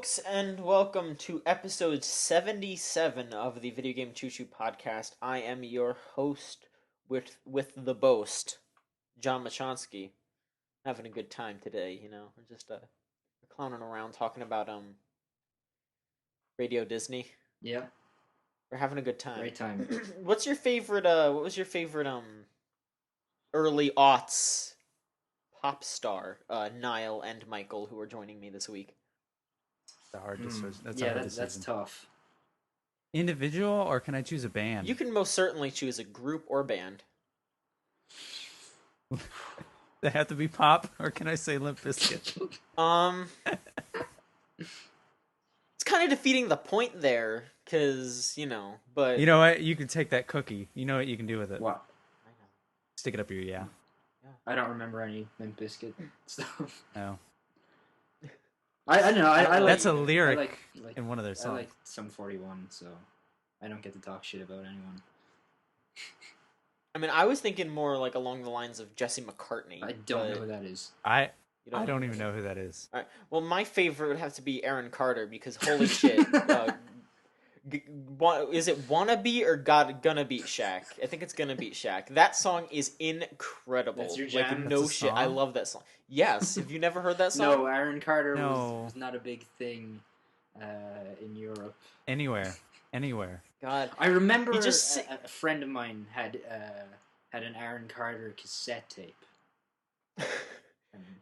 folks, and welcome to episode 77 of the Video Game Choo podcast. I am your host with the boast, John Machonsky. Having a good time today, We're just clowning around talking about Radio Disney. Yeah, We're having a good time. great time. What's your favorite what was your favorite early aughts pop star, Niall and Michael, who are joining me this week? That's a hard decision. That's tough. Individual, or can I choose a band? You can most certainly choose a group or band. They have to be pop, or can I say Limp Bizkit? It's kind of defeating the point there, because, but... You know what? You can take that cookie. You know what you can do with it? What? I know. Stick it up your I don't remember any Limp Bizkit stuff. No. I know. I like, that's a lyric like in one of their I songs. like Sum 41, so I don't get to talk shit about anyone. I mean, I was thinking more like along the lines of Jesse McCartney. I don't know who that is. I don't even know who that is. All right. Well, my favorite would have to be Aaron Carter, because holy shit. Is it Wanna Be or Gonna Beat Shaq? I think it's Gonna Beat Shaq. That song is incredible. That's your jam? Like, no That's a shit. I song? love that song. Yes. Have you never heard that song? No, Aaron Carter No. was not a big thing in Europe. Anywhere. God. I remember He just a friend of mine had an Aaron Carter cassette tape.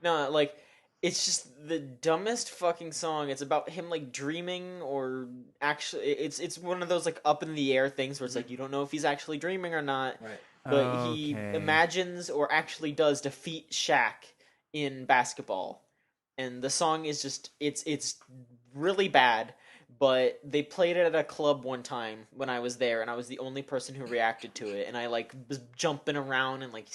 No, like, it's just the dumbest fucking song. It's about him, like, dreaming, or actually, it's one of those, like, up in the air things where it's like, you don't know if he's actually dreaming or not. Right. But he imagines or actually does defeat Shaq in basketball. And the song is just, it's really bad. But they played it at a club one time when I was there, and I was the only person who reacted to it. And I was jumping around and like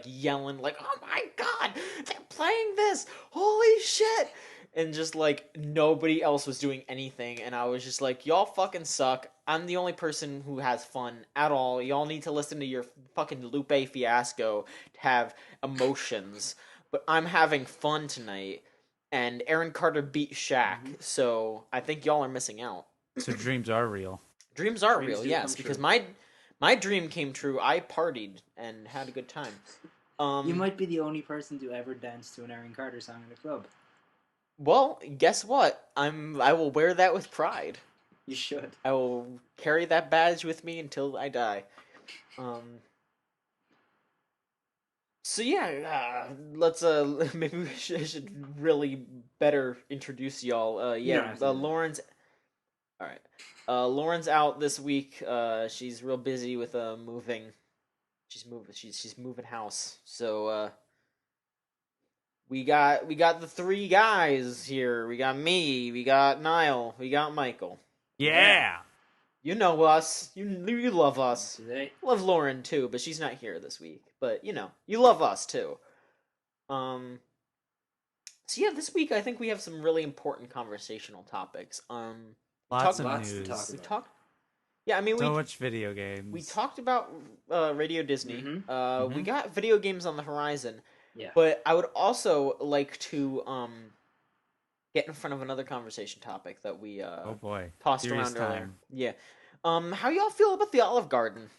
yelling, like, "Oh my god, they're playing this! Holy shit!" And just like nobody else was doing anything, and I was just like, "Y'all fucking suck. I'm the only person who has fun at all. Y'all need to listen to your fucking Lupe Fiasco to have emotions. But I'm having fun tonight." And Aaron Carter beat Shaq, so I think y'all are missing out. So dreams are real. Dreams are Dreams real, do yes, come because true. my dream came true. I partied and had a good time. You might be the only person to ever dance to an Aaron Carter song in a club. Well, guess what? I will wear that with pride. You should. I will carry that badge with me until I die. So yeah, let's maybe we should really better introduce y'all. Lauren's. All right, Lauren's out this week. She's real busy with moving. She's moving house. So we got the three guys here. We got me. We got Niall. We got Michael. Yeah. You know us. You love us. Today. Love Lauren too, but she's not here this week. But you love us too. So yeah, this week I think we have some really important conversational topics. Lots of lots to news. talk We about. talked. Yeah, I mean So much video games. we talked about Radio Disney. Mhm. We got video games on the horizon. Yeah. But I would also like to get in front of another conversation topic that we Oh boy. tossed Serious around earlier. time. Yeah. How y'all feel about the Olive Garden?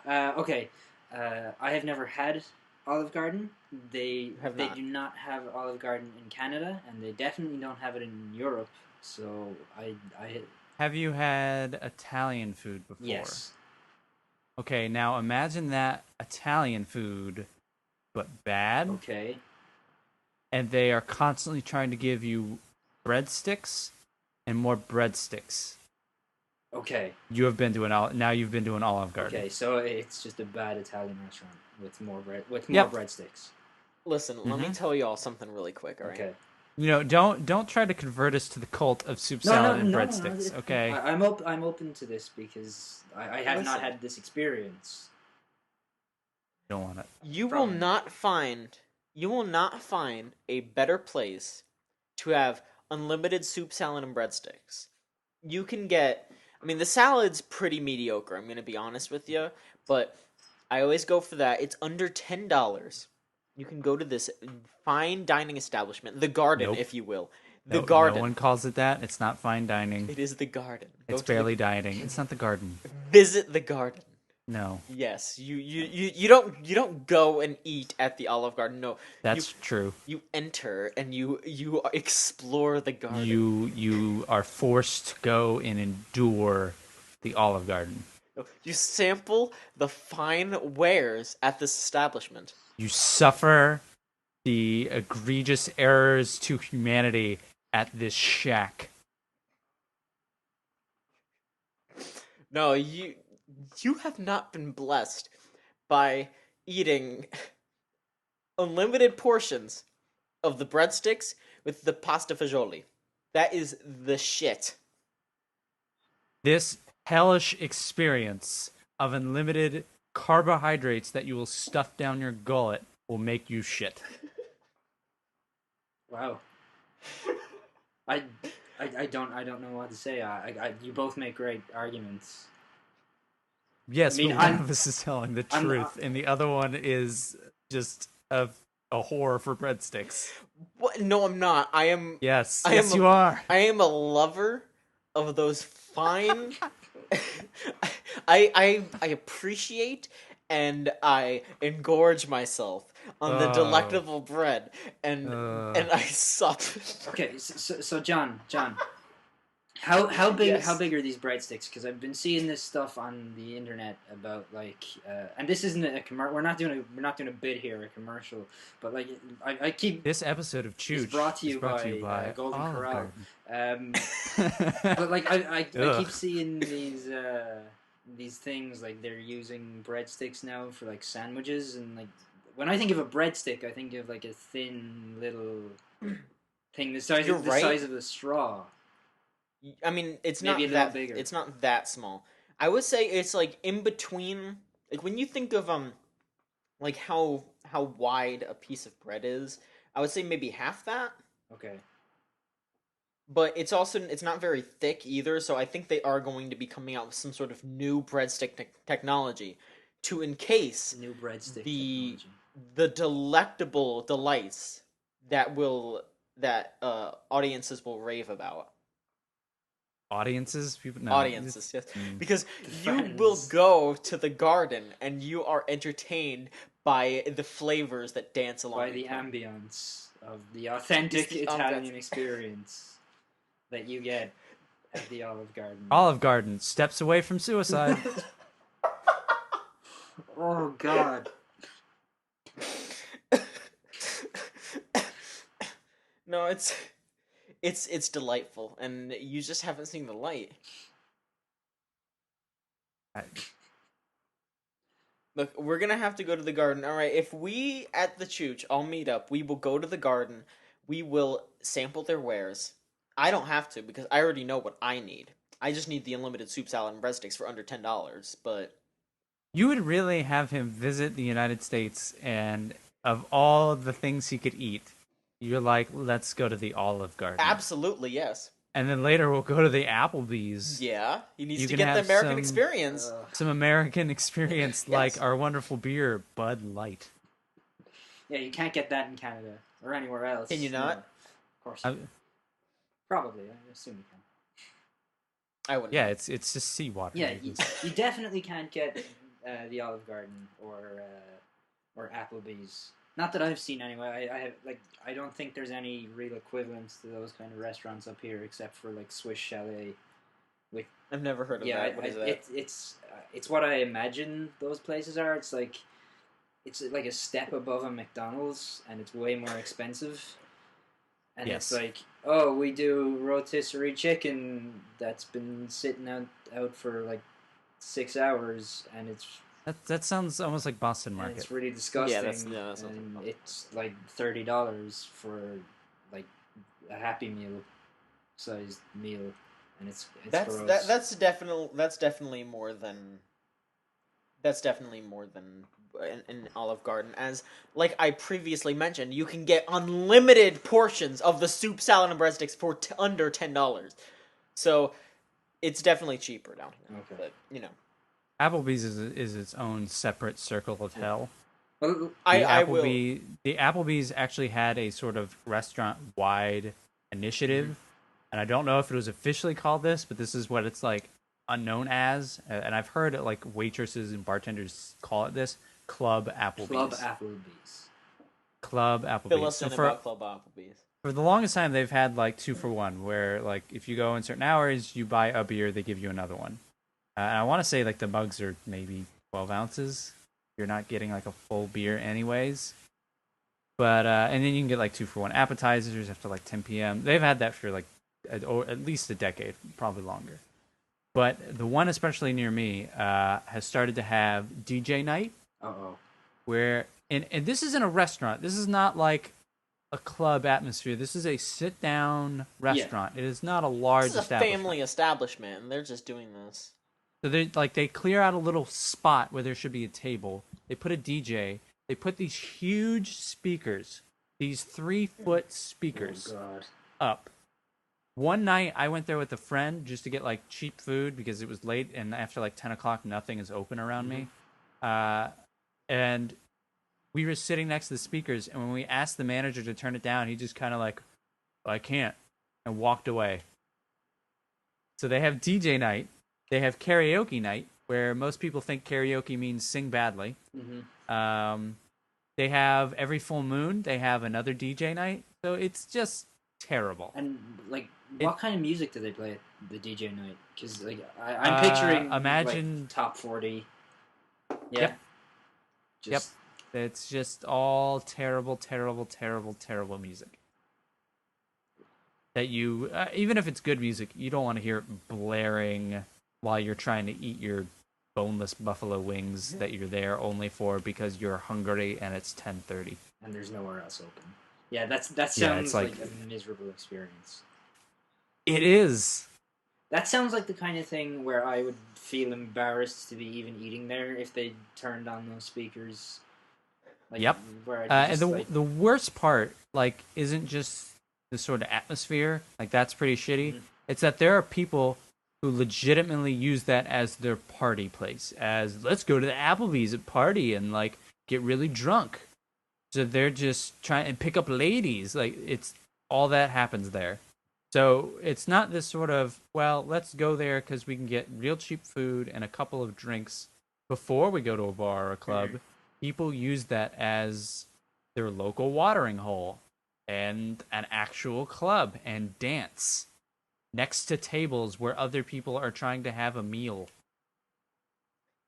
Okay. I have never had Olive Garden. They Have not. do not have Olive Garden in Canada, and they definitely don't have it in Europe. So I Have you had Italian food before? yes. Okay, now imagine that Italian food, but bad. Okay. And they are constantly trying to give you breadsticks and more breadsticks. Okay. You've been to an Olive Garden. Okay. So it's just a bad Italian restaurant with more Yep. breadsticks. Listen, let me tell y'all something really quick, all right? Okay. Don't try to convert us to the cult of soup salad and breadsticks. No, okay. I'm open to this because I have not Listen. had this experience. Don't want it. You will From- not find a better place to have unlimited soup, salad, and breadsticks. You can get, I mean, the salad's pretty mediocre, I'm going to be honest with you, but I always go for that. It's under $10. You can go to this fine dining establishment, The Garden, Nope. if you will. The No, garden. no one calls it that. It's not fine dining. It is the garden. Go It's to barely dining. It's not the garden. visit the garden. No, Yes, you don't go and eat at the Olive Garden. No, that's true. you enter and you explore the garden. You are forced to go and endure the Olive Garden. No, you sample the fine wares at this establishment. You suffer the egregious errors to humanity at this shack. No, you have not been blessed by eating unlimited portions of the breadsticks with the pasta fagioli. That is the shit. This hellish experience of unlimited carbohydrates that you will stuff down your gullet will make you shit. Wow. I don't know what to say. You both make great arguments. Yes, I mean, but one of us is telling the truth, and the other one is just a whore for breadsticks. What? No, I'm not. I am. Yes, yes, you are. I am a lover of those fine. I appreciate and I engorge myself on the delectable bread, and I sup. Okay, so John, how big Yes. how big are these breadsticks? Because I've been seeing this stuff on the internet about like, and this isn't a commercial. We're not doing a bid here, a commercial. But like, I keep This episode of Chooch is brought to you by Golden Olive Corral. Garden. But like, I keep seeing these things like they're using breadsticks now for like sandwiches, and like when I think of a breadstick, I think of like a thin little thing the size You're right. size of a straw. I mean, it's Maybe not a little that bigger. It's not that small. I would say it's like in between. Like when you think of like how wide a piece of bread is, I would say maybe half that. Okay. But it's not very thick either, so I think they are going to be coming out with some sort of new breadstick technology to encase New breadstick the technology. the delectable delights that audiences will rave about. Audiences? People? No. Audiences, yes. Because you friends. will go to the garden and you are entertained by the flavors that dance along By with the you. ambience of the authentic the Italian ambience. experience that you get at the Olive Garden. Olive Garden, steps away from suicide. Oh God. No, it's delightful, and you just haven't seen the light. Look, we're gonna have to go to the garden. All right, if we at the Chooch all meet up, we will go to the garden. We will sample their wares. I don't have to because I already know what I need. I just need the unlimited soup, salad, and breadsticks for under $10. But You would really have him visit the United States, and of all the things he could eat, you're like, let's go to the Olive Garden. absolutely yes. And then later we'll go to the Applebee's. Yeah, he needs You to can get the have American some- experience. Some American experience like our wonderful beer, Bud Light. Yeah, you can't get that in Canada or anywhere else. Can you not? Of course. Probably. I assume you can. I wouldn't. Yeah, it's just seawater. Yeah, you definitely can't get the Olive Garden or Applebee's. Not that I've seen anyway. I don't think there's any real equivalents to those kind of restaurants up here, except for like Swiss Chalet. I've never heard of that. What is that? It's what I imagine those places are. It's like a step above a McDonald's, and it's way more expensive. And Yes. it's like, oh, we do rotisserie chicken that's been sitting out for like 6 hours, and That sounds almost like Boston Market. it's really disgusting. that sounds and like it's like $30 for like a Happy Meal sized meal, and it's gross. That's definitely more than an Olive Garden. As like I previously mentioned, you can get unlimited portions of the soup, salad, and breadsticks for under $10. So it's definitely cheaper down here. Okay. But you know, Applebee's is its own separate circle of hell. Well, I will. The Applebee's actually had a sort of restaurant-wide initiative, and I don't know if it was officially called this, but this is what it's like unknown as, and I've heard it like waitresses and bartenders call it this Club Applebee's. Club Applebee's. Fill us in about Club Applebee's. For the longest time, they've had like 2-for-1, where like if you go in certain hours, you buy a beer, they give you another one. And I want to say like the mugs are maybe 12 ounces. You're not getting like a full beer anyways. But and then you can get like 2-for-1 appetizers after like 10 p.m. They've had that for like at least a decade, probably longer. But the one especially near me has started to have DJ night. Where and this is in a restaurant. This is not like a club atmosphere. This is a sit-down restaurant. It is not a large establishment. This is a family establishment, and they're just doing this. So they clear out a little spot where there should be a table. They put a DJ. They put these huge speakers, these 3-foot speakers up. One night I went there with a friend just to get like cheap food because it was late, and after like 10 o'clock, nothing is open around me. And we were sitting next to the speakers, and when we asked the manager to turn it down, he just kind of like, I can't, and walked away. So they have DJ night. They have karaoke night, where most people think karaoke means sing badly. They have every full moon. They have another DJ night. So it's just terrible. And like, what kind of music do they play at the DJ night? Because like, I'm picturing imagine like, top 40. Yeah. Yep. It's just all terrible, terrible, terrible, terrible music. That you, even if it's good music, you don't want to hear it blaring while you're trying to eat your boneless buffalo wings that you're there only for because you're hungry and it's 10:30. And there's nowhere else open. Yeah, that sounds like a miserable experience. It is. That sounds like the kind of thing where I would feel embarrassed to be even eating there if they turned on those speakers. Like, yep. Where and the worst part, like, isn't just the sort of atmosphere. Like, that's pretty shitty. It's that there are people who legitimately use that as their party place. As, let's go to the Applebee's and party and, like, get really drunk. So they're just trying to pick up ladies. Like, it's all that happens there. So it's not this sort of, well, let's go there because we can get real cheap food and a couple of drinks before we go to a bar or a club. People use that as their local watering hole and an actual club and dance next to tables where other people are trying to have a meal.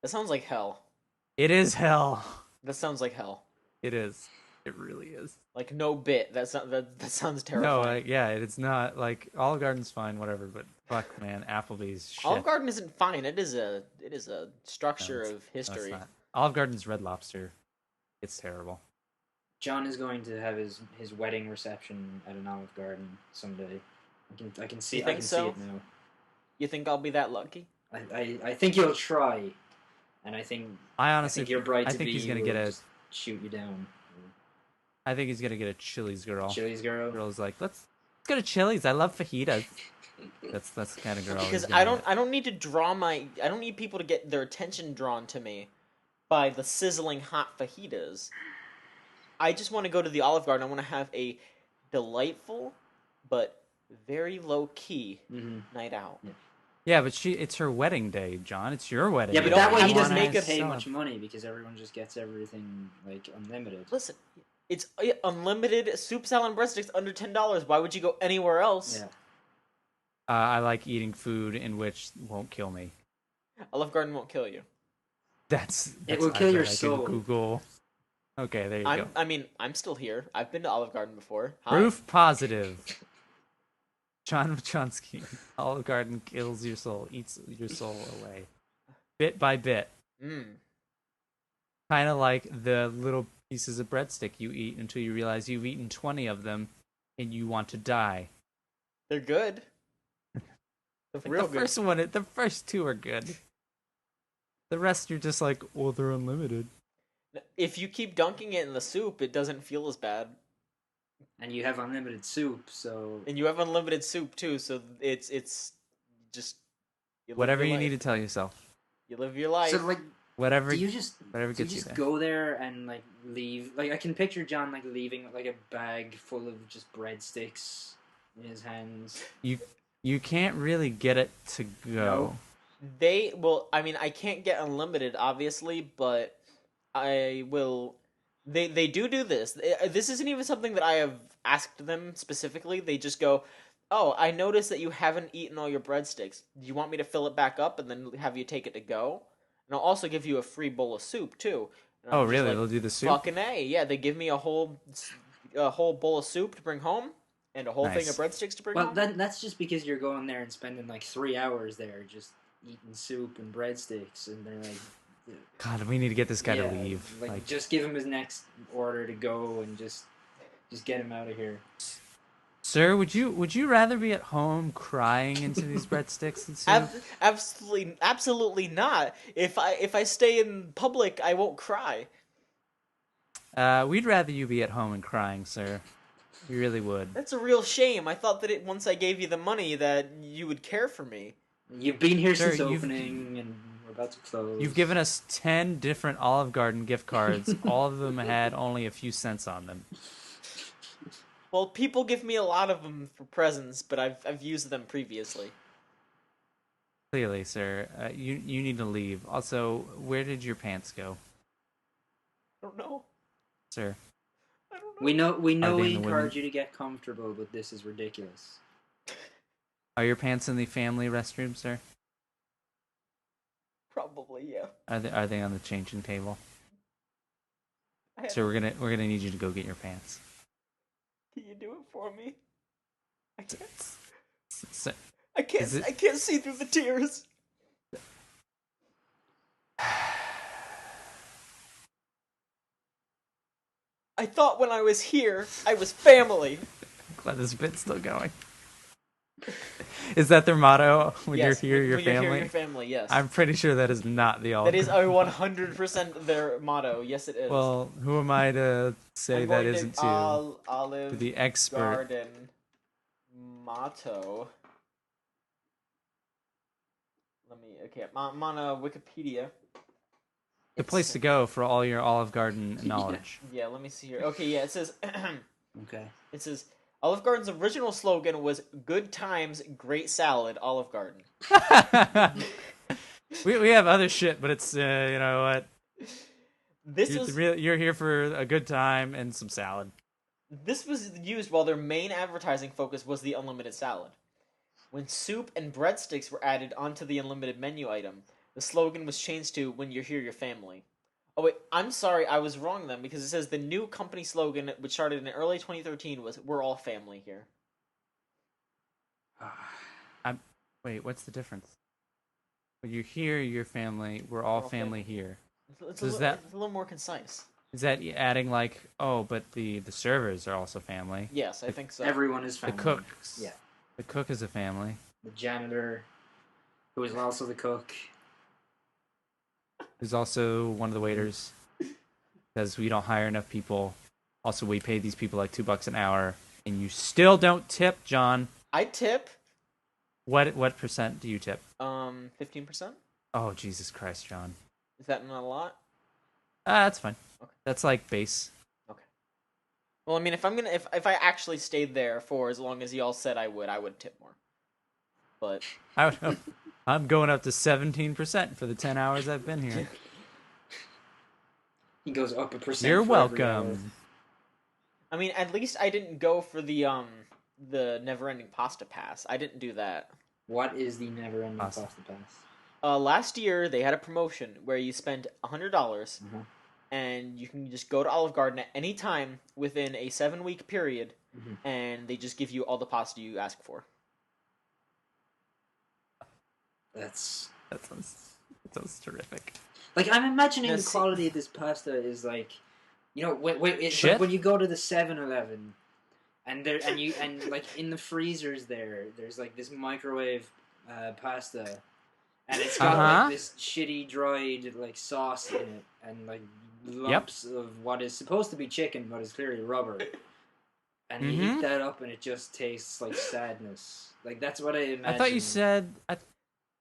That sounds like hell. It is hell. That sounds like hell. It is. It really is. Like, no bit. That sounds terrifying. No, it's not. Like, Olive Garden's fine, whatever, but fuck, man, Applebee's shit. Olive Garden isn't fine. It is a structure of history. Olive Garden's Red Lobster. It's terrible. John is going to have his wedding reception at an Olive Garden someday. I can see. You think so? See it now. You think I'll be that lucky? I think you'll try, and I think your bride to be he's gonna get shoot you down. I think he's gonna get a Chili's girl. Chili's girl. Girl's like, let's go to Chili's. I love fajitas. That's the kind of girl. Because I don't need people to get their attention drawn to me by the sizzling hot fajitas. I just want to go to the Olive Garden. I want to have a delightful but very low key night out. Yeah, but it's her wedding day, John. It's your wedding. Yeah, but day. that way he doesn't make pay much money because everyone just gets everything like unlimited. Listen, it's unlimited soup, salad, and breadsticks under $10. Why would you go anywhere else? Yeah. I like eating food in which won't kill me. Olive Garden won't kill you. It will kill your soul. Google. Okay, there you go. I mean, I'm still here. I've been to Olive Garden before. Proof positive. John Wachonsky. Olive Garden kills your soul, eats your soul away, bit by bit. Kind of like the little pieces of breadstick you eat until you realize you've eaten 20 of them and you want to die. They're good. The first two are good. The rest you're just like, oh, they're unlimited. If you keep dunking it in the soup, it doesn't feel as bad. And you have unlimited soup, so... And you have unlimited soup, too, so it's just... Whatever you need to tell yourself. You live your life. So, like, whatever gets you there. Go there and, like, leave... Like, I can picture John, like, leaving, like, a bag full of just breadsticks in his hands. You can't really get it to go. I mean, I can't get unlimited, obviously, but I will. They do this. This isn't even something that I have asked them specifically. They just go, "Oh, I noticed that you haven't eaten all your breadsticks. Do you want me to fill it back up and then have you take it to go? And I'll also give you a free bowl of soup too." And Oh, I'm just really? like, They'll do the soup? Fucking A. Yeah, they give me a whole bowl of soup to bring home and a whole thing of Nice. breadsticks to bring Well, home. that's just because you're going there and spending like 3 hours there just eating soup and breadsticks, and they're like, God, we need to get this guy to leave. Like, just give him his next order to go and just get him out of here. Sir, would you rather be at home crying into these breadsticks and soup? Absolutely not. If I stay in public, I won't cry. We'd rather you be at home and crying, sir. We really would. That's a real shame. I thought that once I gave you the money that you would care for me. You've been here since opening, and we're about to close. You've given us 10 different Olive Garden gift cards. All of them had only a few cents on them. Well, people give me a lot of them for presents, but I've used them previously. Clearly, sir. You need to leave. Also, where did your pants go? I don't know. Sir. I don't know. We know we encourage you to get comfortable, but this is ridiculous. Are your pants in the family restroom, sir? Probably, yeah. Are they on the changing table? So we're gonna need you to go get your pants. Can you do it for me? I can't. So, I can't see through the tears. I thought when I was here, I was family. Glad this bit's still going. Is that their motto? When Yes, you're here, your when family? You're here, your family, yes. I'm pretty sure that is not the Olive That is Garden. 100% their motto. Yes, it is. Well, who am I to say I'm that going isn't to Olive to the expert? Garden motto. I'm on Wikipedia. The place to go for all your Olive Garden knowledge. Yeah, let me see here. Okay, yeah, it says... Okay. It says, Olive Garden's original slogan was "Good times, great salad, Olive Garden." we have other shit, but it's, you know what? You're here for a good time and some salad. This was used while their main advertising focus was the unlimited salad. When soup and breadsticks were added onto the unlimited menu item, the slogan was changed to "When you're here, your family." Oh wait, I'm sorry, I was wrong then, because it says the new company slogan, which started in early 2013, was "We're all family here." Wait, what's the difference? When you're here, your family, we're all family here. It's a little more concise. Is that adding like, oh, but the servers are also family? Yes, I think so. Everyone is family. The cooks. Yeah. The cook is a family. The janitor, who is also the cook. Who's also one of the waiters. Because we don't hire enough people. Also, we pay these people like $2 an hour. And you still don't tip, John. I tip. What percent do you tip? 15%. Oh, Jesus Christ, John. Is that not a lot? That's fine. Okay. That's like base. Okay. Well, I mean, if I actually stayed there for as long as y'all said I would tip more. But I'm going up to 17% for the 10 hours I've been here. He goes up 1%. You're welcome. I mean, at least I didn't go for the never-ending pasta pass. I didn't do that. What is the never-ending pasta pass? Last year they had a promotion where you spend $100 and you can just go to Olive Garden at any time within a 7-week period, and they just give you all the pasta you ask for. That sounds terrific. Like, I'm imagining the quality of this pasta is like, you know, like when you go to the 7-Eleven, and like in the freezers there's like this microwave pasta, and it's got like this shitty dried like sauce in it, and like lumps of what is supposed to be chicken but is clearly rubber. And you heat that up, and it just tastes like sadness. Like, that's what I imagine. I thought you said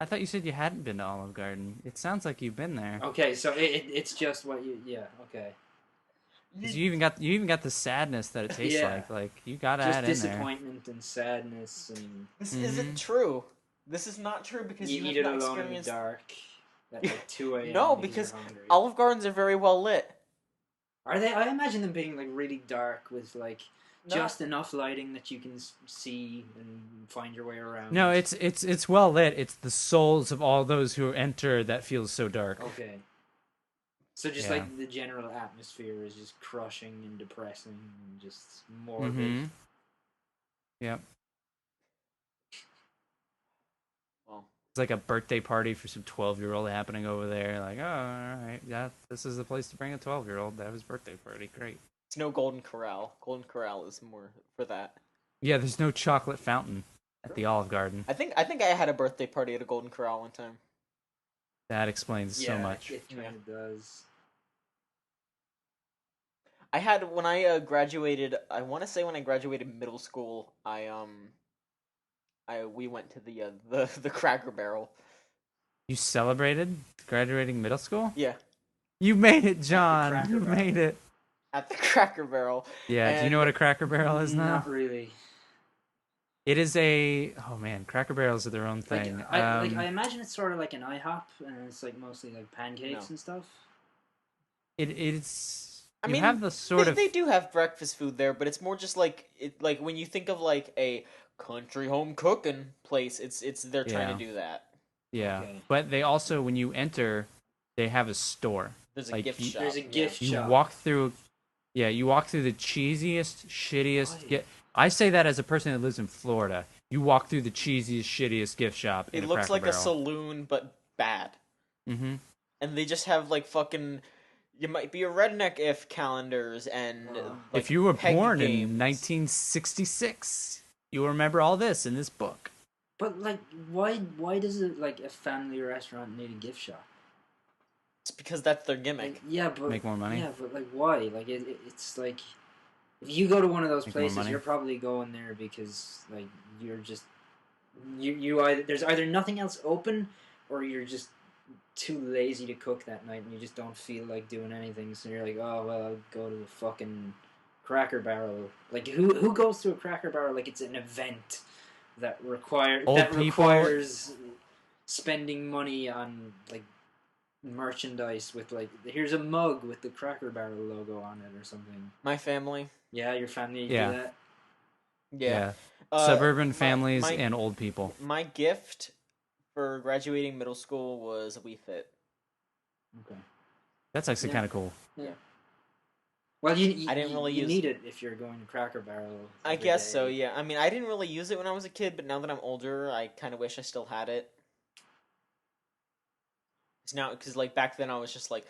I thought you said you hadn't been to Olive Garden. It sounds like you've been there. Okay, so it's just what you... Yeah, okay. 'Cause you even got the sadness that it tastes Yeah. like you gotta Just add in there. disappointment and sadness, and This isn't true. This is not true because you you eat have it not alone in the experienced. dark at like 2 a.m. No, because because you're hungry. Olive Gardens are very well lit. Are they? I imagine them being like really dark with like No. just enough lighting that you can see and find your way around. No, it's well lit. It's the souls of all those who enter that feels so dark. Okay. So just Yeah. like the general atmosphere is just crushing and depressing and just morbid. Yep. Well, It's like a birthday party for some 12-year-old happening over there. Like, oh, all right, yeah, this is the place to bring a 12-year-old to have his birthday party. Great. it's no Golden Corral. Golden Corral is more for that. Yeah, there's no chocolate fountain at the Olive Garden. I think I had a birthday party at a Golden Corral one time. That explains so much. It kind of does. I had when I graduated. I want to say when I graduated middle school. We went to the Cracker Barrel. You celebrated graduating middle school? Yeah, You made it, John. Cracker You Barrel. made it. at the Cracker Barrel. Yeah, do you know what a Cracker Barrel is now? Not really. It is a... Oh, man, Cracker Barrels are their own thing. Like, I imagine it's sort of like an IHOP, and it's like mostly like pancakes and stuff. It's... I you mean, have the sort of... They do have breakfast food there, but it's more just like like when you think of like a country home cooking place, it's they're trying to do that. Yeah, Okay. but they also, when you enter, they have a store. There's a Like, gift shop. There's a gift You shop. walk through... Yeah, you walk through the cheesiest, shittiest... I say that as a person that lives in Florida. You walk through the cheesiest, shittiest gift shop in It a looks Cracker like Barrel. a saloon, but bad. Mm-hmm. And they just have like fucking. You might be a redneck if calendars and. Like, If you were peg born in games. 1966, you'll remember all this in this book. But like, why does it like a family restaurant need a gift shop? It's because that's their gimmick. Like, yeah, but Make more money? Yeah, but like, why? Like, it's like if you go to one of those Make more places, money? you're probably going there because like you're just you either there's either nothing else open or you're just too lazy to cook that night and you just don't feel like doing anything. So you're like, oh well, I'll go to the fucking Cracker Barrel. Like, who goes to a Cracker Barrel like it's an event that requires spending money on like merchandise with like here's a mug with the Cracker Barrel logo on it or something. My family. Yeah, your family Yeah. do that. Yeah. Suburban families my- and old people. My gift for graduating middle school was a Wii Fit. Okay. That's actually Yeah. kind of cool. Yeah. Well, you I didn't really you use need it if you're going to Cracker Barrel. I every guess day. so, yeah. I mean, I didn't really use it when I was a kid, but now that I'm older, I kind of wish I still had it. It's now, because, like, back then I was just like,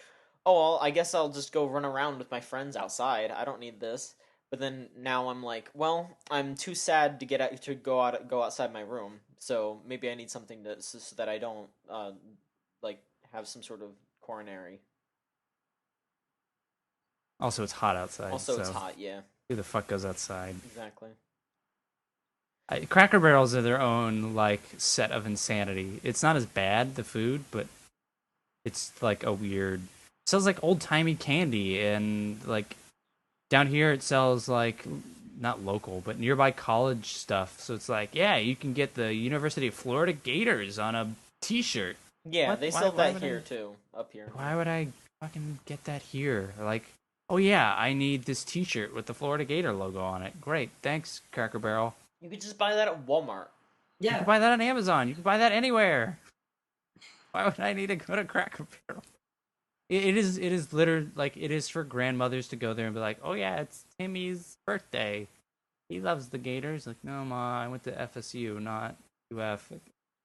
oh, well, I guess I'll just go run around with my friends outside. I don't need this. But then now I'm like, well, I'm too sad to go outside my room. So maybe I need something so that I don't like have some sort of coronary. Also, it's hot outside. Also, so it's hot. Yeah, who the fuck goes outside? exactly. Cracker Barrels are their own like set of insanity. It's not as bad, the food, but it's like a weird. It sells like old timey candy, and like down here it sells like not local but nearby college stuff. So it's like, yeah, you can get the University of Florida Gators on a T-shirt. Yeah, What? they Why- sell why that would here I- too, up here. Why would I fucking get that here? Like, oh yeah, I need this T-shirt with the Florida Gator logo on it. Great, thanks, Cracker Barrel. You could just buy that at Walmart. You Yeah. can buy that on Amazon. You can buy that anywhere. Why would I need to go to Cracker Barrel? It is literally like it is for grandmothers to go there and be like, oh yeah, it's Timmy's birthday. He loves the Gators. Like, no, ma, I went to FSU, not UF.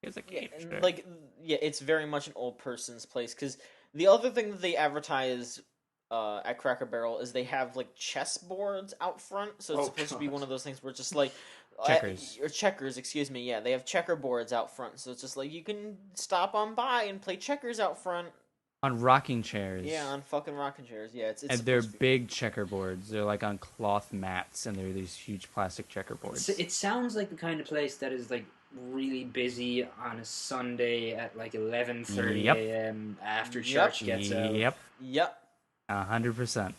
Here's a Yeah, Gator and shirt. like it's very much an old person's place because the other thing that they advertise at Cracker Barrel is they have like chess boards out front, so it's Oh, supposed to be God. one of those things where it's just like Checkers. or checkers, excuse me. Yeah, they have checker boards out front, so it's just like you can stop on by and play checkers out front. On rocking chairs. Yeah, on fucking rocking chairs. Yeah, it's And they're supposed to be. big checkerboards. They're like on cloth mats, and they're these huge plastic checkerboards. It sounds like the kind of place that is like really busy on a Sunday at like 11:30 Yep. a.m. after Yep. church gets out. Yep, Yep. 100%.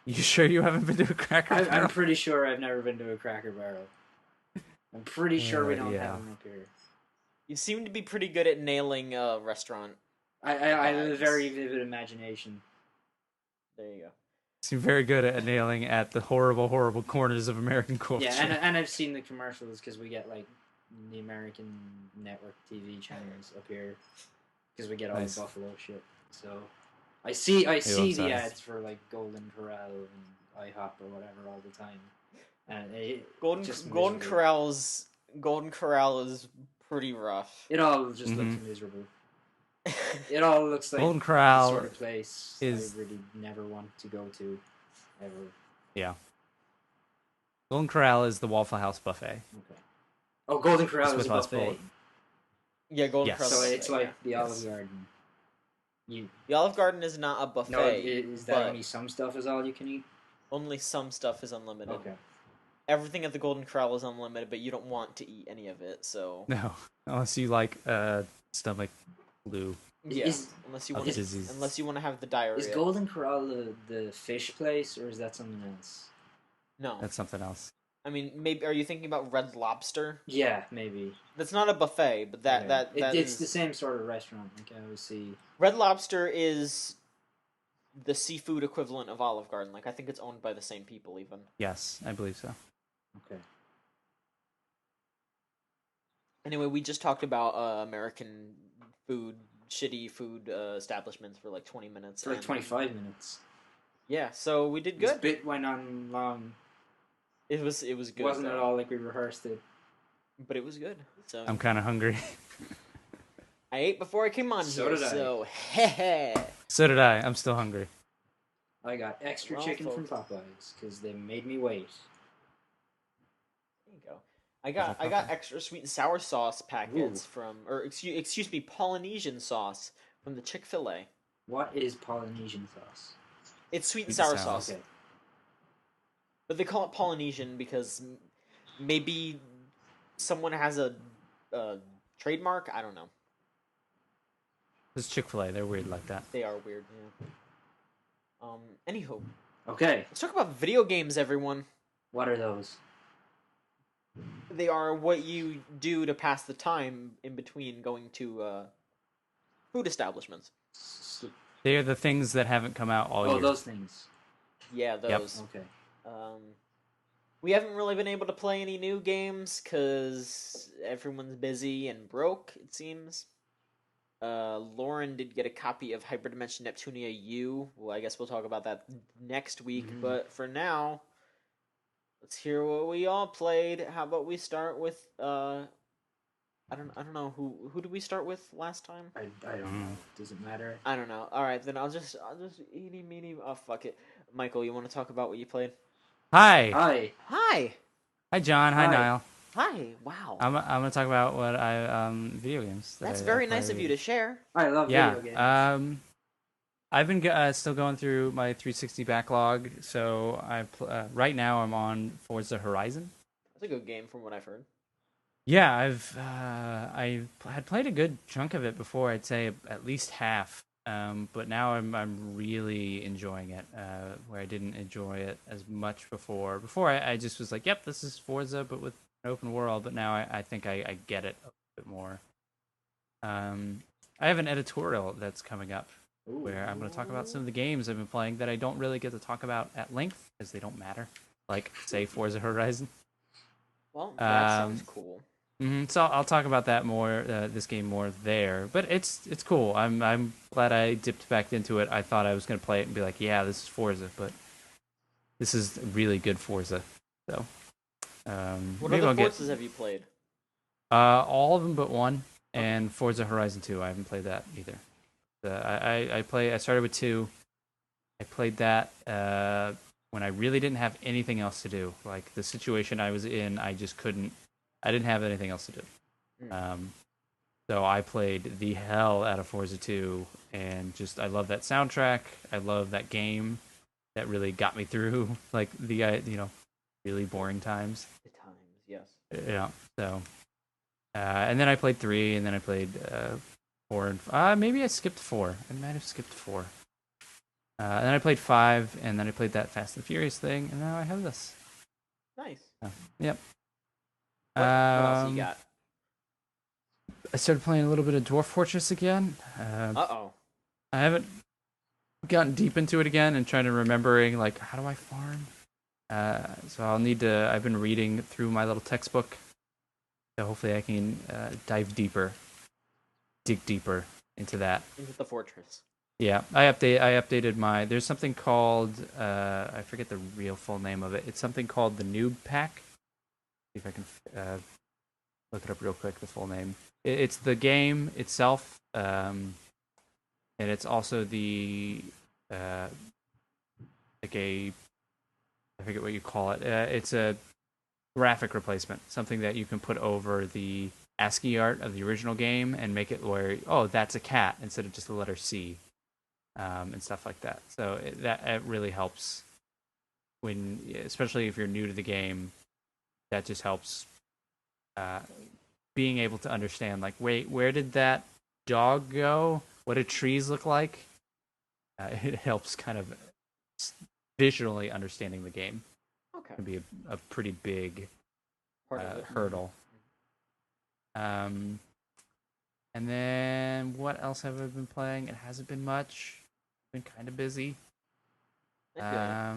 You sure you haven't been to a Cracker Barrel? I'm pretty sure I've never been to a Cracker Barrel. I'm pretty sure we don't have them up here. You seem to be pretty good at nailing a restaurant. I have a very vivid imagination. There you go. Seem very good at nailing at the horrible, horrible corners of American culture. Yeah, and I've seen the commercials because we get like the American network TV channels up here because we get all the Buffalo shit. So I see the ads for like Golden Corral and IHOP or whatever all the time. And Golden Corral is pretty rough. It all just looks miserable. It all looks like Golden Corral the sort of place I really never want to go to, ever. Yeah. Golden Corral is the Waffle House buffet. Okay. Oh, Golden Corral is a buffet. Yeah, Golden Corral. So it's like the Olive Garden. The Olive Garden is not a buffet. No, is that only some stuff is all you can eat? Only some stuff is unlimited. Okay. Everything at the Golden Corral is unlimited, but you don't want to eat any of it, so... No, unless you like stomach flu. Yeah, unless you want to have the diarrhea. Is Golden Corral the fish place, or is that something else? No. That's something else. I mean, maybe are you thinking about Red Lobster? Yeah, maybe. That's not a buffet, but it's the same sort of restaurant. Like I always see. Red Lobster is the seafood equivalent of Olive Garden. Like I think it's owned by the same people, even. Yes, I believe so. Okay. Anyway, we just talked about American food, shitty food establishments for like 20 minutes. For like 25 minutes. Yeah, so we did good. This bit went on long. It was good. It wasn't at all like we rehearsed it. But it was good. So I'm kind of hungry. I ate before I came on so here, did I. so heh. So did I. I'm still hungry. I got extra chicken from Popeyes because they made me wait. There you go. I got extra sweet and sour sauce packets from, or excuse me, Polynesian sauce from the Chick-fil-A. What is Polynesian sauce? It's sweet and sour sauce. Okay. But they call it Polynesian because maybe someone has a trademark. I don't know. It's Chick-fil-A. They're weird like that. They are weird. Yeah. Anywho. Okay. Let's talk about video games, everyone. What are those? They are what you do to pass the time in between going to food establishments. They are the things that haven't come out all year. Oh, those things. Yeah, those. Yep. Okay. We haven't really been able to play any new games because everyone's busy and broke, it seems. Lauren did get a copy of Hyperdimension Neptunia U. Well, I guess we'll talk about that next week. Mm-hmm. But for now, let's hear what we all played. How about we start with I don't know who did we start with last time? I don't know. Does it matter? I don't know. All right, then I'll just eeny meeny. Oh fuck it, Michael. You want to talk about what you played? Hi, John. Hi, Niall. Hi. Wow. I'm gonna talk about what video games. That's very nice of you to share. I love video games. I've been still going through my 360 backlog, so right now I'm on Forza Horizon. That's a good game from what I've heard. Yeah, I had played a good chunk of it before. I'd say at least half, but now I'm really enjoying it. Where I didn't enjoy it as much before. Before I just was like, "Yep, this is Forza, but with an open world." But now I think I get it a bit more. I have an editorial that's coming up where I'm going to talk about some of the games I've been playing that I don't really get to talk about at length because they don't matter. Like, say, Forza Horizon. Well, that sounds cool. So I'll talk about that more, this game more there. But it's cool. I'm glad I dipped back into it. I thought I was going to play it and be like, yeah, this is Forza, but this is really good Forza. So, what other Forzas have you played? All of them but one, and Forza Horizon 2. I haven't played that either. I started with 2. I played that when I really didn't have anything else to do. Like, the situation I was in, I didn't have anything else to do. So I played the hell out of Forza 2, and I love that soundtrack. I love that game. That really got me through, like, the really boring times. The times, yes. Yeah, so... and then I played 3, and then I played 4, and maybe I skipped 4. I might have skipped 4. And then I played 5, and then I played that Fast and Furious thing, and now I have this. Nice. Yep. What else you got? I started playing a little bit of Dwarf Fortress again. Uh-oh. I haven't gotten deep into it again and trying to remembering, like, how do I farm? So I'll need to... I've been reading through my little textbook, so hopefully I can dig deeper into that. Into the fortress. Yeah, I updated my... There's something called... I forget the real full name of it. It's something called the Noob Pack. See if I can look it up real quick, the full name. It's the game itself, and it's also the... like a... I forget what you call it. It's a graphic replacement, something that you can put over the ASCII art of the original game and make it where, oh, that's a cat instead of just the letter C, and stuff like that. So it really helps when, especially if you're new to the game. That just helps being able to understand, like, wait, where did that dog go? What do trees look like? It helps kind of visually understanding the game. Okay. Can be a pretty big hurdle. And then what else have I been playing? It hasn't been much. Been kind of busy. Yeah.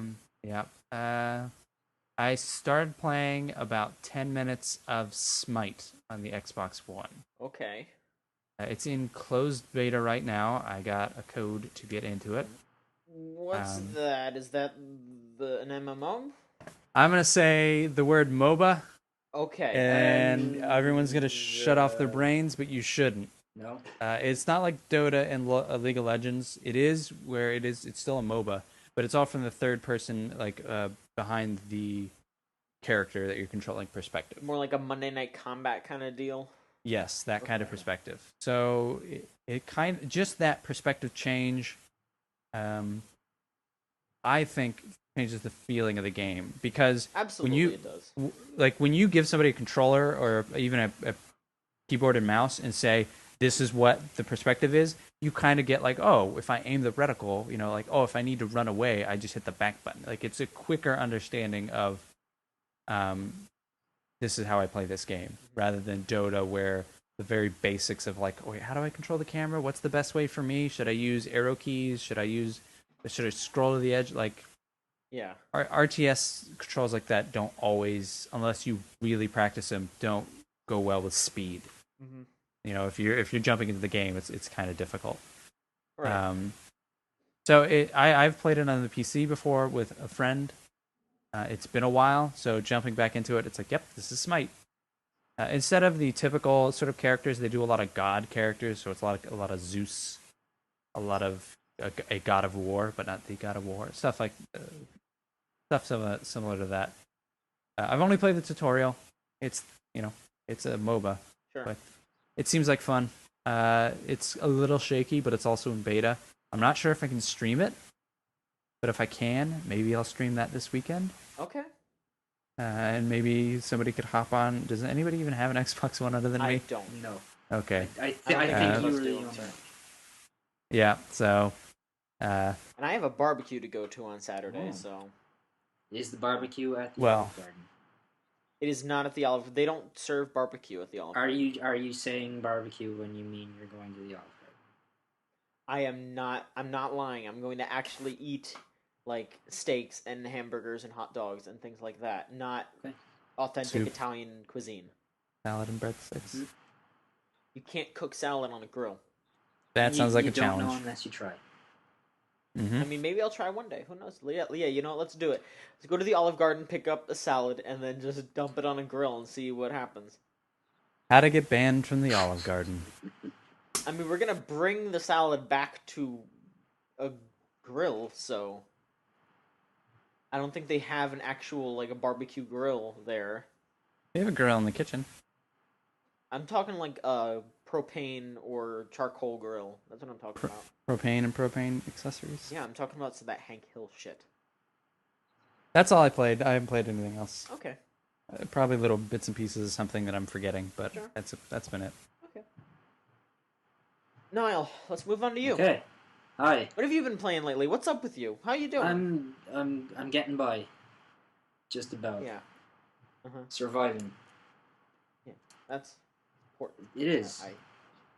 I started playing about 10 minutes of Smite on the Xbox One. Okay. It's in closed beta right now. I got a code to get into it. What's that? Is that an MMO? I'm going to say the word MOBA. Okay. And everyone's going to shut off their brains, but you shouldn't. No. It's not like Dota and League of Legends. It is where it is. It's still a MOBA, but it's all from the third person, like behind the character that you're controlling perspective. More like a Monday Night Combat kind of deal. Yes, that kind of perspective. So it kind of, just that perspective change, I think changes the feeling of the game, because absolutely it does. Like when you give somebody a controller or even a keyboard and mouse and say, this is what the perspective is, you kind of get like, oh, if I aim the reticle, like, oh, if I need to run away, I just hit the back button. Like, it's a quicker understanding of this is how I play this game, rather than Dota, where the very basics of, like, wait, how do I control the camera? What's the best way for me? Should I use arrow keys? Should I scroll to the edge? Like, yeah, RTS controls like that don't always, unless you really practice them, don't go well with speed. Mm-hmm. If you're jumping into the game, it's kind of difficult. Right. So I've played it on the PC before with a friend. It's been a while, so jumping back into it, it's like, yep, this is Smite. Instead of the typical sort of characters, they do a lot of god characters. So it's a lot of Zeus, a lot of a god of war, but not the god of war. Stuff like similar to that. I've only played the tutorial. It's it's a MOBA, sure, but it seems like fun. It's a little shaky, but it's also in beta. I'm not sure if I can stream it, but if I can, maybe I'll stream that this weekend. Okay. And maybe somebody could hop on. Does anybody even have an Xbox One other than me? I don't know. Okay. I think you really don't. Yeah, so... and I have a barbecue to go to on Saturday, so... Is the barbecue at the Well, Olive Garden? It is not at the Olive. They don't serve barbecue at the Olive Garden. Are you saying barbecue when you mean you're going to the Olive Garden? I am not. I'm not lying. I'm going to actually eat like steaks and hamburgers and hot dogs and things like that. Not authentic Soup. Italian cuisine. Salad and breadsticks. Mm-hmm. You can't cook salad on a grill. That sounds like a challenge. You don't know unless you try. Mm-hmm. I mean, maybe I'll try one day. Who knows? Leah, you know what? Let's do it. Let's go to the Olive Garden, pick up a salad, and then just dump it on a grill and see what happens. How to get banned from the Olive Garden. I mean, we're going to bring the salad back to a grill, so... I don't think they have an actual, like, a barbecue grill there. They have a grill in the kitchen. I'm talking, like, a propane or charcoal grill. That's what I'm talking about. Propane and propane accessories? Yeah, I'm talking about that Hank Hill shit. That's all I played. I haven't played anything else. Okay. Probably little bits and pieces of something that I'm forgetting, but sure. that's been it. Okay. Niall, let's move on to you. Okay. Hi. What have you been playing lately? What's up with you? How you doing? I'm getting by. Just about. Yeah. Uh-huh. Surviving. Yeah. That's important. It is.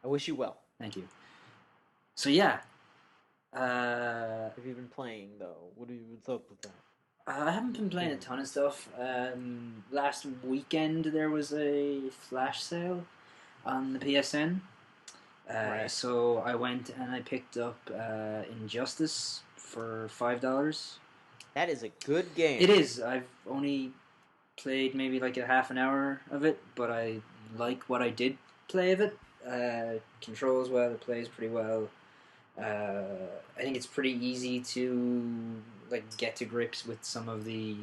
I wish you well. Thank you. So yeah. What have you been playing though? What's up with that? I haven't been playing a ton of stuff. Last weekend there was a flash sale on the PSN. Right. So I went and I picked up Injustice for $5. That is a good game. It is. I've only played maybe like a half an hour of it, but I like what I did play of it. Controls well, it plays pretty well. I think it's pretty easy to like get to grips with some of the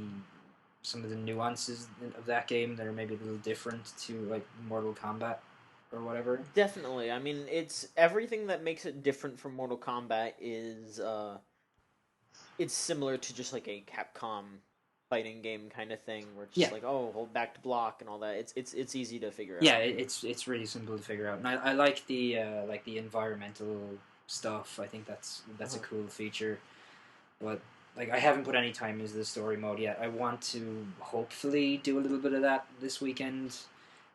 nuances of that game that are maybe a little different to like Mortal Kombat or whatever. Definitely. I mean, it's everything that makes it different from Mortal Kombat is it's similar to just like a Capcom fighting game kind of thing where it's just like, oh, hold back to block and all that. It's easy to figure out. Yeah, it's really simple to figure out. And I like the environmental stuff. I think that's a cool feature. But like I haven't put any time into the story mode yet. I want to hopefully do a little bit of that this weekend.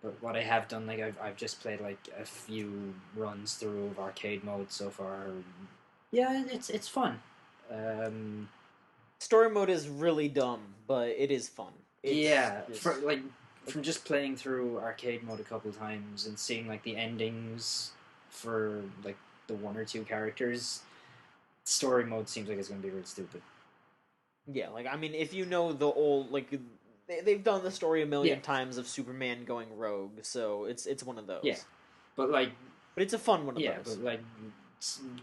But what I have done, like I've just played like a few runs through of arcade mode so far. Yeah, it's fun. Story mode is really dumb, but it is fun. From just playing through arcade mode a couple times and seeing like the endings for like the one or two characters, story mode seems like it's going to be really stupid. Yeah, like I mean, if you know the old like they've done the story a million times of Superman going rogue, so it's one of those. Yeah, but it's a fun one of those. Yeah, but like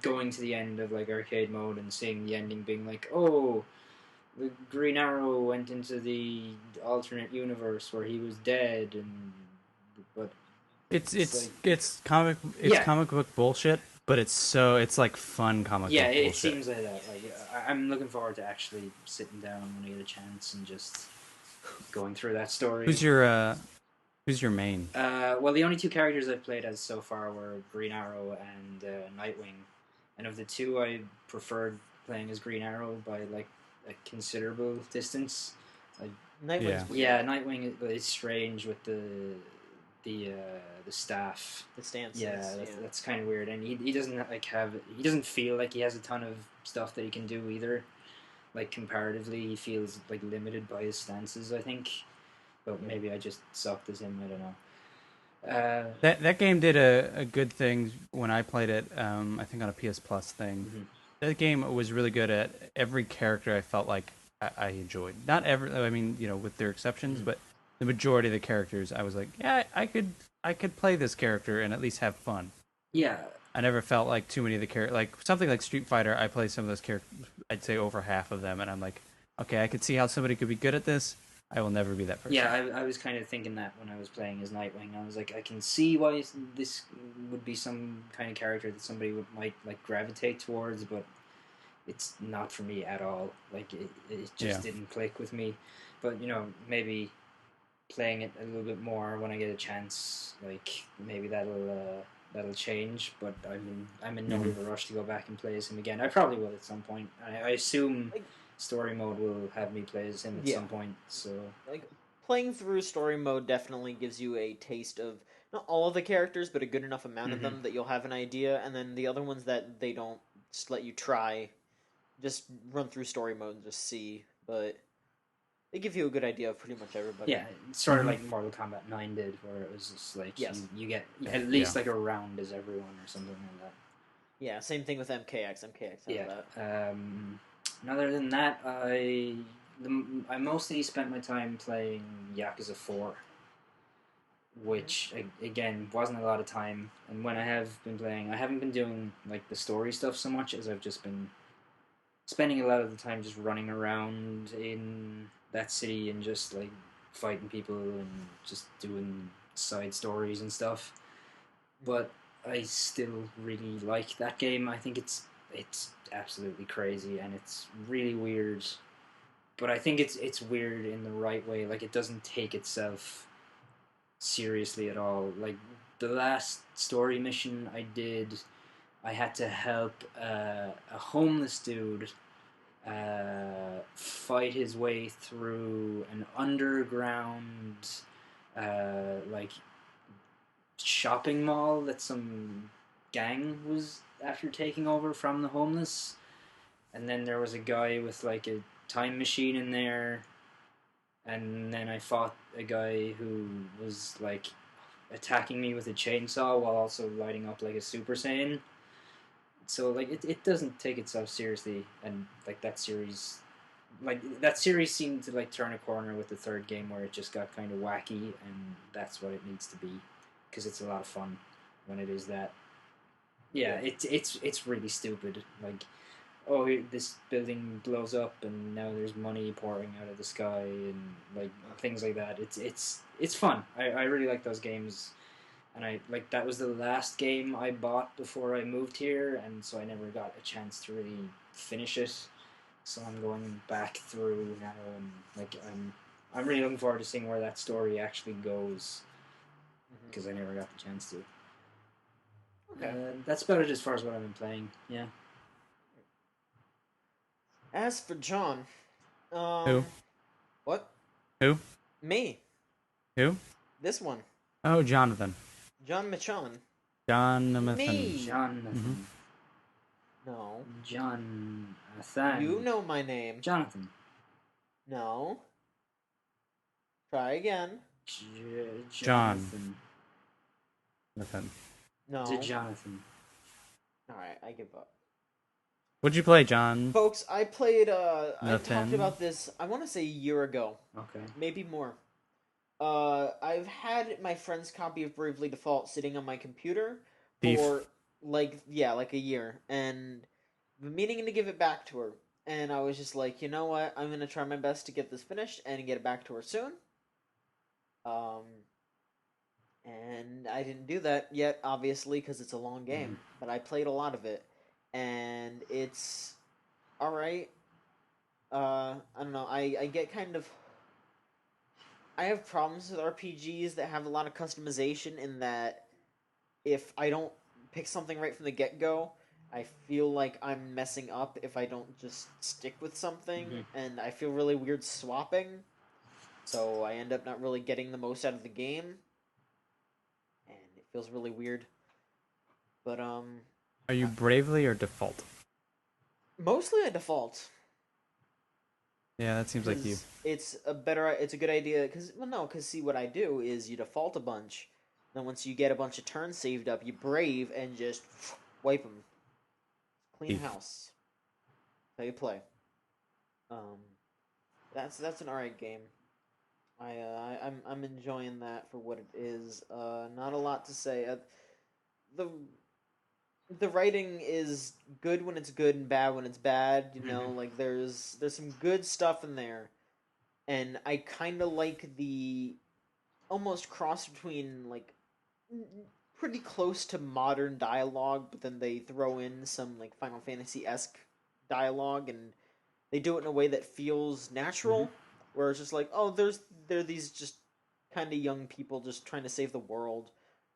going to the end of like arcade mode and seeing the ending being like, oh, the Green Arrow went into the alternate universe where he was dead, but it's comic book bullshit, but it's like fun comic book bullshit. Yeah, it seems like that. Like I'm looking forward to actually sitting down when I get a chance and just going through that story. Who's your main? Well, the only two characters I've played as so far were Green Arrow and Nightwing, and of the two, I preferred playing as Green Arrow by like a considerable distance. Nightwing is strange with the staff, the stances. That's kind of weird, and he doesn't he doesn't feel like he has a ton of stuff that he can do either. Like comparatively, he feels like limited by his stances, I think. But maybe I just sucked as him. I don't know. That game did a good thing when I played it. I think on a PS Plus thing. Mm-hmm. That game was really good at every character. I felt like I enjoyed. Not every. I mean, with their exceptions, but the majority of the characters, I was like, yeah, I could play this character and at least have fun. Yeah. I never felt like too many of the characters. Like something like Street Fighter, I play some of those characters. I'd say over half of them, and I'm like, okay, I could see how somebody could be good at this. I will never be that person. Yeah, I was kind of thinking that when I was playing as Nightwing. I was like, I can see why this would be some kind of character that somebody might like gravitate towards, but it's not for me at all. Like it just didn't click with me. But maybe playing it a little bit more when I get a chance, like maybe that'll change. But I'm in no rush to go back and play as him again. I probably will at some point. I assume story mode will have me play as him at some point. So like playing through story mode definitely gives you a taste of not all of the characters, but a good enough amount of them that you'll have an idea. And then the other ones that they don't just let you try, just run through story mode and just see. But they give you a good idea of pretty much everybody. Yeah, it's sort of like Mortal Kombat 9 did, where it was just like you get at least like a round as everyone or something like that. Yeah, same thing with MKX. MKX has that. And other than that, I mostly spent my time playing Yakuza 4, which again wasn't a lot of time. And when I have been playing, I haven't been doing like the story stuff so much as I've just been spending a lot of the time just running around in that city and just like fighting people and just doing side stories and stuff. But I still really like that game. I think it's absolutely crazy and it's really weird. But I think it's weird in the right way. Like it doesn't take itself seriously at all. Like the last story mission I did I had to help a homeless dude fight his way through an underground like shopping mall that some gang was after taking over from the homeless, and then there was a guy with like a time machine in there, and then I fought a guy who was like attacking me with a chainsaw while also lighting up like a Super Saiyan. So like it doesn't take itself seriously, and like that series seemed to like turn a corner with the third game where it just got kind of wacky, and that's what it needs to be, because it's a lot of fun when it is that. Yeah, it's really stupid. Like, oh, this building blows up, and now there's money pouring out of the sky, and like things like that. It's fun. I really like those games, and I like that was the last game I bought before I moved here, and so I never got a chance to really finish it. So I'm going back through now, and like I'm really looking forward to seeing where that story actually goes, because I never got the chance to. Okay. That's about it as far as what I've been playing. Yeah. As for John, Who? What? Who? Me. Who? This one. Oh, Jonathan. John Machon. Jonathan. Me. Jonathan. No. Jonathan. You know my name. Jonathan. No. Try again. Jonathan. No. Jonathan. Alright, I give up. What'd you play, John? Folks, I played, I Nothing. talked about this, I want to say a year ago. Okay. Maybe more. I've had my friend's copy of Bravely Default sitting on my computer Thief. for, like a year. And I've been meaning to give it back to her. And I was just like, you know what? I'm going to try my best to get this finished and get it back to her soon. And I didn't do that yet, obviously, because it's a long game. But I played a lot of it. And it's alright. I don't know. I get kind of... I have problems with RPGs that have a lot of customization in that if I don't pick something right from the get-go, I feel like I'm messing up if I don't just stick with something, and I feel really weird swapping, so I end up not really getting the most out of the game, and it feels really weird. But, Are you Bravely or Default? Mostly a default. Yeah, that seems like you. It's a good idea, because see, what I do is you default a bunch, then once you get a bunch of turns saved up, you brave and just wipe them. Clean house. How you play. That's an alright game. I'm enjoying that for what it is. Not a lot to say. The writing is good when it's good and bad when it's bad. You know, like there's some good stuff in there, and I kind of like the almost cross between like pretty close to modern dialogue, but then they throw in some like Final Fantasy-esque dialogue, and they do it in a way that feels natural, where it's just like, oh, there are these just kind of young people just trying to save the world,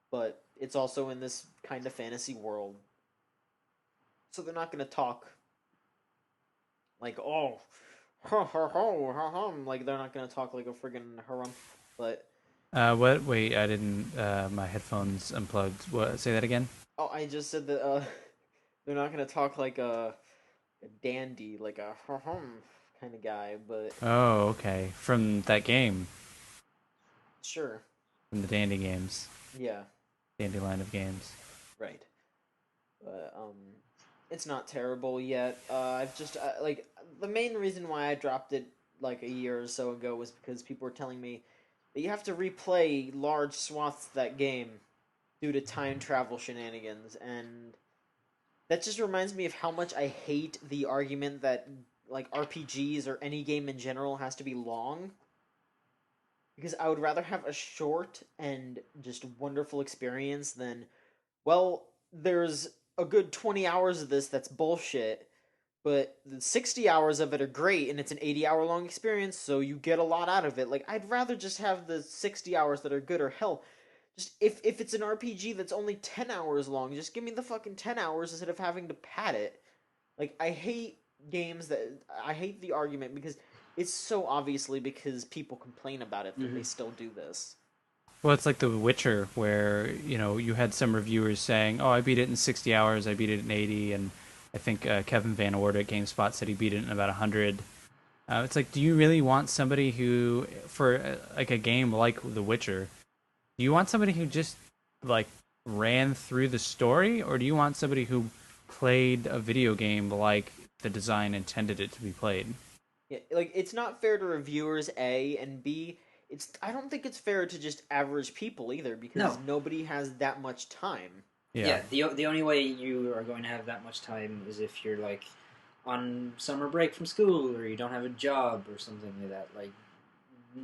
but it's also in this kind of fantasy world. So they're not going to talk like, oh, like they're not going to talk like a friggin' harum, but... What? Wait, I didn't, my headphones unplugged. What? Say that again? Oh, I just said that, they're not going to talk like a dandy, like a kind of guy, but... Oh, okay. From that game. Sure. From the Dandy games. Yeah. Dandy line of games. Right. But, it's not terrible yet. I've just, like, the main reason why I dropped it, like, a year or so ago was because people were telling me that you have to replay large swaths of that game due to time travel shenanigans, and that just reminds me of how much I hate the argument that, like, RPGs or any game in general has to be long. Because I would rather have a short and just wonderful experience than, well, there's a good 20 hours of this that's bullshit, but the 60 hours of it are great, and it's an 80-hour long experience, so you get a lot out of it. Like, I'd rather just have the 60 hours that are good, or hell, Just if it's an RPG that's only 10 hours long, just give me the fucking 10 hours instead of having to pad it. Like, I hate games that I hate the argument because it's so obviously because people complain about it that they still do this. Well, it's like The Witcher, where you had some reviewers saying, "Oh, I beat it in 60 hours. I beat it in 80," and I think Kevin Van Ord at GameSpot said he beat it in about 100. It's like, do you really want somebody who, for like a game like The Witcher, do you want somebody who just like ran through the story, or do you want somebody who played a video game like the design intended it to be played? Yeah, like it's not fair to reviewers A and B. I don't think it's fair to just average people either because No. nobody has that much time. Yeah. The only way you are going to have that much time is if you're like on summer break from school or you don't have a job or something like that. Like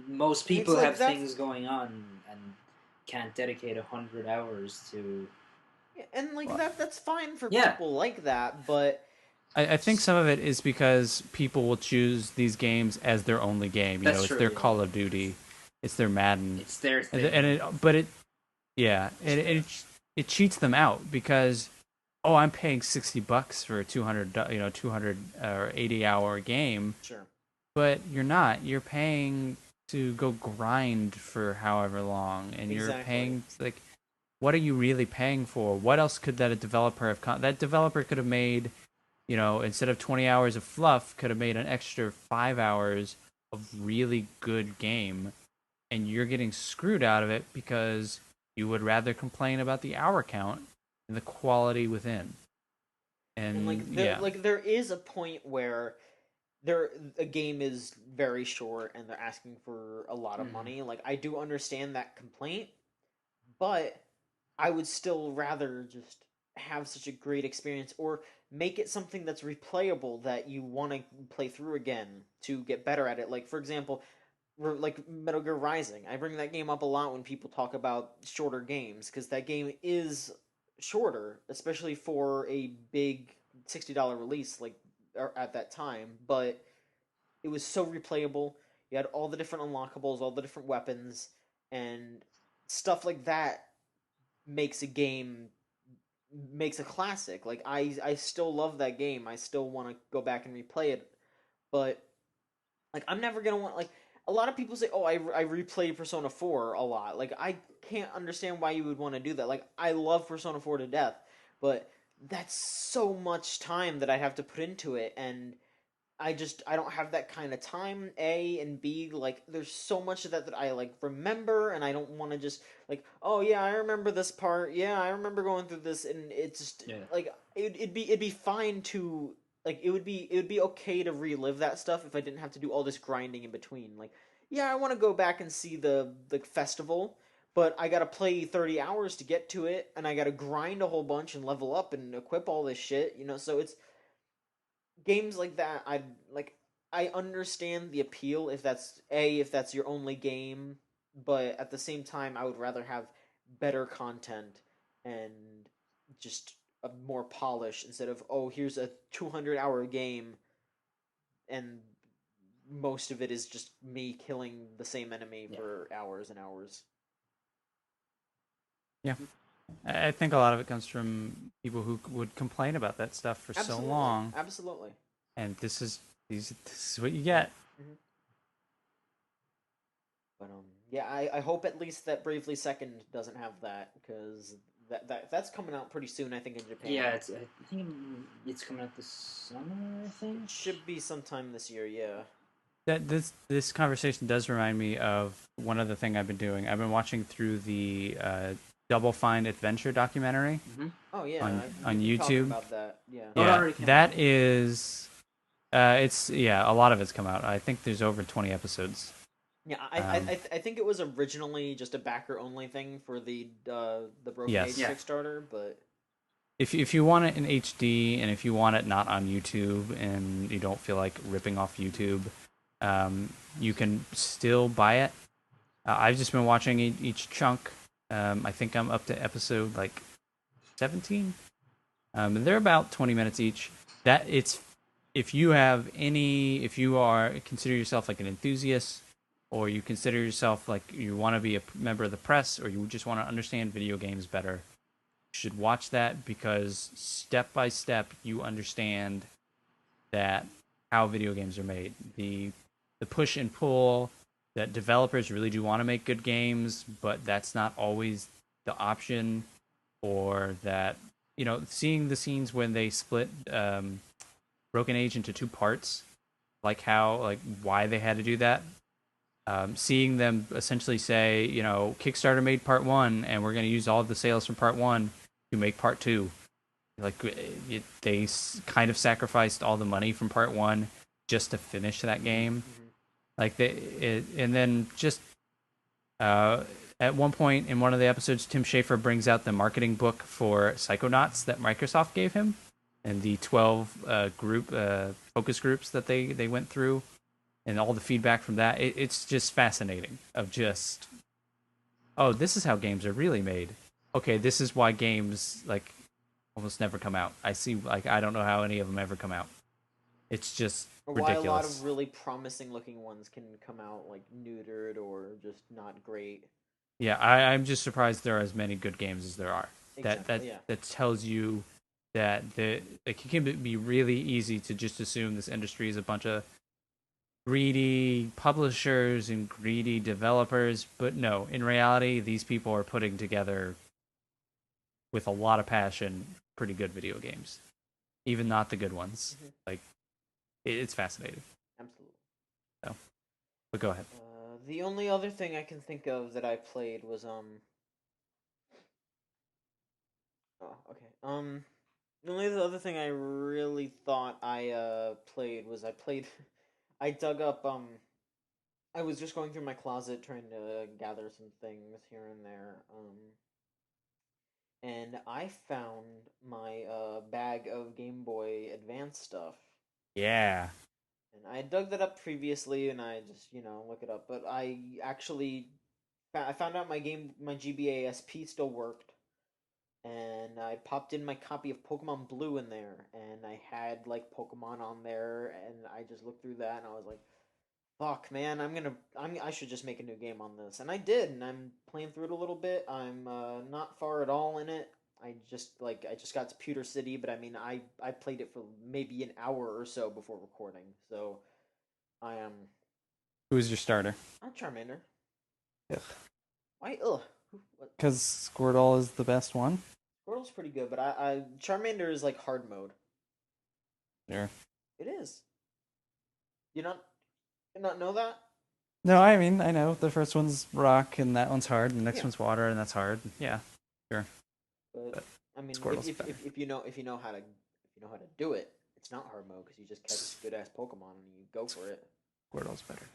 most people like have things going on and can't dedicate 100 hours to. Yeah, and like that's fine for Yeah. people like that, but I think some of it is because people will choose these games as their only game. That's It's true, their yeah. Call of Duty, it's their Madden, It's their thing. it cheats them out because, oh, I'm paying $60 for a 200 or 80-hour game, sure. but you're not. You're paying to go grind for however long, and you're Exactly. paying like, what are you really paying for? What else could that developer have? That developer could have made, instead of 20 hours of fluff, could have made an extra 5 hours of really good game, and you're getting screwed out of it because you would rather complain about the hour count and the quality within. And There is a point where a game is very short and they're asking for a lot of money. Like I do understand that complaint, but I would still rather just have such a great experience or make it something that's replayable that you want to play through again to get better at it. Like for example, like Metal Gear Rising. I bring that game up a lot when people talk about shorter games because that game is shorter, especially for a big $60 release like at that time, but it was so replayable. You had all the different unlockables, all the different weapons, and stuff like that makes a classic. Like I still love that game. I still want to go back and replay it, but like I'm never gonna want like a lot of people say, "Oh, I replay Persona 4 a lot." Like I can't understand why you would want to do that. Like I love Persona 4 to death, but that's so much time that I have to put into it, and I don't have that kind of time. A and B, like there's so much of that I like remember, and I don't want to just like, oh yeah, I remember this part. Yeah, I remember going through this, and it's just like it'd be fine to like it would be okay to relive that stuff if I didn't have to do all this grinding in between. Like, yeah, I want to go back and see the festival, but I gotta play 30 hours to get to it, and I gotta grind a whole bunch and level up and equip all this shit. So it's games like that. I understand the appeal if that's your only game, but at the same time I would rather have better content and just a more polish instead of, oh, here's a 200-hour game and most of it is just me killing the same enemy for hours and hours. Yeah. I think a lot of it comes from people who would complain about that stuff for so long. Absolutely. And this is what you get. Mm-hmm. But yeah, I hope at least that Bravely Second doesn't have that because that's coming out pretty soon. I think in Japan. Yeah, I think it's coming out this summer. I think it should be sometime this year. Yeah. That this conversation does remind me of one other thing I've been doing. I've been watching through the Double Fine Adventure documentary. Mm-hmm. Oh yeah, on YouTube. About that. Yeah. Yeah, that is. It's a lot of it's come out. I think there's over 20 episodes. Yeah, I think it was originally just a backer only thing for the Broken Age Kickstarter, but if you want it in HD and if you want it not on YouTube and you don't feel like ripping off YouTube, you can still buy it. I've just been watching each chunk. I think I'm up to episode like 17. And they're about 20 minutes each. If you consider yourself like an enthusiast or you consider yourself like you want to be a member of the press, or you just want to understand video games better, you should watch that, because step by step you understand that how video games are made. The push and pull that developers really do want to make good games, but that's not always the option, or that, seeing the scenes when they split Broken Age into two parts, like why they had to do that. Seeing them essentially say, Kickstarter made part one, and we're going to use all of the sales from part one to make part two. Like they kind of sacrificed all the money from part one just to finish that game. Like and then just at one point in one of the episodes, Tim Schafer brings out the marketing book for Psychonauts that Microsoft gave him, and the 12 focus groups that they went through, and all the feedback from that. It's just fascinating. Of just, oh, this is how games are really made. Okay, this is why games like almost never come out. I see. Like, I don't know how any of them ever come out. It's just ridiculous. Why a lot of really promising looking ones can come out like neutered or just not great. Yeah, I'm just surprised there are as many good games as there are. Exactly, That tells you that it can be really easy to just assume this industry is a bunch of greedy publishers and greedy developers, but no, in reality, these people are putting together with a lot of passion pretty good video games, even not the good ones. Mm-hmm. Like, it's fascinating. Absolutely. So, but go ahead. The only other thing I can think of that I played was Oh, okay. The only other thing I really thought I played was I dug up I was just going through my closet trying to gather some things here and there and I found my bag of Game Boy Advance stuff. Yeah. And I dug that up previously and I just, look it up, but I found out my GBA SP still worked. And I popped in my copy of Pokemon Blue in there, and I had like Pokemon on there, and I just looked through that, and I was like, "Fuck, man, I should just make a new game on this," and I did, and I'm playing through it a little bit. I'm not far at all in it. I just got to Pewter City, but I mean, I played it for maybe an hour or so before recording, so I am. Who's your starter? I'm Charmander. Ugh. Why? Ugh. Because Squirtle is the best one. Squirtle's pretty good, but I Charmander is like hard mode. Sure. It is. You not know that? No, I mean, I know. The first one's rock, and that one's hard, and the next Yeah. one's water, and that's hard. Yeah, sure. But I mean, Squirtle's if you know how to do it, it's not hard mode because you just catch good ass Pokemon and you go for it. Squirtle's better.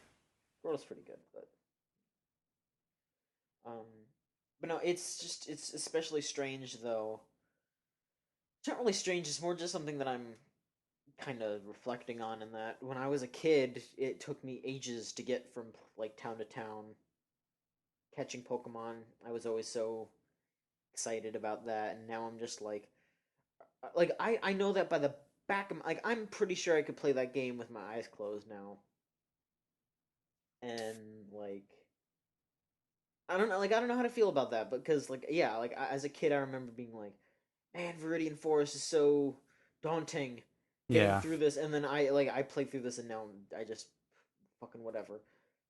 Squirtle's pretty good, but no, it's especially strange though. It's not really strange. It's more just something that I'm kind of reflecting on. In that when I was a kid, it took me ages to get from like town to town catching Pokemon. I was always so excited about that, and now I'm just like I know that by the back of like I'm pretty sure I could play that game with my eyes closed now, and like I don't know how to feel about that because like yeah, like as a kid I remember being like, man, Viridian Forest is so daunting getting through this, and then I played through this and now I just fucking whatever.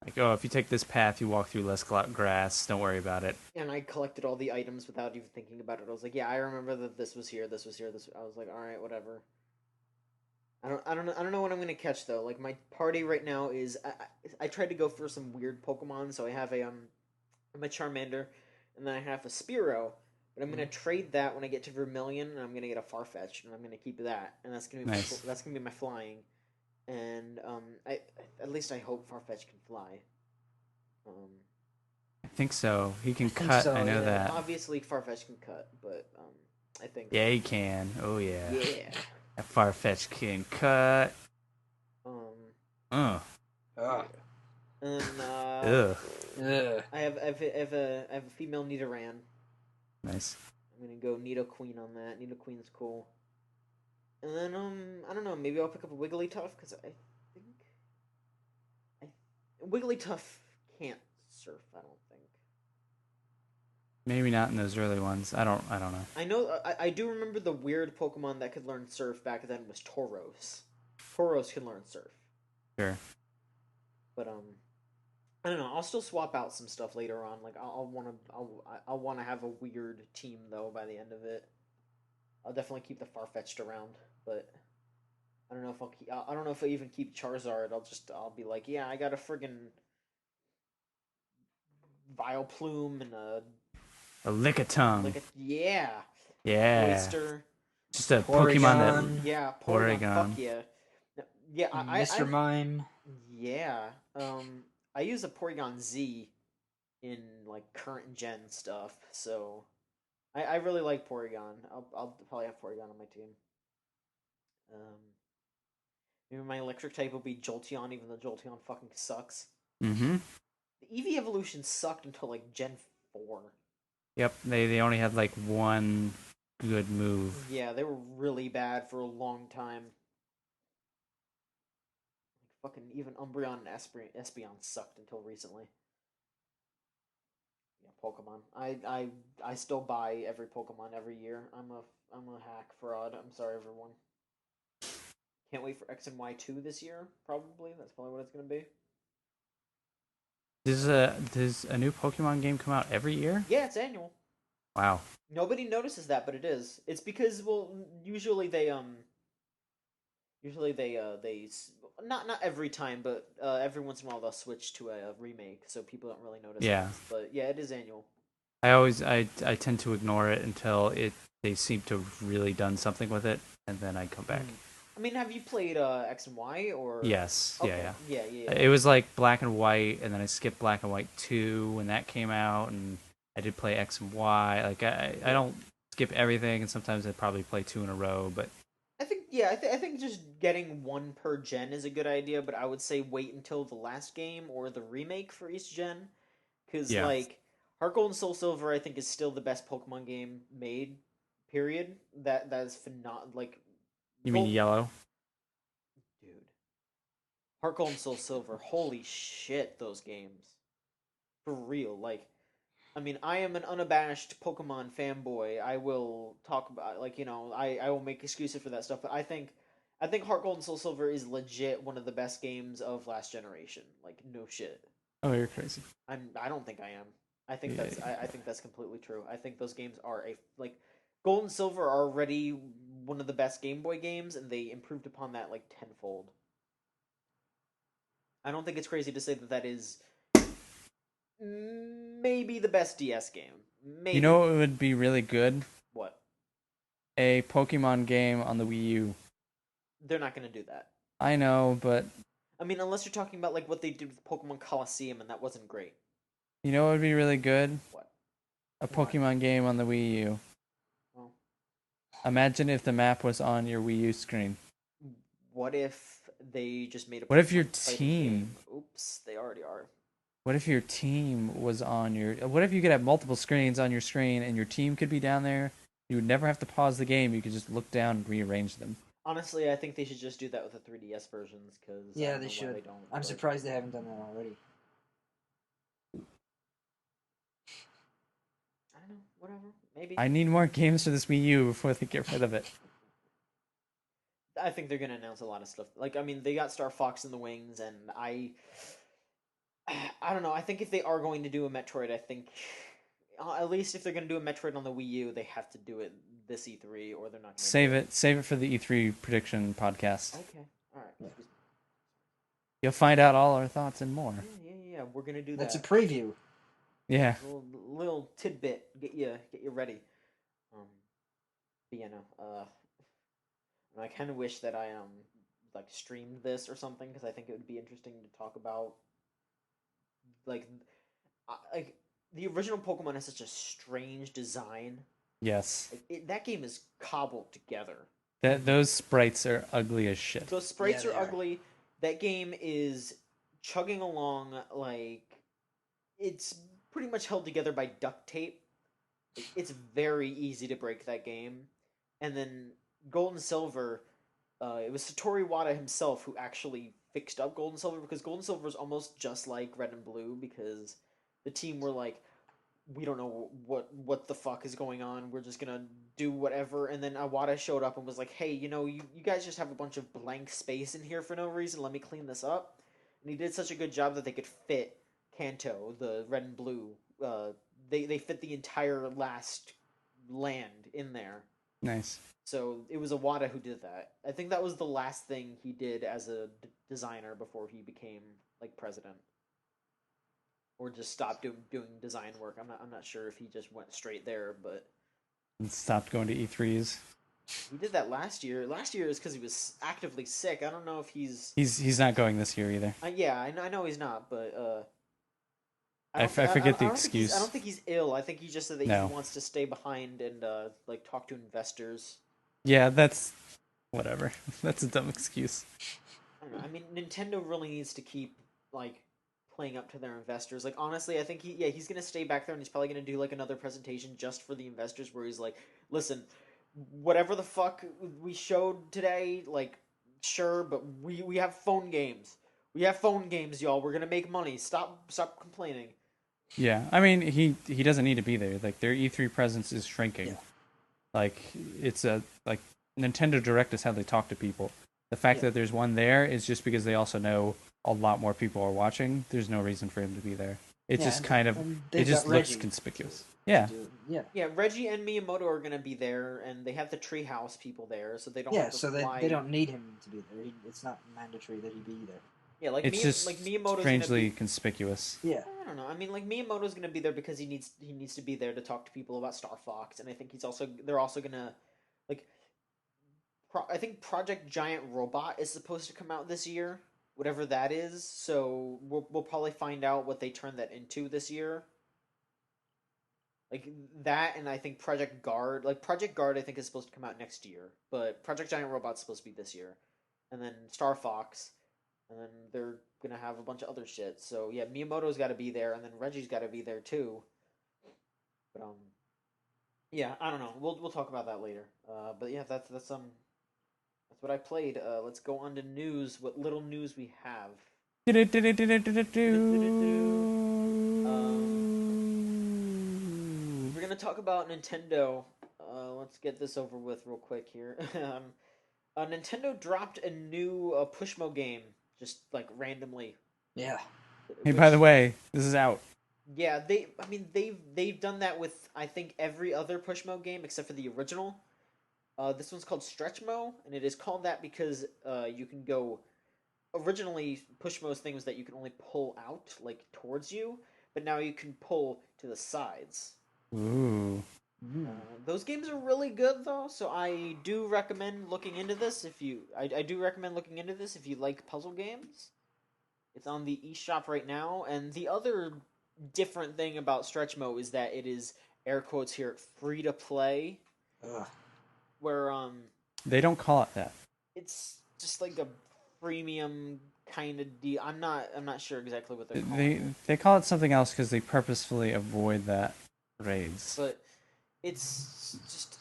Like, oh, if you take this path, you walk through less grass. Don't worry about it. And I collected all the items without even thinking about it. I was like, yeah, I remember that this was here, this was here, this. I was like, all right, whatever. I don't know what I'm gonna catch though. Like my party right now is I tried to go for some weird Pokemon, so I have a Charmander, and then I have a Spearow. But I'm gonna trade that when I get to Vermilion, and I'm gonna get a Farfetch'd, and I'm gonna keep that, and that's gonna be nice. that's gonna be my flying, and I at least I hope Farfetch can fly. I think so. He can cut. So, I know that. Obviously, Farfetch can cut, but I think. Yeah, he can. Oh yeah. Yeah. That Farfetch can cut. Yeah. And Ugh. I have a female Nidoran. Nice. I'm gonna go Nidoqueen on that. Nidoqueen's cool. And then I don't know, maybe I'll pick up a Wigglytuff because I think Wigglytuff can't surf. I don't think. Maybe not in those early ones. I don't know. I know. I do remember the weird Pokemon that could learn surf back then was Tauros. Tauros can learn surf. Sure. But I don't know. I'll still swap out some stuff later on. Like I'll want to have a weird team though by the end of it. I'll definitely keep the Farfetch'd around, but I don't know if I don't know if I even keep Charizard. I'll be like, yeah, I got a friggin' Vileplume and A Lickitung. Yeah. Yeah. Oyster. Just a Porygon. Pokemon that. Yeah, Porygon. Fuck yeah. Yeah, Mr. Mime. Yeah. I use a Porygon Z in like current gen stuff, so I really like Porygon. I'll probably have Porygon on my team. Maybe my electric type will be Jolteon, even though Jolteon fucking sucks. Mm-hmm. The Eevee evolution sucked until like Gen 4. Yep, they only had like one good move. Yeah, they were really bad for a long time. Like fucking even Umbreon and Espeon sucked until recently. Yeah, Pokemon. I still buy every Pokemon every year. I'm a hack fraud. I'm sorry, everyone. Can't wait for X and Y 2 this year. Probably that's probably what it's gonna be. Does a new Pokemon game come out every year? Yeah, it's annual. Wow. Nobody notices that, but it is. It's because usually they not every time, but every once in a while they'll switch to a remake, so people don't really notice. Yeah. It. But yeah, it is annual. I tend to ignore it until they seem to have really done something with it, and then I come back. I mean, have you played X and Y or? Yes. Okay. Yeah. Yeah. It was like Black and White, and then I skipped Black and White 2 when that came out, and I did play X and Y. Like I don't skip everything, and sometimes I probably play 2 in a row, but I think I think just getting one per gen is a good idea, but I would say wait until the last game or the remake for each gen, because like Heart Gold and Soul Silver, I think is still the best Pokemon game made. Period. That is phenomenal. Like, you mean Yellow? dude, Heart Gold and Soul Silver. Holy shit, those games. For real, like. I mean, I am an unabashed Pokemon fanboy. I will talk about I will make excuses for that stuff. But I think Heart Gold and Soul Silver is legit one of the best games of last generation. Like no shit. Oh, you're crazy. I don't think I am. I think I think that's completely true. I think those games are Gold and Silver are already one of the best Game Boy games, and they improved upon that like tenfold. I don't think it's crazy to say that is maybe the best DS game. Maybe. You know what would be really good? What? A Pokemon game on the Wii U. They're not going to do that. I know, but I mean, unless you're talking about like what they did with Pokemon Coliseum, and that wasn't great. You know what would be really good? What? A Pokemon game on the Wii U. Well, imagine if the map was on your Wii U screen. What if they just made a? What if your team? Oops, they already are. What if your team was on your? What if you could have multiple screens on your screen and your team could be down there? You would never have to pause the game. You could just look down and rearrange them. Honestly, I think they should just do that with the 3DS versions because they should. They don't, I'm surprised they haven't done that already. I don't know. Whatever. Maybe. I need more games for this Wii U before they get rid of it. I think they're gonna announce a lot of stuff. Like, I mean, they got Star Fox in the wings, and I don't know. I think if they are going to do a Metroid, I think at least if they're going to do a Metroid on the Wii U, they have to do it this E3, or they're not. Save it for the E3 prediction podcast. Okay, all right. You'll find out all our thoughts and more. Yeah. We're gonna do that. That's a preview. Yeah. Little tidbit. Get you ready. But yeah, no. I kind of wish that I like streamed this or something because I think it would be interesting to talk about. Like the original Pokemon has such a strange design. Yes. That game is cobbled together. Those sprites are ugly as shit. Those sprites are ugly. That game is chugging along like it's pretty much held together by duct tape. It's very easy to break that game. And then Gold and Silver, it was Satoru Iwata himself who actually fixed up Gold and Silver, because Gold and Silver is almost just like Red and Blue, because the team were like, we don't know what the fuck is going on. We're just gonna do whatever. And then Awada showed up and was like, hey, you guys just have a bunch of blank space in here for no reason. Let me clean this up. And he did such a good job that they could fit Kanto, the red and blue. They fit the entire last land in there. Nice. So it was Awada who did that. I think that was the last thing he did as a designer before he became like president, or just stopped doing design work. I'm not sure if he just went straight there, but And stopped going to E3s. he did that last year. Last year is because he was actively sick. I don't know if He's not going this year either. yeah, I know he's not, but I forget the I excuse. I don't think he's ill. I think he just said that No. he wants to stay behind and like talk to investors. Yeah, that's whatever. That's a dumb excuse. I don't know. I mean, Nintendo really needs to keep like playing up to their investors. Like honestly, I think he's gonna stay back there and he's probably gonna do like another presentation just for the investors where he's like, listen, whatever the fuck we showed today, like sure, but we have phone games. We have phone games, y'all. We're gonna make money. Stop complaining. Yeah, I mean he doesn't need to be there. Like their E3 presence is shrinking. Yeah. Like it's like Nintendo Direct is how they talk to people. The fact that there's one there is just because they also know a lot more people are watching. There's no reason for him to be there. It just kind of it just looks conspicuous. Yeah. Yeah, Reggie and Miyamoto are gonna be there, and they have the Treehouse people there, so they don't. Yeah, have to so fly. they don't need him to be there. It's not mandatory that he be there. Yeah, like It's just like Miyamoto's strangely gonna be... conspicuous. Yeah. I don't know. I mean, like Miyamoto's gonna be there because he needs to be there to talk to people about Star Fox, and I think they're also gonna like. I think Project Giant Robot is supposed to come out this year, whatever that is. So we'll probably find out what they turn that into this year. Like that, and I think Project Guard. Like Project Guard, I think is supposed to come out next year, but Project Giant Robot's supposed to be this year, and then Star Fox, and then they're gonna have a bunch of other shit. So yeah, Miyamoto's got to be there, and then Reggie's got to be there too. But yeah, I don't know. We'll talk about that later. But yeah, that's what I played. Let's go on to news. What little news we have. We're gonna talk about Nintendo. Let's get this over with real quick here. Nintendo dropped a new Pushmo game, just like randomly. Yeah. Hey, by the way, this is out. Yeah, they've done that with I think every other Pushmo game except for the original. This one's called Stretchmo, and it is called that because you can go. Originally, Pushmo's thing was that you can only pull out like towards you, but now you can pull to the sides. Ooh. Those games are really good though, so I do recommend looking into this if you. I do recommend looking into this if you like puzzle games. It's on the eShop right now, and the other different thing about Stretchmo is that it is air quotes here free to play. Ugh. Where They don't call it that. it's just like a freemium kind of deal. I'm not sure exactly what they're calling They call it something else because they purposefully avoid that raids. but it's just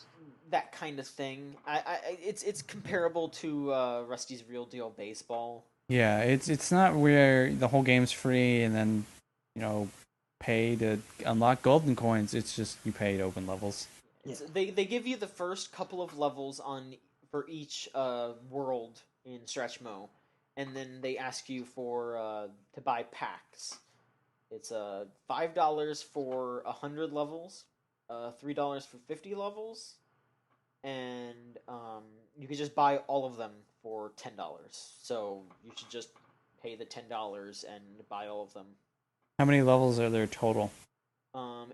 that kind of thing. It's comparable to Rusty's Real Deal Baseball. Yeah, it's not where the whole game's free and then pay to unlock golden coins. It's just you pay to open levels. They give you the first couple of levels for each world in Stretchmo, and then they ask you for to buy packs. It's $5 for 100 levels, $3 for 50 levels, and you can just buy all of them for $10. So you should just pay the $10 and buy all of them. How many levels are there total? I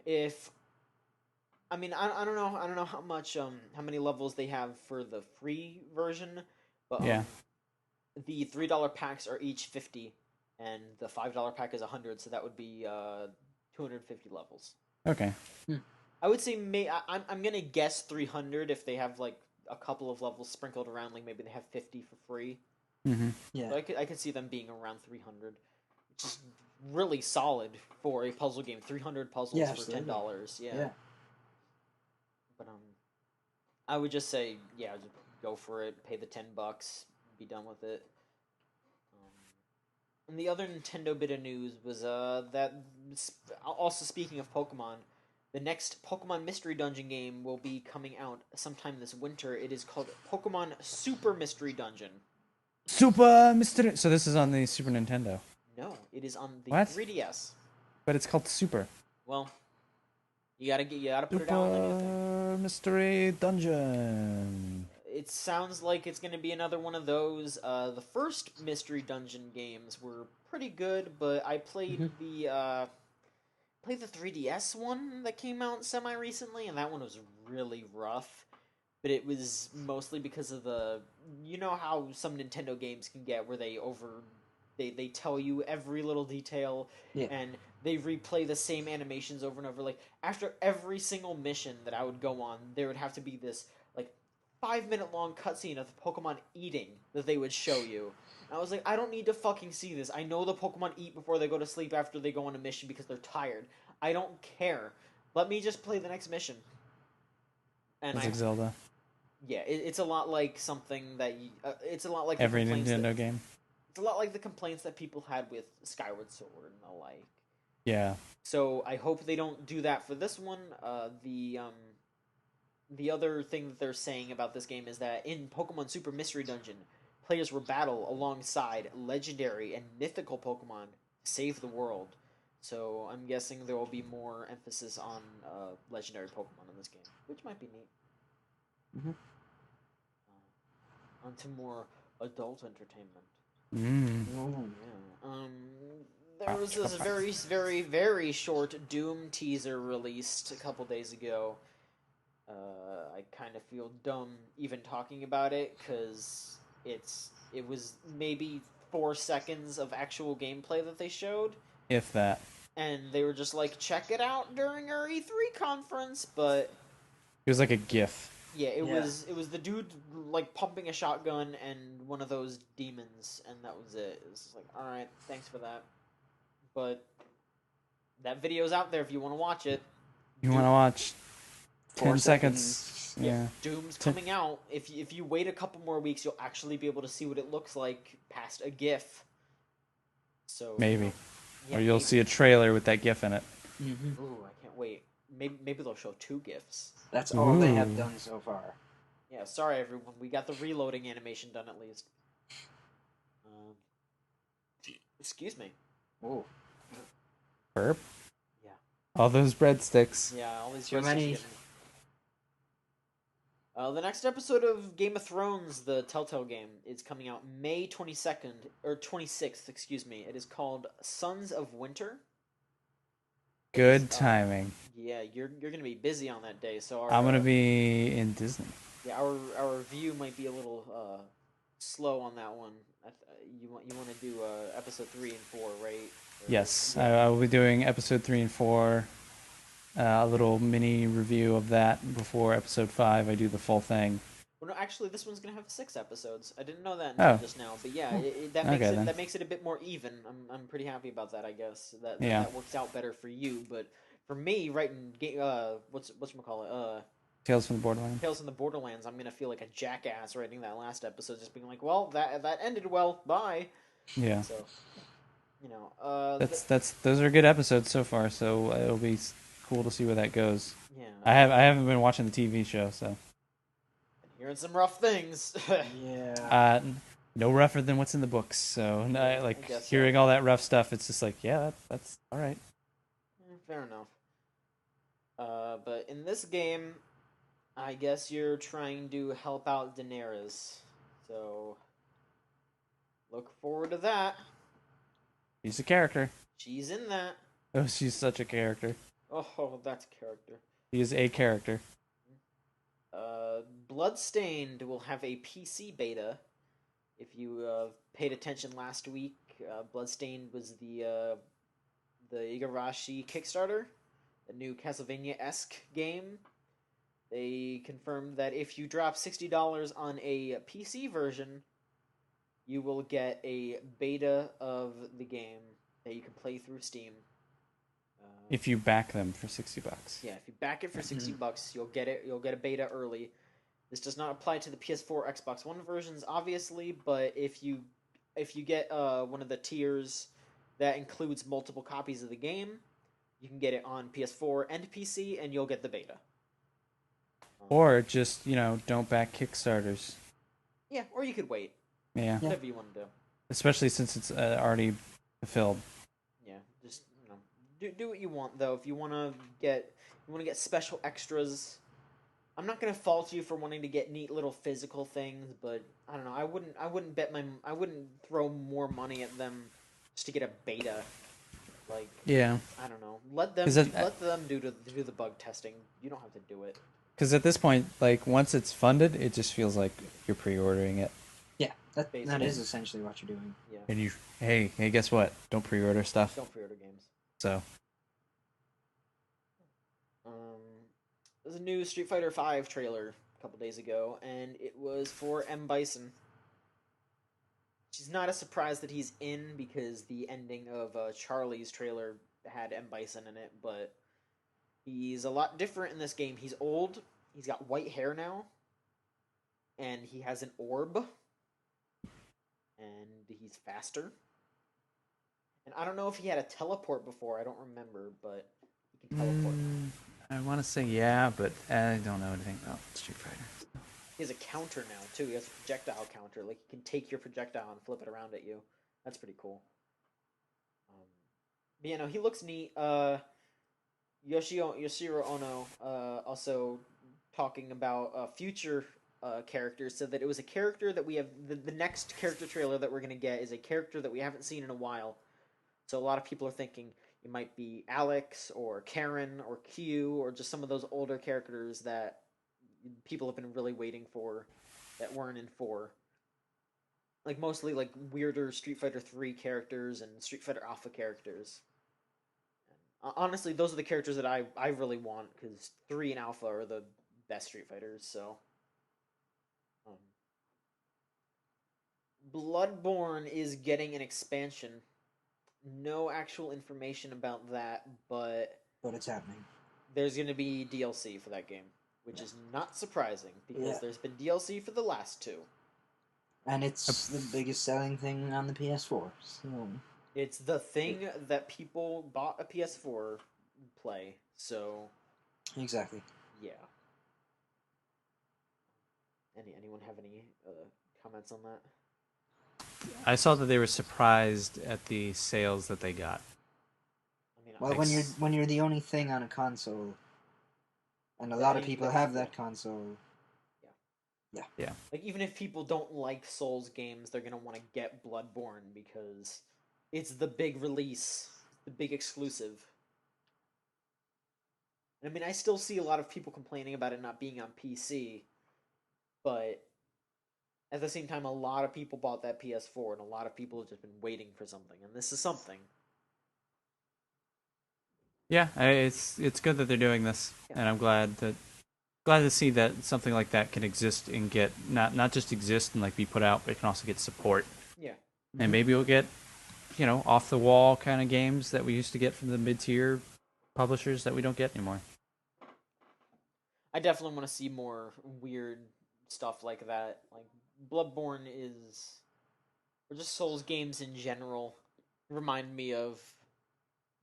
don't know how much how many levels they have for the free version, but yeah. The $3 packs are each 50, and the $5 pack is 100, so that would be 250 levels. Okay. I would say I'm gonna guess 300 if they have like a couple of levels sprinkled around, like maybe they have 50 for free. Mm-hmm. Yeah. So I could see them being around 300, which is really solid for a puzzle game. 300 puzzles for $10. Yeah. But I would just say just go for it. Pay the $10, be done with it. And the other Nintendo bit of news was also speaking of Pokemon, the next Pokemon Mystery Dungeon game will be coming out sometime this winter. It is called Pokemon Super Mystery Dungeon. Super Mystery. So this is on the Super Nintendo. No, it is on the What? 3DS. But it's called Super. Well, you gotta put it out on the new thing. Super Mystery Dungeon. It sounds like it's gonna be another one of those. The first Mystery Dungeon games were pretty good, but I played the 3DS one that came out semi recently, and that one was really rough. But it was mostly because of you know how some Nintendo games can get where they tell you every little detail, and they replay the same animations over and over. Like after every single mission that I would go on, there would have to be this like 5-minute long cutscene of the Pokemon eating that they would show you. And I was like, I don't need to fucking see this. I know the Pokemon eat before they go to sleep after they go on a mission because they're tired. I don't care. Let me just play the next mission. And It's like Zelda. Yeah, it's a lot like something that it's a lot like every Nintendo game. It's a lot like the complaints that people had with Skyward Sword and the like. Yeah. So I hope they don't do that for this one. The other thing that they're saying about this game is that in Pokemon Super Mystery Dungeon, players will battle alongside legendary and mythical Pokemon to save the world. So I'm guessing there will be more emphasis on legendary Pokemon in this game, which might be neat. Mm-hmm. On to more adult entertainment. Mm. Yeah. There was this very, very, very short Doom teaser released a couple days ago. I kind of feel dumb even talking about it because it was maybe 4 seconds of actual gameplay that they showed. If that. And they were just like, check it out during our E3 conference, but it was like a GIF. Yeah, it was the dude like pumping a shotgun and one of those demons, and that was it. It was like, all right, thanks for that. But that video's out there if you want to watch it. You want to watch 10 seconds. Yeah. Doom's coming out. If you wait a couple more weeks, you'll actually be able to see what it looks like past a GIF. So maybe. Yeah, or you'll see a trailer with that GIF in it. Mm-hmm. Ooh, I can't wait. Maybe they'll show 2 GIFs. That's all they have done so far. Yeah, sorry everyone. We got the reloading animation done at least. Excuse me. Ooh. Burp? Yeah. All those breadsticks. Yeah, all these so many. The next episode of Game of Thrones, the Telltale game, is coming out May 22nd, or 26th, excuse me. It is called Sons of Winter. Good timing. Yeah, you're gonna be busy on that day, so I'm gonna be in Disney. Yeah, our review might be a little slow on that one. You want to do episode 3 and 4, right? Yes, I will be doing episode 3 and 4. A little mini review of that before episode 5. I do the full thing. Well, no, actually, this one's gonna have 6 episodes. I didn't know that until just now, but yeah, that makes it a bit more even. I'm pretty happy about that. I guess that works out better for you, but for me, writing whatchamacallit, Tales from the Borderlands. Tales from the Borderlands, I'm gonna feel like a jackass writing that last episode, just being like, well, that ended well. Bye. Yeah. So, you know, those are good episodes so far. So it'll be cool to see where that goes. Yeah. I haven't been watching the TV show, so. Hearing some rough things. Yeah. No rougher than what's in the books. So, hearing all that rough stuff, it's just like, yeah, that's all right. Fair enough. But in this game, I guess you're trying to help out Daenerys. So, look forward to that. She's a character. She's in that. Oh, she's such a character. Oh, that's a character. She is a character. Bloodstained will have a PC beta. If you paid attention last week, Bloodstained was the Igarashi Kickstarter, the new Castlevania-esque game. They confirmed that if you drop $60 on a PC version, you will get a beta of the game that you can play through Steam. If you back them for $60. Yeah, if you back it for $60, you'll get it. You'll get a beta early. This does not apply to the PS4, Xbox One versions, obviously, but if you if you get one of the tiers that includes multiple copies of the game, you can get it on PS4 and PC, and you'll get the beta. Or just, don't back Kickstarters. Yeah, or you could wait. Yeah. Whatever you want to do. Especially since it's already fulfilled. Yeah, just do what you want though. If you want to get special extras, I'm not gonna fault you for wanting to get neat little physical things, but I don't know. I wouldn't throw more money at them just to get a beta. Like, yeah, I don't know. Let them do the bug testing. You don't have to do it. Because at this point, like, once it's funded, it just feels like you're pre-ordering it. Yeah, that is essentially what you're doing. Yeah. And hey, guess what? Don't pre-order stuff. Don't pre-order games. So. There's a new Street Fighter V trailer a couple days ago, and it was for M. Bison. It's not a surprise that he's in, because the ending of Charlie's trailer had M. Bison in it, but he's a lot different in this game. He's old, he's got white hair now, and he has an orb, and he's faster. And I don't know if he had a teleport before, I don't remember, but he can teleport. I want to say yeah, but I don't know anything about Street Fighter. He has a counter now, too. He has a projectile counter. Like, he can take your projectile and flip it around at you. That's pretty cool. But, he looks neat. Yoshiro Ono, also talking about future characters, said that it was a character that we have... The next character trailer that we're going to get is a character that we haven't seen in a while. So a lot of people are thinking it might be Alex, or Karen, or Q, or just some of those older characters that people have been really waiting for that weren't in 4. Like, mostly, like, weirder Street Fighter 3 characters and Street Fighter Alpha characters. Honestly, those are the characters that I really want, because 3 and Alpha are the best Street Fighters, so... Bloodborne is getting an expansion. No actual information about that, but it's happening. There's going to be DLC for that game, which is not surprising, because there's been DLC for the last 2. And it's the biggest selling thing on the PS4. So it's the thing that people bought a PS4 play. So exactly. Yeah. Anyone have any comments on that? I saw that they were surprised at the sales that they got. Well, when you're the only thing on a console, and a lot of people have that console. Yeah. Like, even if people don't like Souls games, they're gonna want to get Bloodborne because it's the big release, the big exclusive. I mean, I still see a lot of people complaining about it not being on PC, but at the same time, a lot of people bought that PS4, and a lot of people have just been waiting for something, and this is something. Yeah, it's good that they're doing this, and I'm glad to see that something like that can exist and get not just exist and like be put out, but it can also get support. Yeah. And maybe we'll get, off the wall kind of games that we used to get from the mid-tier publishers that we don't get anymore. I definitely want to see more weird stuff like that. Like, Bloodborne is, or just Souls games in general, remind me of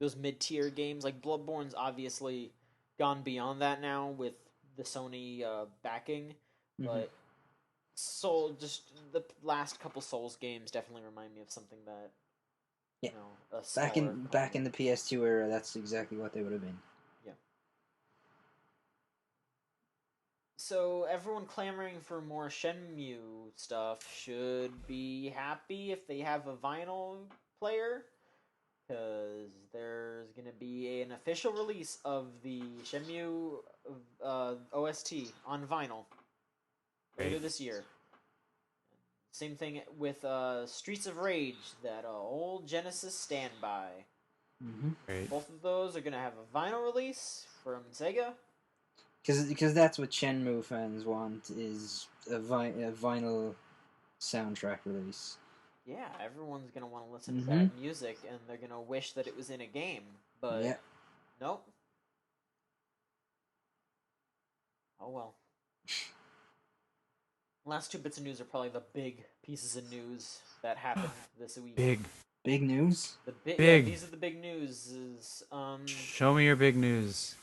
those mid-tier games. Like, Bloodborne's obviously gone beyond that now with the Sony backing, but just the last couple Souls games definitely remind me of something that, back in the PS2 era, that's exactly what they would have been. Yeah. So everyone clamoring for more Shenmue stuff should be happy if they have a vinyl player, because there's going to be an official release of the Shenmue OST on vinyl later this year. Same thing with Streets of Rage, that old Genesis standby. Both of those are going to have a vinyl release from Sega. Because that's what Shenmue fans want, is a vinyl soundtrack release. Yeah, everyone's going to want to listen to that music, and they're going to wish that it was in a game, but nope. Oh well. Last two bits of news are probably the big pieces of news that happened this week. Big news? Yeah, these are the big news. Show me your big news.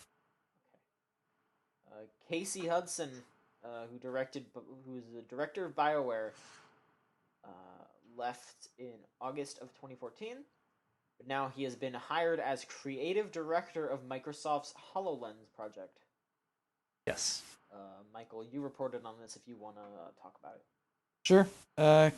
Casey Hudson, who's the director of BioWare, left in August of 2014. But now he has been hired as creative director of Microsoft's HoloLens project. Yes. Michael, you reported on this if you want to talk about it. Sure.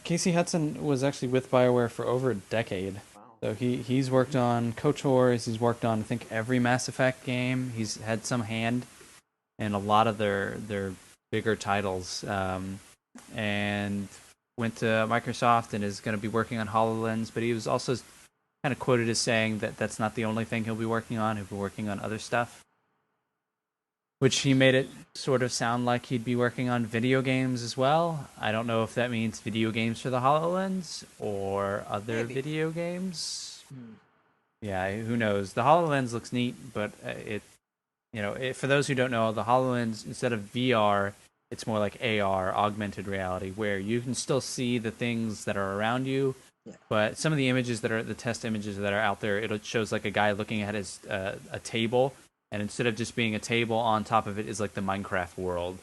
Casey Hudson was actually with BioWare for over a decade. Wow. So he's worked on KOTORs, he's worked on, I think, every Mass Effect game. He's had some hand in a lot of their bigger titles. And went to Microsoft and is going to be working on HoloLens, but he was also kind of quoted as saying that that's not the only thing he'll be working on. He'll be working on other stuff, which he made it sort of sound like he'd be working on video games as well. I don't know if that means video games for the HoloLens or other video games. Yeah, who knows? The HoloLens looks neat, but for those who don't know, the HoloLens, instead of VR, it's more like AR, augmented reality, where you can still see the things that are around you. Yeah. But some of the images that are the test images that are out there, it shows like a guy looking at his a table, and instead of just being a table, on top of it is like the Minecraft world.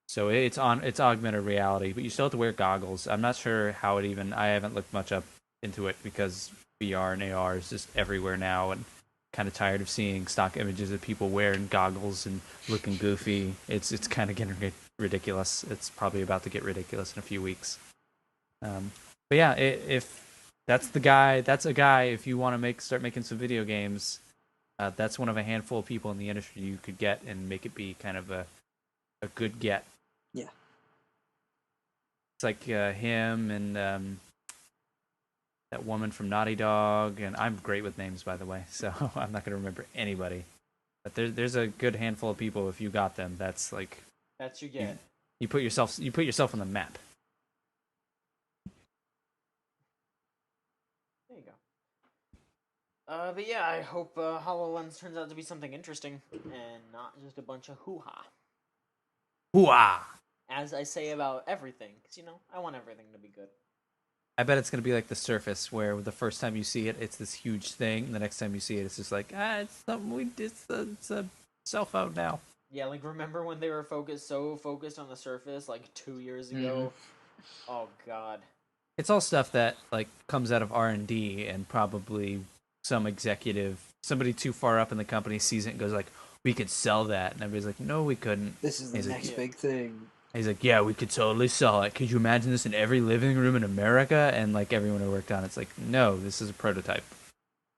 So it's augmented reality, but you still have to wear goggles. I'm not sure how I haven't looked much up into it because VR and AR is just everywhere now, and kind of tired of seeing stock images of people wearing goggles and looking goofy. It's kind of getting ridiculous. It's probably about to get ridiculous in a few weeks. But yeah, if that's a guy. If you want to start making some video games, that's one of a handful of people in the industry you could get and make it be kind of a good get. Yeah, it's like him and that woman from Naughty Dog, and I'm great with names, by the way, so I'm not going to remember anybody. But there's a good handful of people. If you got them, that's you get. You put yourself on the map. There you go. But yeah, I hope HoloLens turns out to be something interesting and not just a bunch of hoo-ha. Hoo-ha! As I say about everything, because I want everything to be good. I bet it's going to be like the Surface, where the first time you see it, it's this huge thing, and the next time you see it, it's just like, it's something it's a cell phone now. Yeah, like remember when they were so focused on the Surface like 2 years ago? Oh God. It's all stuff that like comes out of R&D, and probably some executive, somebody too far up in the company sees it and goes like, we could sell that, and everybody's like, no, we couldn't. This is the next big thing. He's like, yeah, we could totally sell it. Could you imagine this in every living room in America? And like everyone who worked on it's like, no, this is a prototype.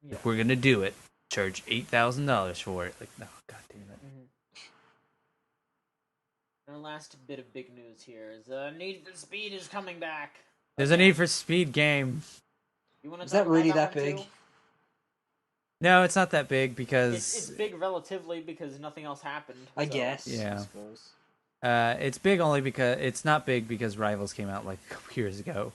Yeah. If we're gonna do it, charge $8,000 for it. Like, no, god damn it. Our last bit of big news here is Need for Speed is coming back. There's a Need for Speed game. Is that really that big? Too? No, it's not that big because it's big relatively because nothing else happened. I guess. Yeah. I suppose. It's big only because it's not big because Rivals came out like a couple years ago.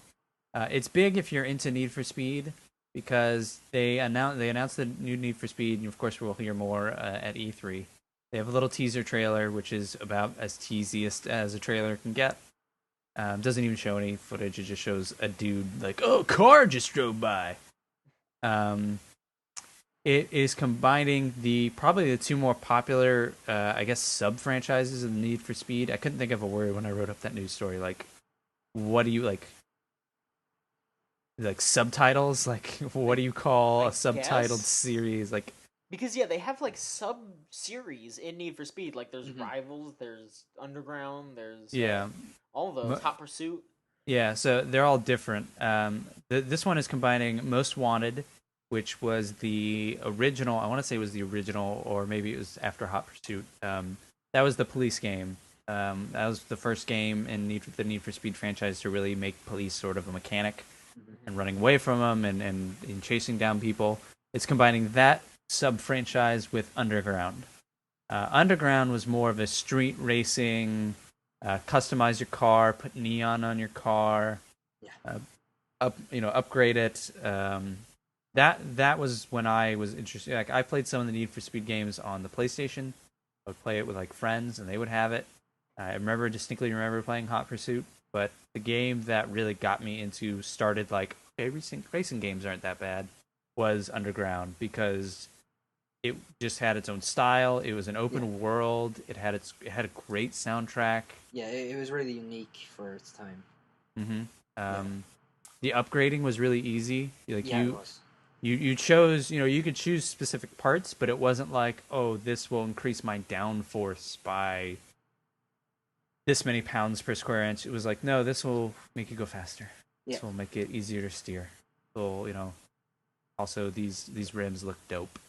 It's big if you're into Need for Speed because they announced the new Need for Speed, and of course we'll hear more at E3. They have a little teaser trailer, which is about as teasiest as a trailer can get. Doesn't even show any footage; it just shows a dude like, "Oh, car just drove by." It is combining probably the two more popular, I guess, sub-franchises of Need for Speed. I couldn't think of a word when I wrote up that news story. Like, what do you, like subtitles? Like, what do you call a subtitled series? Like, because, yeah, they have, like, sub-series in Need for Speed. Like, there's Rivals, there's Underground, there's all those, Hot Pursuit. Yeah, so they're all different. This one is combining Most Wanted, which was the original. I want to say it was the original, or maybe it was after Hot Pursuit. That was the police game. That was the first game in the Need for Speed franchise to really make police sort of a mechanic and running away from them and chasing down people. It's combining that sub-franchise with Underground. Underground was more of a street racing, customize your car, put neon on your car, upgrade it. That was when I was interested. Like, I played some of the Need for Speed games on the PlayStation. I would play it with like friends, and they would have it. I distinctly remember playing Hot Pursuit. But the game that really got me into started like, okay, racing games aren't that bad, was Underground, because it just had its own style. It was an open world. It had a great soundtrack. Yeah, it was really unique for its time. Mm-hmm. The upgrading was really easy. Like it was. You chose, you could choose specific parts, but it wasn't like, oh, this will increase my downforce by this many pounds per square inch. It was like, no, this will make you go faster. Yeah. This will make it easier to steer. So, also these rims look dope.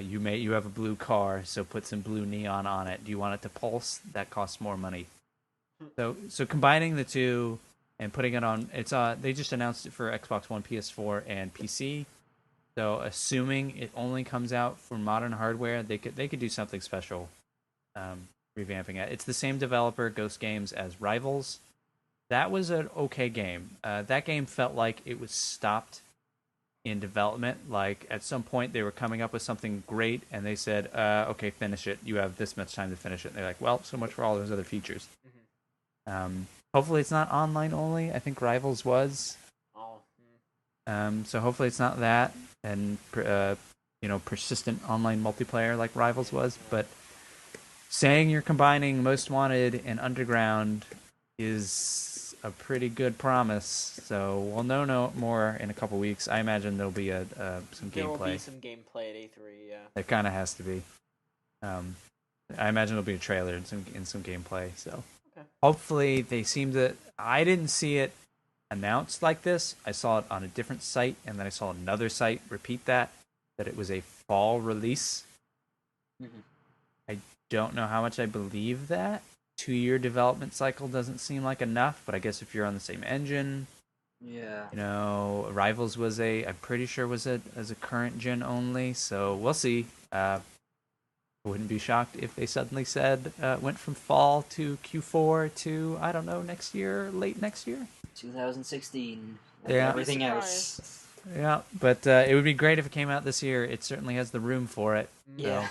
You have a blue car, so put some blue neon on it. Do you want it to pulse? That costs more money. So combining the two and putting it on, they just announced it for Xbox One, PS4, and PC. So assuming it only comes out for modern hardware, they could do something special, revamping it. It's the same developer, Ghost Games, as Rivals. That was an okay game. That game felt like it was stopped in development. Like at some point they were coming up with something great, and they said, "Okay, finish it. You have this much time to finish it." And they're like, "Well, so much for all those other features." Hopefully it's not online only. I think Rivals was. So hopefully it's not that, and persistent online multiplayer like Rivals was. But saying you're combining Most Wanted and Underground is a pretty good promise. So we'll know no more in a couple weeks. I imagine there'll be some gameplay. There will be some gameplay at E3. Yeah. It kind of has to be. I imagine there'll be a trailer and some gameplay. So. Hopefully they seem to. I didn't see it announced like this. I saw it on a different site, and then I saw another site repeat that it was a fall release. I don't know how much I believe that. 2-year development cycle doesn't seem like enough, but I guess if you're on the same engine, Rivals was I'm pretty sure was as a current gen only. So we'll see. I wouldn't be shocked if they suddenly said went from fall to Q4 to, I don't know, next year, late next year? 2016. Like everything else. Yeah, but it would be great if it came out this year. It certainly has the room for it. Yeah.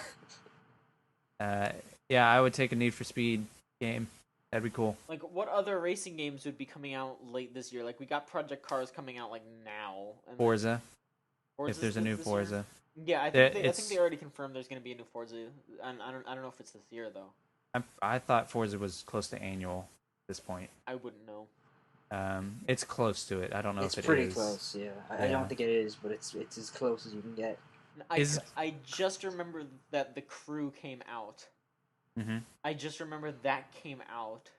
So, I would take a Need for Speed game. That'd be cool. Like, what other racing games would be coming out late this year? Like, we got Project Cars coming out, like, now. And Forza. If there's a new Forza. Year? Yeah, I think they already confirmed there's going to be a new Forza. And I don't know if it's this year though. I thought Forza was close to annual at this point. I wouldn't know. It's close to it. I don't know if it is. It's pretty close. Yeah. I don't think it is, but it's as close as you can get. I just remember that The Crew came out. Mm-hmm. I just remember that came out.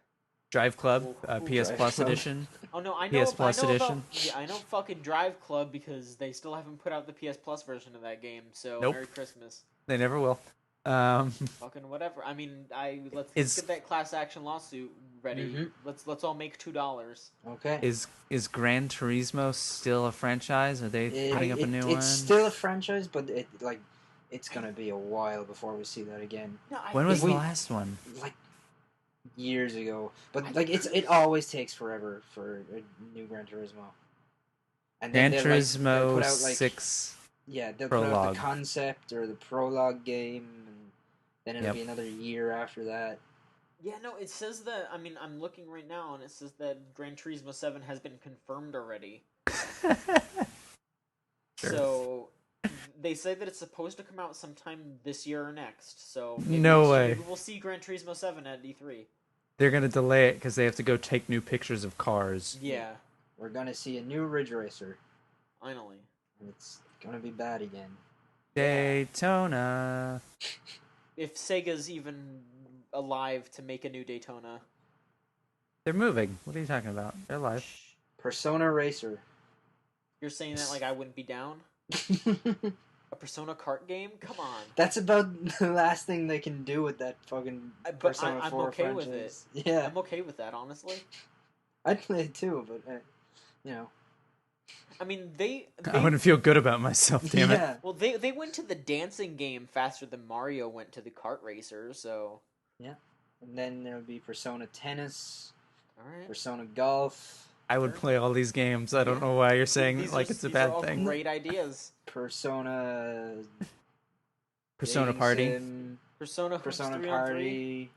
Drive Club, PS Plus edition. Oh no, I know. PS Plus edition. I know fucking Drive Club because they still haven't put out the PS Plus version of that game. So nope. Merry Christmas. They never will. Fucking whatever. I mean, let's get that class action lawsuit ready. Mm-hmm. Let's all make $2. Okay. Is Gran Turismo still a franchise? Are they putting up a new one? It's still a franchise, but it's gonna be a while before we see that again. No, when was the last one? Like years ago, but it always takes forever for a new Gran Turismo. And Gran Turismo 6. Yeah, they'll prologue. put out the concept or the prologue game, and then it'll be another year after that. Yeah, no, it says that. I mean, I'm looking right now, and it says that Gran Turismo 7 has been confirmed already. Sure. So they say that it's supposed to come out sometime this year or next. So no way. Maybe we'll see Gran Turismo 7 at E3. They're gonna delay it because they have to go take new pictures of cars. Yeah, we're gonna see a new Ridge Racer. Finally, it's gonna be bad again. Daytona. If Sega's even alive to make a new Daytona, they're moving. What are you talking about? They're alive. Persona Racer. You're saying that like I wouldn't be down? A Persona kart game? Come on. That's about the last thing they can do with that fucking Persona 4 I'm okay franchise. with it. Yeah. I'm okay with that, honestly. I'd play it too, but, you know. I mean, they I wouldn't feel good about myself, damn it. Well, they went to the dancing game faster than Mario went to the kart racer, so... Yeah. And then there would be Persona Tennis, Alright. Persona Golf. I would play all these games. I don't know why you're saying it's a bad thing. Great ideas. Persona Party. Sim, Persona Party.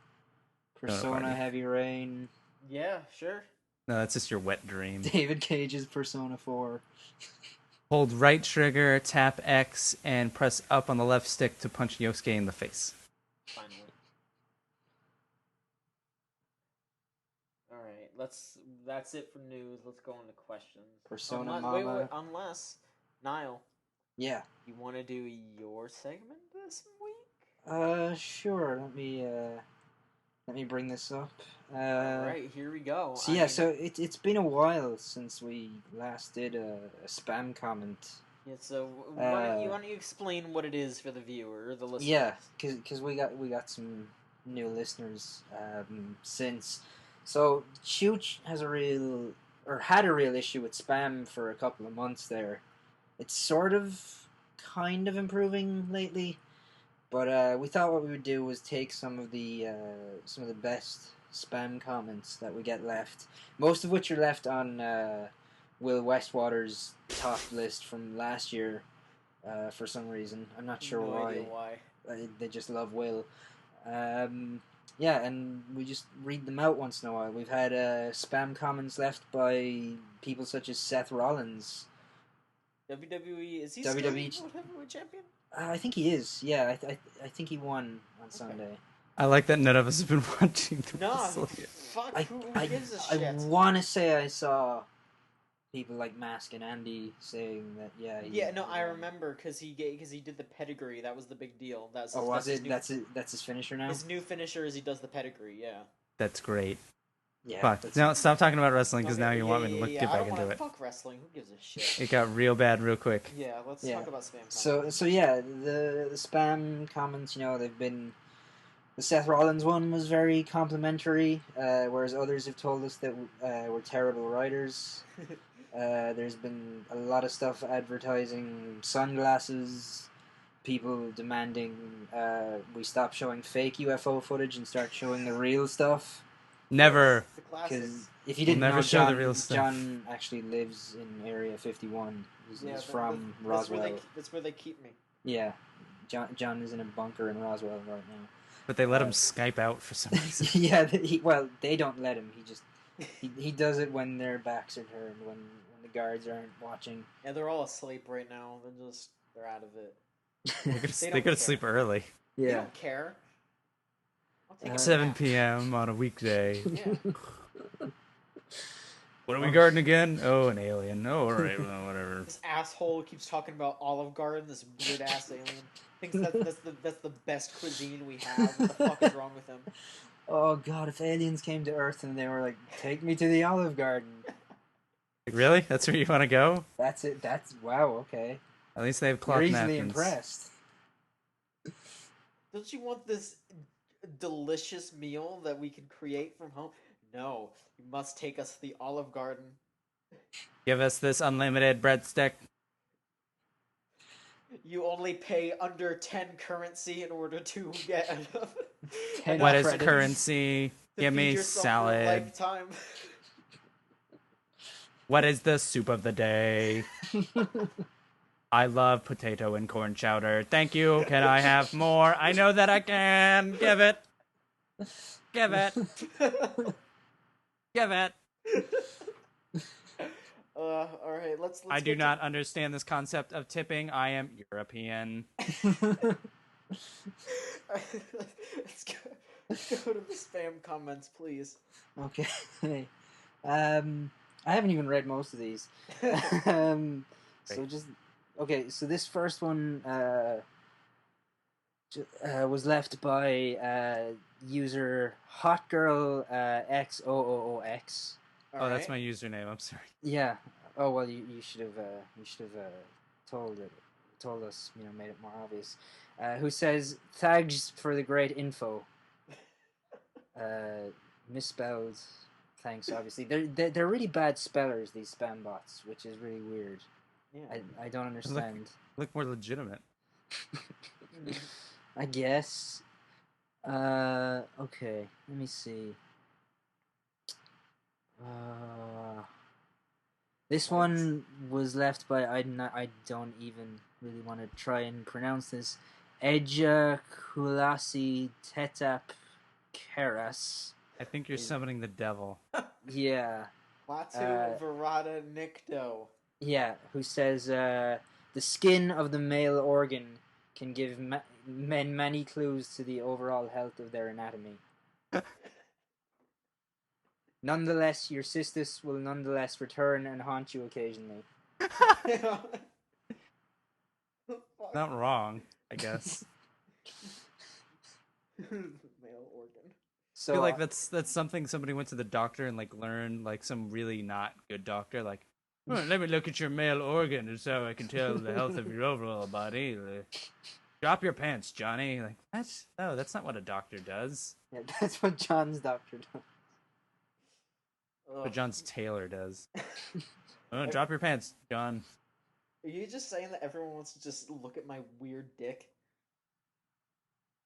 Persona Heavy Rain. Yeah, sure. No, that's just your wet dream. David Cage's Persona 4. Hold right trigger, tap X, and press up on the left stick to punch Yosuke in the face. Finally. All right, that's it for news. Let's go into questions. Persona Wait, Mama. unless Niall, Yeah. you want to do your segment this week? Sure. Let me bring this up. All right, here we go. So so it's been a while since we last did a spam comment. Yeah, so why don't you explain what it is for the viewer or the listener? Yeah, because we got some new listeners since. So Chooch had a real issue with spam for a couple of months there. It's sort of kind of improving lately, but we thought what we would do was take some of the best spam comments that we get left, most of which are left on Will Westwater's top list from last year. For some reason, I'm not sure no idea why. They just love Will. Yeah, and we just read them out once in a while. We've had spam comments left by people such as Seth Rollins. WWE, is he WWE still World Heavyweight Champion? I think he is. Yeah, I think he won on Sunday. I like that none of us have been watching the wrestling. Fuck, who gives a shit? I want to say I saw people like Mask and Andy saying that. I remember because he did the pedigree. That was the big deal. That's that's his finisher now. His new finisher is he does the pedigree. Yeah. That's great. Yeah. Fuck. Now stop talking about wrestling because now you want me to get back into it. Fuck wrestling. Who gives a shit? It got real bad real quick. Yeah. Let's talk about spam comments. So yeah, the spam comments. They've been. The Seth Rollins one was very complimentary, whereas others have told us that we're terrible writers. There's been a lot of stuff advertising sunglasses, people demanding we stop showing fake UFO footage and start showing the real stuff. Never. Because if you didn't know, the real stuff. John actually lives in Area 51. He's from Roswell. That's where they keep me. Yeah, John is in a bunker in Roswell right now. But they let him Skype out for some reason. Yeah, they don't let him. He does it when their backs are turned, when the guards aren't watching. Yeah, they're all asleep right now. They're out of it. They could sleep early. Yeah. They don't care. 7 p.m. on a weekday. Yeah. What are we guarding again? Oh, an alien. Oh, all right, well, whatever. This asshole keeps talking about Olive Garden, this weird ass alien. Thinks that's the best cuisine we have. What the fuck is wrong with him? Oh god, if aliens came to Earth and they were like, take me to the Olive Garden. Really? That's where you want to go? That's it. Wow, okay. At least they have cloth You're napkins. easily impressed. Don't you want this delicious meal that we can create from home? No, you must take us to the Olive Garden. Give us this unlimited breadstick. You only pay under 10 currency in order to get enough. What is currency? Give me salad. Lifetime. What is the soup of the day? I love potato and corn chowder. Thank you. Can I have more? I know that I can. Give it. Give it. Give it. All right, let's I do not understand this concept of tipping. I am European. Let's go to the spam comments, please. Okay. I haven't even read most of these. So just okay. So this first one was left by user hotgirl XOOX. Oh, that's my username. I'm sorry. Yeah. Oh well, you should have told us. Made it more obvious. Who says thanks for the great info? Misspelled. Thanks. Obviously, they're really bad spellers. These spam bots, which is really weird. Yeah. I don't understand. Look more legitimate. I guess. Okay. Let me see. This one was left by I don't even really want to try and pronounce this. Ejaculasi Tetap Keras. I think you're summoning the devil. Yeah. Latu Verada Nicto. Yeah, who says the skin of the male organ can give men many clues to the overall health of their anatomy. Nonetheless, your cystis will nonetheless return and haunt you occasionally. Not wrong, I guess. Male organ. So, I feel like that's something somebody went to the doctor and like learned, like some really not good doctor, like, oh, let me look at your male organ and so I can tell the health of your overall body. Drop your pants, Johnny. Like, that's not what a doctor does. Yeah, that's what John's doctor does. What John's tailor does. Oh, drop your pants, John. Are you just saying that everyone wants to just look at my weird dick?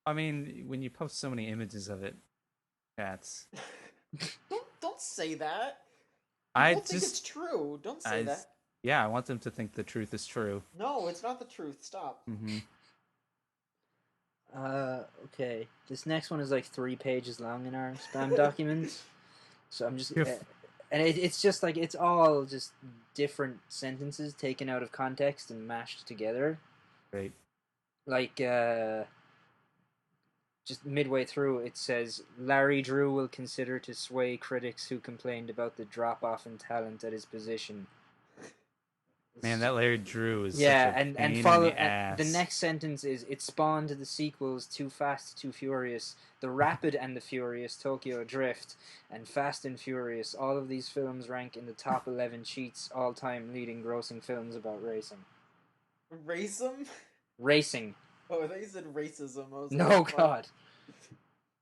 I mean, when you post so many images of it, cats. Don't say that. I think it's true. Don't say that. Yeah, I want them to think the truth is true. No, it's not the truth. Stop. Mm-hmm. Okay. This next one is like 3 pages long in our spam documents. So I'm just... and it's just like, it's all just different sentences taken out of context and mashed together. Great. Like, just midway through, it says, Larry Drew will consider to sway critics who complained about the drop-off in talent at his position. Man, that Larry Drew is such a pain in the ass. The next sentence is, it spawned the sequels Too Fast, Too Furious, The Rapid and the Furious, Tokyo Drift, and Fast and Furious. All of these films rank in the top 11 cheats all-time leading grossing films about racing. Racing. Oh, I thought you said racism. No, God.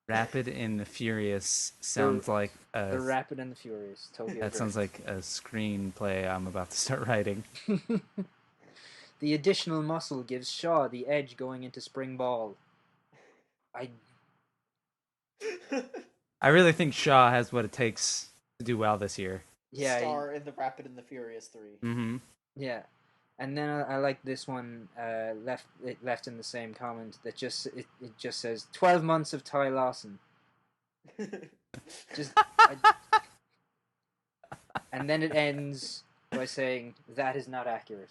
Rapid and the Furious sounds like The Rapid and the Furious, Tokyo Drift. That sounds like a screenplay I'm about to start writing. The additional muscle gives Shaw the edge going into spring ball. I really think Shaw has what it takes to do well this year. Yeah. Star in the Rapid and the Furious 3. Mm-hmm. Yeah. And then I like this one left in the same comment that just says 12 months of Ty Lawson. And then it ends by saying that is not accurate.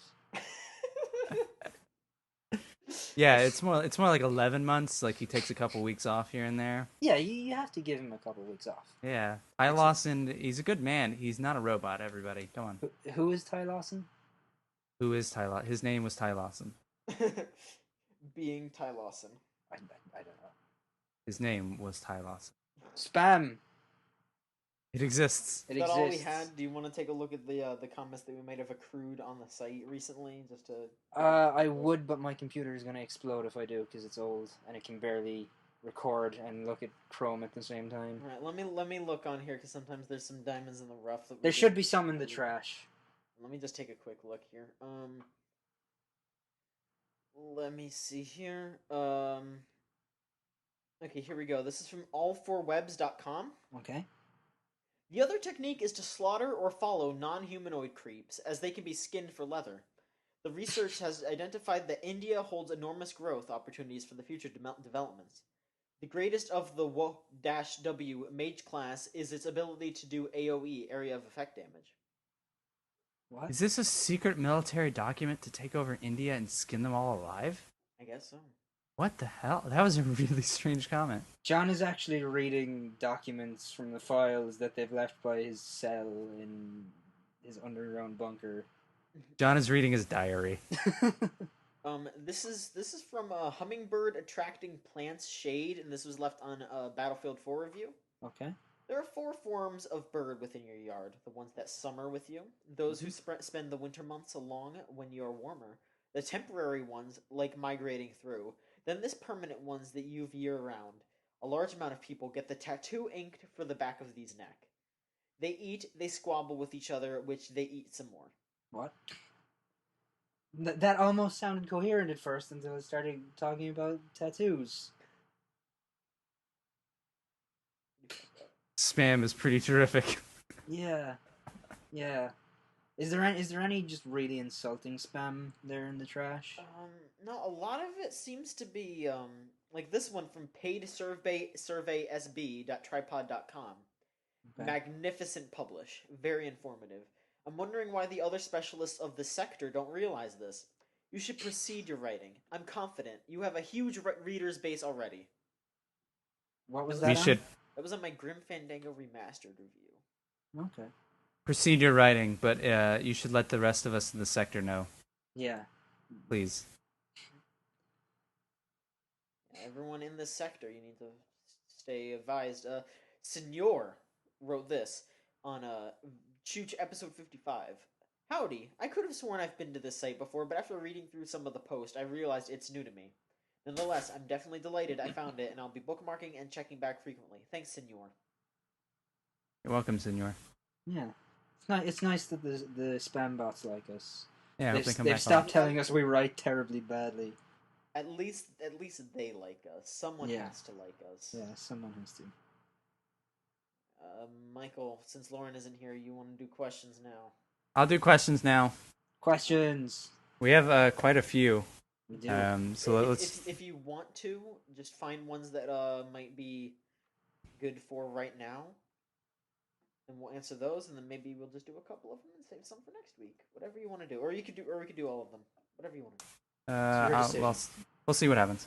Yeah, it's more like 11 months. Like he takes a couple weeks off here and there. Yeah, you have to give him a couple weeks off. Yeah, Ty Lawson, he's a good man. He's not a robot. Everybody, come on. Who is Ty Lawson? Who is Ty Lawson? His name was Ty Lawson. Being Ty Lawson. I don't know. His name was Ty Lawson. Spam. It exists. Is that all we had? Do you want to take a look at the comments that we might have accrued on the site recently, just to? I would, but my computer is going to explode if I do because it's old and it can barely record and look at Chrome at the same time. All right, let me look on here because sometimes there's some diamonds in the rough. There should be some in the trash. Let me just take a quick look here. Let me see here. Okay, here we go. This is from all4webs.com. Okay. The other technique is to slaughter or follow non-humanoid creeps, as they can be skinned for leather. The research has identified that India holds enormous growth opportunities for the future developments. The greatest of the W mage class is its ability to do AoE, area of effect damage. What? Is this a secret military document to take over India and skin them all alive? I guess so. What the hell? That was a really strange comment. John is actually reading documents from the files that they've left by his cell in his underground bunker. John is reading his diary. This is from Hummingbird Attracting Plants Shade, and this was left on Battlefield 4 review. Okay. There are 4 forms of bird within your yard. The ones that summer with you, those who spend the winter months along when you are warmer, the temporary ones, like migrating through, then this permanent ones that you've year-round. A large amount of people get the tattoo inked for the back of these neck. They eat, they squabble with each other, which they eat some more. What? That almost sounded coherent at first until I started talking about tattoos. Spam is pretty terrific. Yeah. Is there any just really insulting spam there in the trash? No, a lot of it seems to be like this one from paidsurveysb.tripod.com. Okay. Magnificent publish, very informative. I'm wondering why the other specialists of the sector don't realize this. You should proceed your writing. I'm confident you have a huge reader's base already. What was We that? should That was on my Grim Fandango Remastered review. Okay. proceed your writing, but you should let the rest of us in the sector know, Yeah. please. Everyone in this sector, you need to stay advised. Senor wrote this on Chooch episode 55. Howdy, I could have sworn I've been to this site before, but after reading through some of the post, I realized it's new to me. Nonetheless, I'm definitely delighted I found it, and I'll be bookmarking and checking back frequently. Thanks, Senor. You're welcome, senor. Yeah. It's nice that the spam bots like us. Yeah, I hope they come They've back stopped telling us we write terribly badly. At least they like us. Someone has to like us. Yeah, someone has to. Michael, since Lauren isn't here, you want to do questions now? I'll do questions now. Questions. We have quite a few. We do. So let's. If you want to, just find ones that might be good for right now, and we'll answer those, and then maybe we'll just do a couple of them and save some for next week. Whatever you want to do, or we could do all of them. Whatever you want to do. We'll see what happens.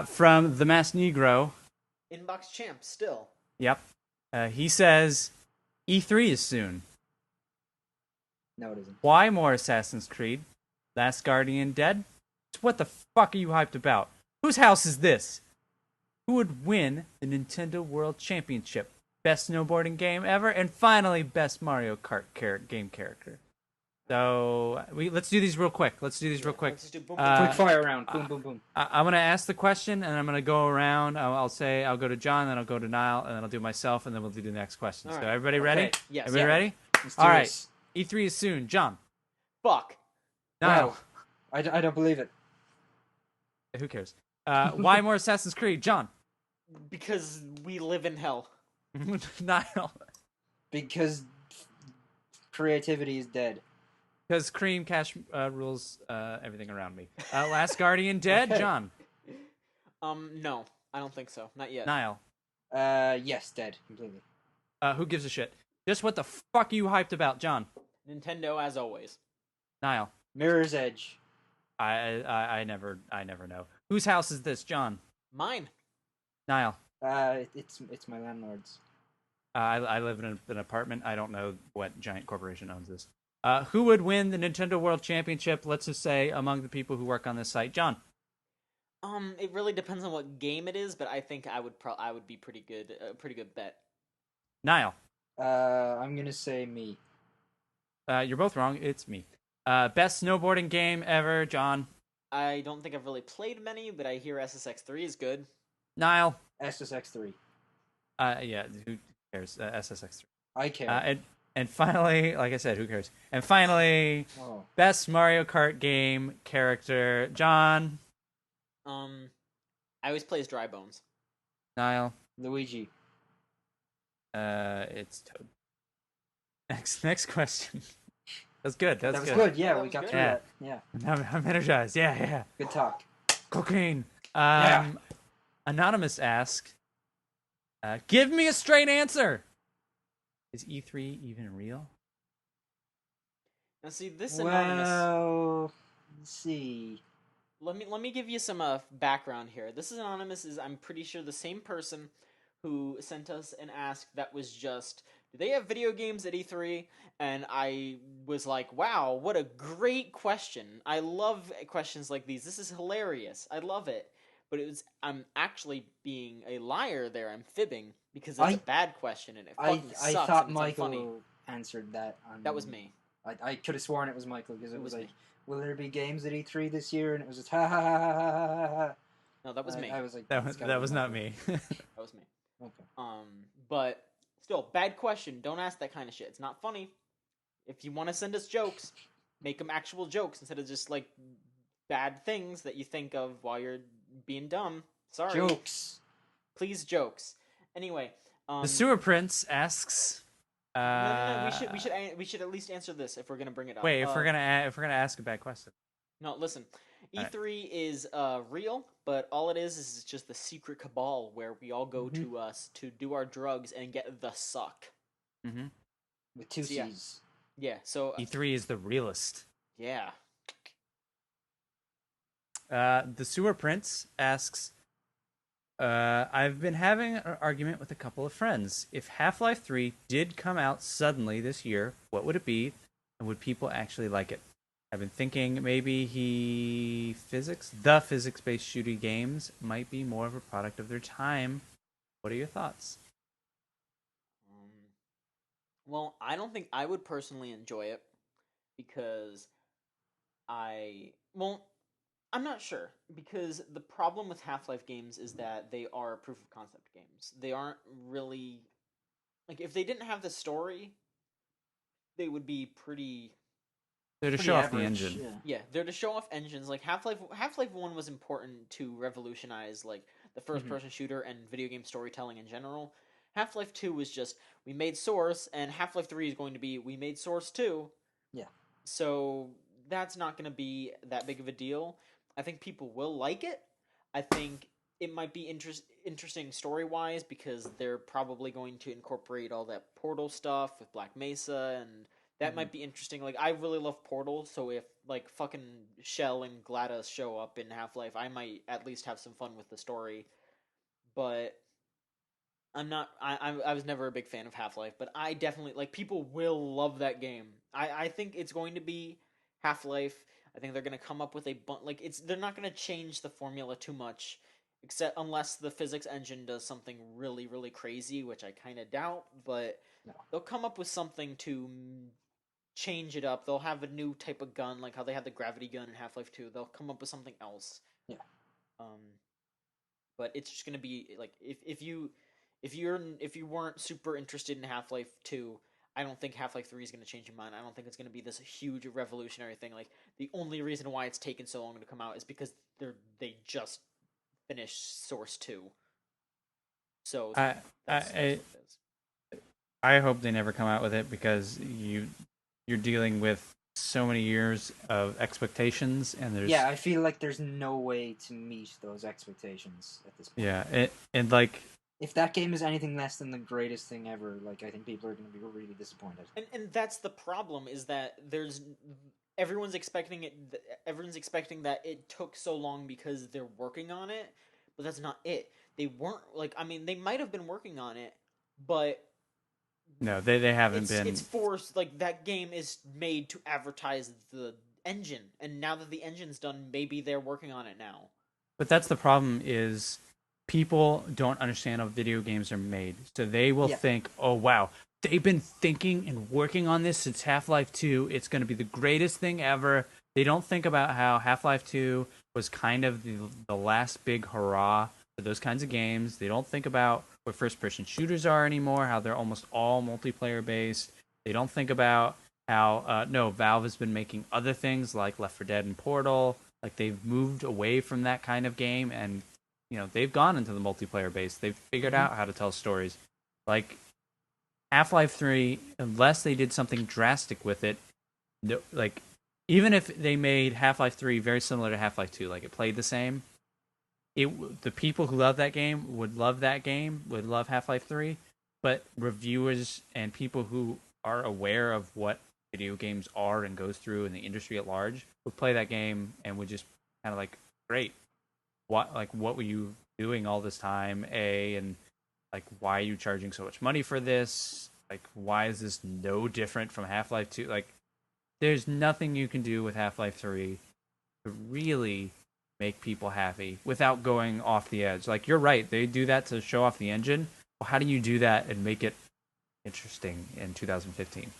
From the Mass Negro. Inbox champ still. Yep. He says, E3 is soon. No, it isn't. Why more Assassin's Creed? Last Guardian dead? What the fuck are you hyped about? Whose house is this? Who would win the Nintendo World Championship? Best snowboarding game ever, and finally, best Mario Kart game character. So let's do these real quick. Let's do Quick fire round. Boom, boom, boom. I'm gonna ask the question, and I'm gonna go around. I'll go to John, then I'll go to Niall, and then I'll do myself, and then we'll do the next question. All So right. everybody ready? Okay. Yes. Everybody ready? Let's do All right. this. E3 is soon. John. Fuck. Niall. Wow. I don't believe it. Who cares? Why more Assassin's Creed? John. Because we live in hell. Niall. Because creativity is dead. Because Cream Cash rules everything around me. Last Guardian dead? Okay. John. No, I don't think so. Not yet. Niall. Yes, dead completely. Who gives a shit? Just what the fuck are you hyped about, John? Nintendo, as always. Niall. Mirror's Edge. I never know. Whose house is this, John? Mine. Niall. It's my landlord's. I live in an apartment. I don't know what giant corporation owns this. Who would win the Nintendo World Championship? Let's just say among the people who work on this site, John. It really depends on what game it is, but I think I would be pretty good. Pretty good bet. Niall. I'm gonna say me. You're both wrong. It's me. Best snowboarding game ever, John. I don't think I've really played many, but I hear SSX3 is good. Niall. SSX3. Yeah. Who cares? SSX3. I care. And finally, like I said, who cares? And finally, best Mario Kart game character, John. I always play as Dry Bones. Niall. Luigi. It's Toad. Next question. That's good. That was good. Yeah, That we was got good. through that. Yeah. I'm energized. Yeah. Good talk. Cocaine. Yeah. Anonymous asks, give me a straight answer. Is E3 even real? Now, see this anonymous. Well, let's see. Let me give you some background here. This is anonymous. I'm pretty sure the same person who sent us an ask that was just, do they have video games at E3? And I was like, wow, what a great question. I love questions like these. This is hilarious. I love it. But I'm actually being a liar there. I'm fibbing because it's a bad question and it fucking sucks. I thought and it's Michael unfunny. answered that. That was me. I could have sworn it was Michael because it was like, me. will there be games at E3 this year? And it was just ha ha ha ha ha ha ha. No, that was me. I was like, That was not me. That was me. Okay. But still, bad question. Don't ask that kind of shit. It's not funny. If you want to send us jokes, make them actual jokes instead of just like bad things that you think of while you're being dumb. Sorry. Jokes. Please, jokes. Anyway, The Sewer Prince asks. no. We should at least answer this if we're gonna bring it up. Wait, if we're gonna ask a bad question. No, listen. All right. E3 is real, but all it is just the secret cabal where we all go to us to do our drugs and get the suck. Mm-hmm. With two So yeah, C's. yeah. So E3 is the realist. yeah. The Sewer Prince asks, I've been having an argument with a couple of friends. If Half-Life 3 did come out suddenly this year, what would it be? And would people actually like it? I've been thinking maybe the physics-based shooting games might be more of a product of their time. What are your thoughts? Um, well, I don't think I would personally enjoy it because well, I'm not sure because the problem with Half-Life games is that they are proof of concept games. They aren't really like if they didn't have the story, they would be They're to Pretty show off the average. engine. Yeah. yeah, they're to show off engines. Like Half-Life 1 was important to revolutionize like the first person shooter and video game storytelling in general. Half-Life 2 was just we made Source and Half-Life 3 is going to be we made Source 2. Yeah. So that's not going to be that big of a deal. I think people will like it. I think it might be interesting story-wise because they're probably going to incorporate all that Portal stuff with Black Mesa and that might be interesting. Like I really love Portal, so if like fucking Shell and GLaDOS show up in Half-Life, I might at least have some fun with the story. But I'm not. I was never a big fan of Half-Life, but I definitely like people will love that game. I think it's going to be Half-Life. I think they're going to come up with like it's they're not going to change the formula too much, except unless the physics engine does something really crazy, which I kind of doubt. But No. they'll come up with something to change it up. They'll have a new type of gun, like how they had the gravity gun in Half-Life 2. They'll come up with something else. Yeah. But it's just gonna be like if you weren't super interested in Half-Life 2, I don't think Half-Life 3 is gonna change your mind. I don't think it's gonna be this huge revolutionary thing. Like the only reason why it's taken so long to come out is because they just finished Source 2. So that's what it is. I hope they never come out with it because you're dealing with so many years of expectations, and there's Yeah, I feel like there's no way to meet those expectations at this point. yeah, and like if that game is anything less than the greatest thing ever, like I think people are going to be really disappointed. And that's the problem is that everyone's expecting it. Everyone's expecting that it took so long because they're working on it, but that's not it. They weren't like I mean they might have been working on it, but no, they haven't been. It's forced like that game is made to advertise the engine, and now that the engine's done, maybe they're working on it now. But that's the problem is people don't understand how video games are made. So they will think, "Oh wow, they've been thinking and working on this since Half-Life 2. It's going to be the greatest thing ever." They don't think about how Half-Life 2 was kind of the last big hurrah for those kinds of games. They don't think about what first-person shooters are anymore, how they're almost all multiplayer-based. They don't think about how, no, Valve has been making other things like Left 4 Dead and Portal. Like, they've moved away from that kind of game, and, you know, they've gone into the multiplayer base. They've figured out how to tell stories. Like, Half-Life 3, unless they did something drastic with it, like, even if they made Half-Life 3 very similar to Half-Life 2, like, it played the same, the people who love that game, would love Half-Life 3, but reviewers and people who are aware of what video games are and goes through in the industry at large would play that game and would just kind of like, great, what were you doing all this time, and like, why are you charging so much money for this? Like, why is this no different from Half-Life 2? Like, there's nothing you can do with Half-Life 3 to really make people happy without going off the edge. Like, you're right, they do that to show off the engine. Well, how do you do that and make it interesting in 2015?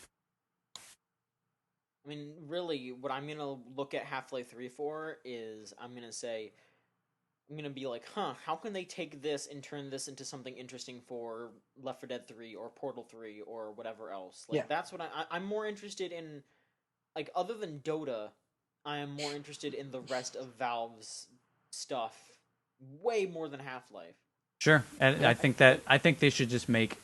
I mean, really, what I'm gonna look at Half-Life 3 for is I'm gonna be like, how can they take this and turn this into something interesting for Left 4 Dead 3 or Portal 3 or whatever else? Like, that's what I'm more interested in. Like, other than Dota, I am more interested in the rest of Valve's stuff way more than Half-Life. Sure, and I think they should just make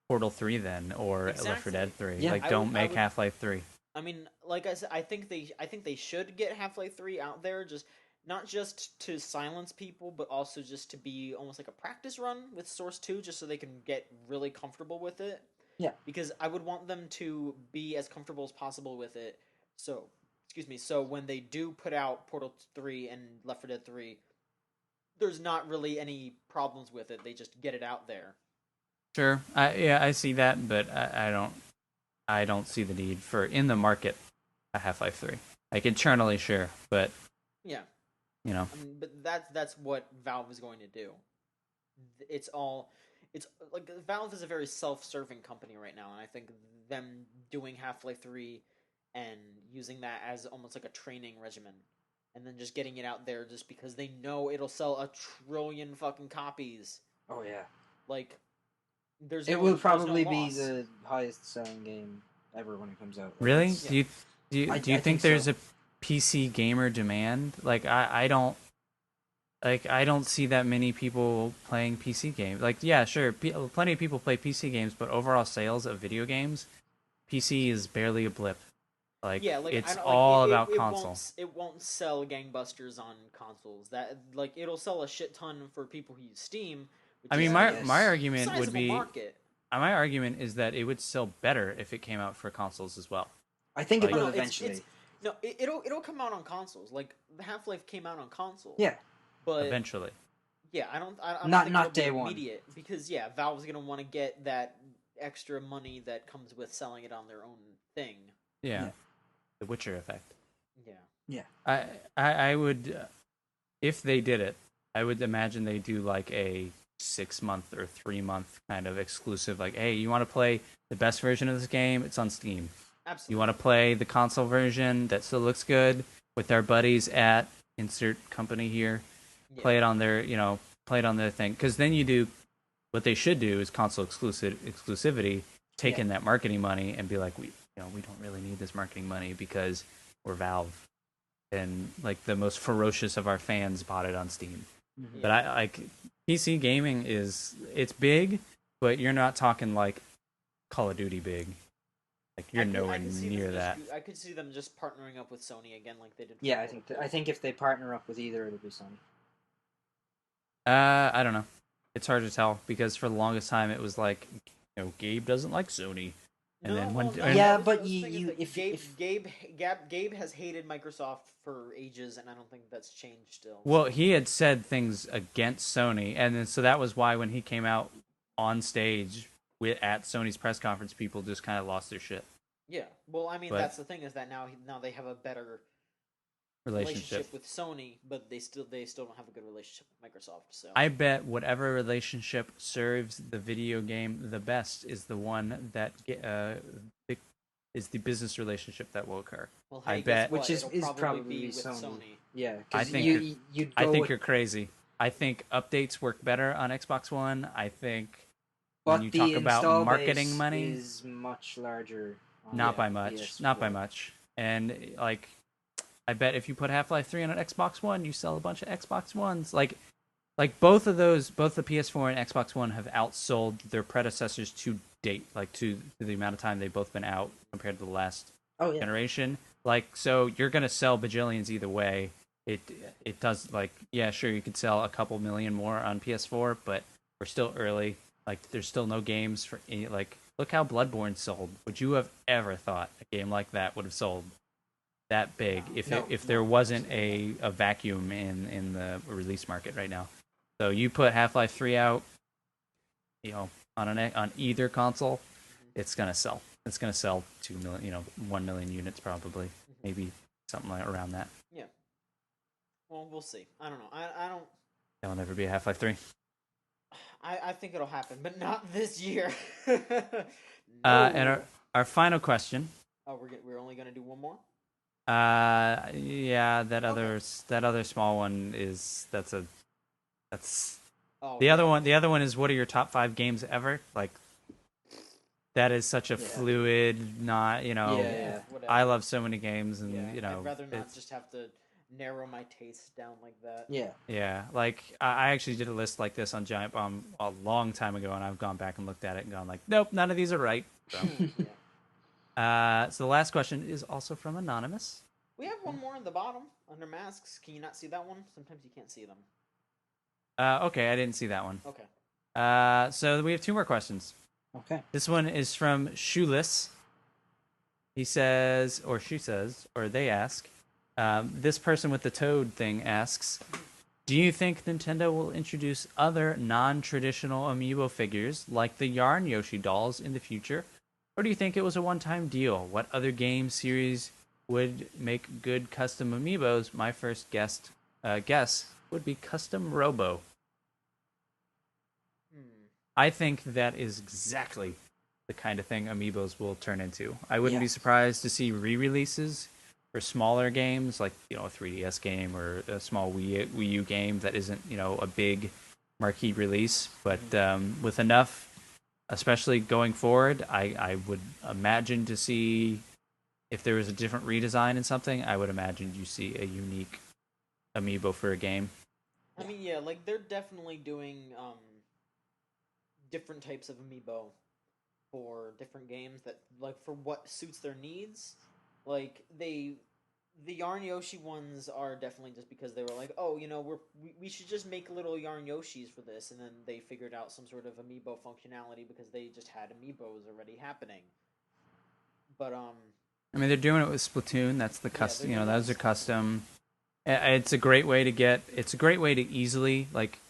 Portal 3 then, or Left 4 Dead 3. Yeah, like, don't make Half-Life 3. I mean, like I said, I think they should get Half-Life 3 out there, just not just to silence people, but also just to be almost like a practice run with Source 2, just so they can get really comfortable with it. Yeah. Because I would want them to be as comfortable as possible with it. So, excuse me. So when they do put out Portal 3 and Left 4 Dead 3, there's not really any problems with it. They just get it out there. Sure, I see that, but I don't see the need for in the market a Half-Life 3. Like internally, sure, but yeah, you know, I mean, but that's what Valve is going to do. It's like Valve is a very self-serving company right now, and I think them doing Half-Life 3 and using that as almost like a training regimen, and then just getting it out there just because they know it'll sell 1 trillion fucking copies. Oh yeah. Like, it will probably be the highest selling game ever when it comes out. Really? Yeah. Do you think there's a PC gamer demand? Like I don't see that many people playing PC games. Like yeah, sure, plenty of people play PC games, but overall sales of video games, PC is barely a blip. Like yeah, like it's I don't, all like, about console. It won't sell gangbusters on consoles. That like it'll sell a shit ton for people who use Steam. I mean, my argument would be market. My argument is that it would sell better if it came out for consoles as well. I think it will eventually. It'll come out on consoles. Like Half-Life came out on consoles. Yeah, but eventually. Yeah, I don't think not it'll day be one. immediate because yeah, Valve's gonna want to get that extra money that comes with selling it on their own thing. Yeah. The Witcher effect. Yeah. I would, if they did it, I would imagine they do like a 6-month or 3-month kind of exclusive. Like, hey, you want to play the best version of this game? It's on Steam. Absolutely. You want to play the console version that still looks good with our buddies at insert company here? Yeah. Play it on their thing. Because then you do what they should do is console exclusivity. Take in that marketing money and be like, we don't really need this marketing money because we're Valve, and like the most ferocious of our fans bought it on Steam. Mm-hmm. But I like PC gaming it's big, but you're not talking like Call of Duty big. Like you're nowhere near that. I could see them just partnering up with Sony again, like they did. Yeah, I think if they partner up with either, it'll be Sony. I don't know. It's hard to tell because for the longest time it was like, Gabe doesn't like Sony. And but Gabe has hated Microsoft for ages, and I don't think that's changed still. Well, he had said things against Sony, and then so that was why when he came out on stage at Sony's press conference, people just kind of lost their shit. Yeah, well, I mean, that's the thing is that now they have a better relationship with Sony, but they still don't have a good relationship with Microsoft. So I bet whatever relationship serves the video game the best is the one that is the business relationship that will occur. Well, I bet, which is probably with Sony. Yeah, I think you're crazy. I think updates work better on Xbox One. I think when you talk about marketing money, is much larger. Not by much. Not by much. And like, I bet if you put Half-Life 3 on an Xbox One, you sell a bunch of Xbox Ones. Like both the PS4 and Xbox One have outsold their predecessors to date, like to the amount of time they've both been out compared to the last generation. Like, so you're gonna sell bajillions either way. It does, like, yeah, sure, you could sell a couple million more on PS4, but we're still early. Like, there's still no games for any, like, look how Bloodborne sold. Would you have ever thought a game like that would have sold that big if there wasn't a vacuum in the release market right now? So you put Half-Life 3 out, on either console, it's gonna sell. It's gonna sell 2 million, 1 million units probably, maybe something like around that. Yeah. Well, we'll see. I don't know. I don't. There'll never be a Half-Life 3. I think it'll happen, but not this year. And our final question. Oh, we're only gonna do one more. Yeah, that other small one is that's. The other one is, what are your top 5 games ever? Like, that is such a fluid, not I love so many games, and I'd rather not just have to narrow my taste down like that. Yeah. Like, I actually did a list like this on Giant Bomb a long time ago, and I've gone back and looked at it and gone like, nope, none of these are right. So. So the last question is also from Anonymous. We have one more in the bottom under masks. Can you not see that one? Sometimes you can't see them. Okay, I didn't see that one. Okay. So we have 2 more questions. Okay. This one is from Shoeless. He says, or she says, or they ask, this person with the toad thing asks, do you think Nintendo will introduce other non-traditional amiibo figures like the Yarn Yoshi dolls in the future? Or do you think it was a one-time deal? What other game series would make good custom amiibos? My first guess would be Custom Robo. I think that is exactly the kind of thing amiibos will turn into. I wouldn't be surprised to see re-releases for smaller games, like a 3DS game or a small Wii U game that isn't a big marquee release. But with enough, especially going forward, I would imagine to see if there was a different redesign in something. I would imagine you see a unique amiibo for a game. I mean, yeah, like they're definitely doing different types of amiibo for different games that like for what suits their needs. Like the Yarn Yoshi ones are definitely just because they were like, oh, we should just make little Yarn Yoshis for this, and then they figured out some sort of amiibo functionality because they just had amiibos already happening. But I mean, they're doing it with Splatoon. That's the custom. Those are custom. It's a great way to get. It's a great way to easily like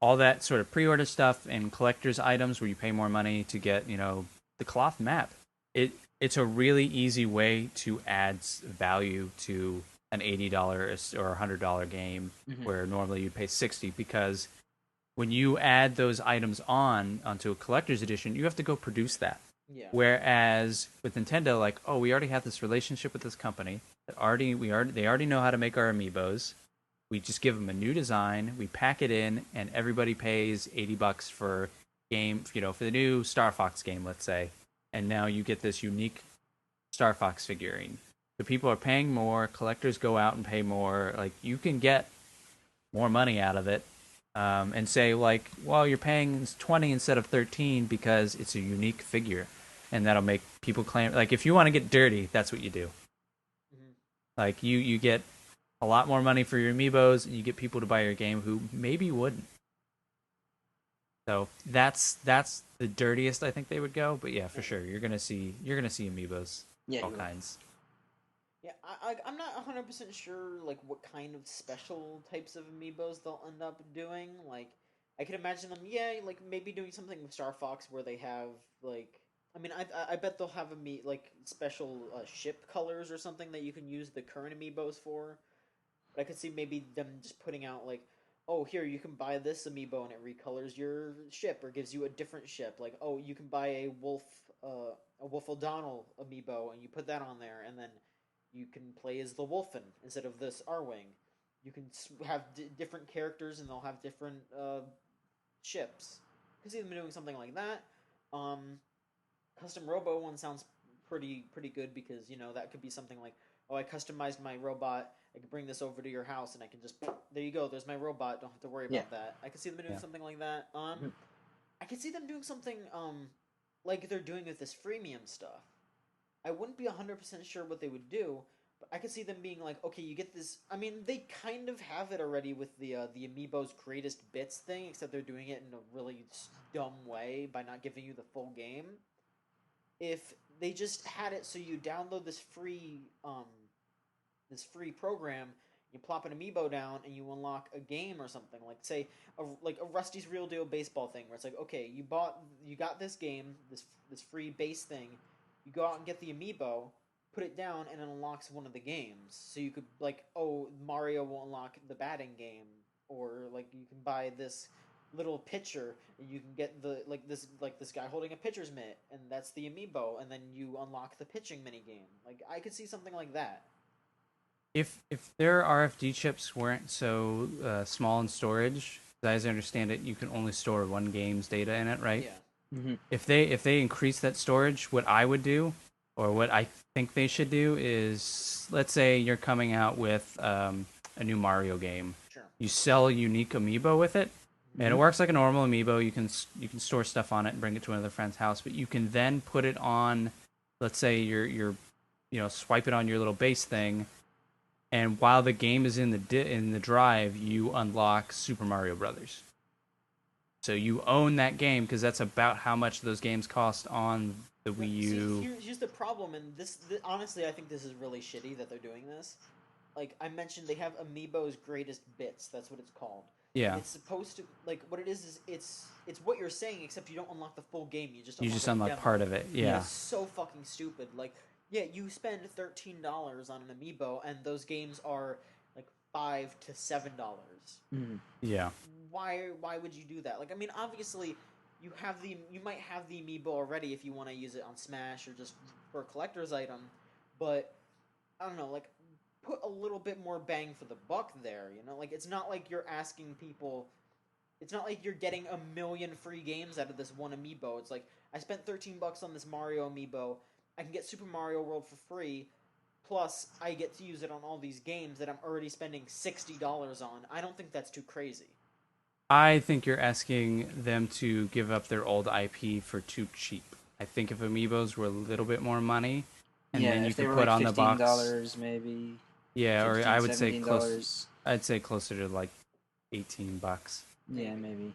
all that sort of pre-order stuff and collector's items where you pay more money to get, the cloth map. It's a really easy way to add value to an $80 or $100 game where normally you'd pay $60, because when you add those items onto a collector's edition, you have to go produce that. Yeah. Whereas with Nintendo, like, oh, we already have this relationship with this company that they already know how to make our amiibos. We just give them a new design, we pack it in, and everybody pays $80 for for the new Star Fox game, let's say. And now you get this unique Star Fox figurine. So people are paying more, collectors go out and pay more. Like, you can get more money out of it. And say, like, well, you're paying 20 instead of 13 because it's a unique figure. And that'll make people claim, like, if you want to get dirty, that's what you do. Mm-hmm. Like, you get a lot more money for your amiibos, and you get people to buy your game who maybe wouldn't. So that's the dirtiest I think they would go. But yeah, for sure, you're gonna see amiibos, all kinds. Yeah, I'm not 100% sure like what kind of special types of amiibos they'll end up doing. Like, I could imagine them, like maybe doing something with Star Fox where they have like, I mean, I bet they'll have like special ship colors or something that you can use the current amiibos for. But I could see maybe them just putting out like, oh, here you can buy this amiibo and it recolors your ship or gives you a different ship. Like, oh, you can buy a Wolf O'Donnell amiibo and you put that on there, and then you can play as the Wolfen instead of this Arwing. You can have different characters and they'll have different ships. I could see them doing something like that. Custom Robo one sounds pretty good because that could be something like, oh, I customized my robot. I can bring this over to your house, and I can just there you go. There's my robot. Don't have to worry about that. I could see them doing something like that. I could see them doing something like they're doing with this freemium stuff. I wouldn't be 100% sure what they would do, but I could see them being like, okay, you get this. I mean, they kind of have it already with the Amiibo's greatest bits thing, except they're doing it in a really dumb way by not giving you the full game. If they just had it so you download this free program, you plop an amiibo down and you unlock a game or something, like say a Rusty's Real Deal baseball thing, where it's like, okay, you got this game, this free base thing, you go out and get the amiibo, put it down, and it unlocks one of the games. So you could like, oh, Mario will unlock the batting game, or like you can buy this little pitcher and you can get this guy holding a pitcher's mitt, and that's the amiibo, and then you unlock the pitching mini game. Like, I could see something like that. If their RFD chips weren't so small in storage, as I understand it, you can only store one game's data in it, right? Yeah. Mm-hmm. If they increase that storage, what I would do, or what I think they should do, is, let's say you're coming out with a new Mario game. Sure. You sell a unique amiibo with it, and it works like a normal amiibo. You can store stuff on it and bring it to another friend's house, but you can then put it on let's say you're swiping on your little base thing, and while the game is in the drive, you unlock Super Mario Brothers. So you own that game because that's about how much those games cost on the Wii U. See, here's the problem, and this honestly, I think this is really shitty that they're doing this. Like I mentioned, they have Amiibo's Greatest Bits. That's what it's called. Yeah. It's supposed to what it is it's what you're saying, except you don't unlock the full game. You just unlock part of it. Yeah. It's so fucking stupid. Like, yeah, you spend $13 on an Amiibo, and those games are like $5 to $7. Yeah. Why would you do that? Like, I mean, obviously, you might have the Amiibo already if you want to use it on Smash or just for a collector's item, but I don't know, like, put a little bit more bang for the buck there, you know? Like, it's not like you're asking people, it's not like you're getting a million free games out of this one Amiibo. It's like, I spent $13 on this Mario Amiibo, I can get Super Mario World for free, plus I get to use it on all these games that I'm already spending $60 on. I don't think that's too crazy. I think you're asking them to give up their old IP for too cheap. I think if Amiibos were a little bit more money, and then you could put on the box, $15 maybe. Yeah, or I would say $17. I'd say closer to like $18. Yeah, maybe.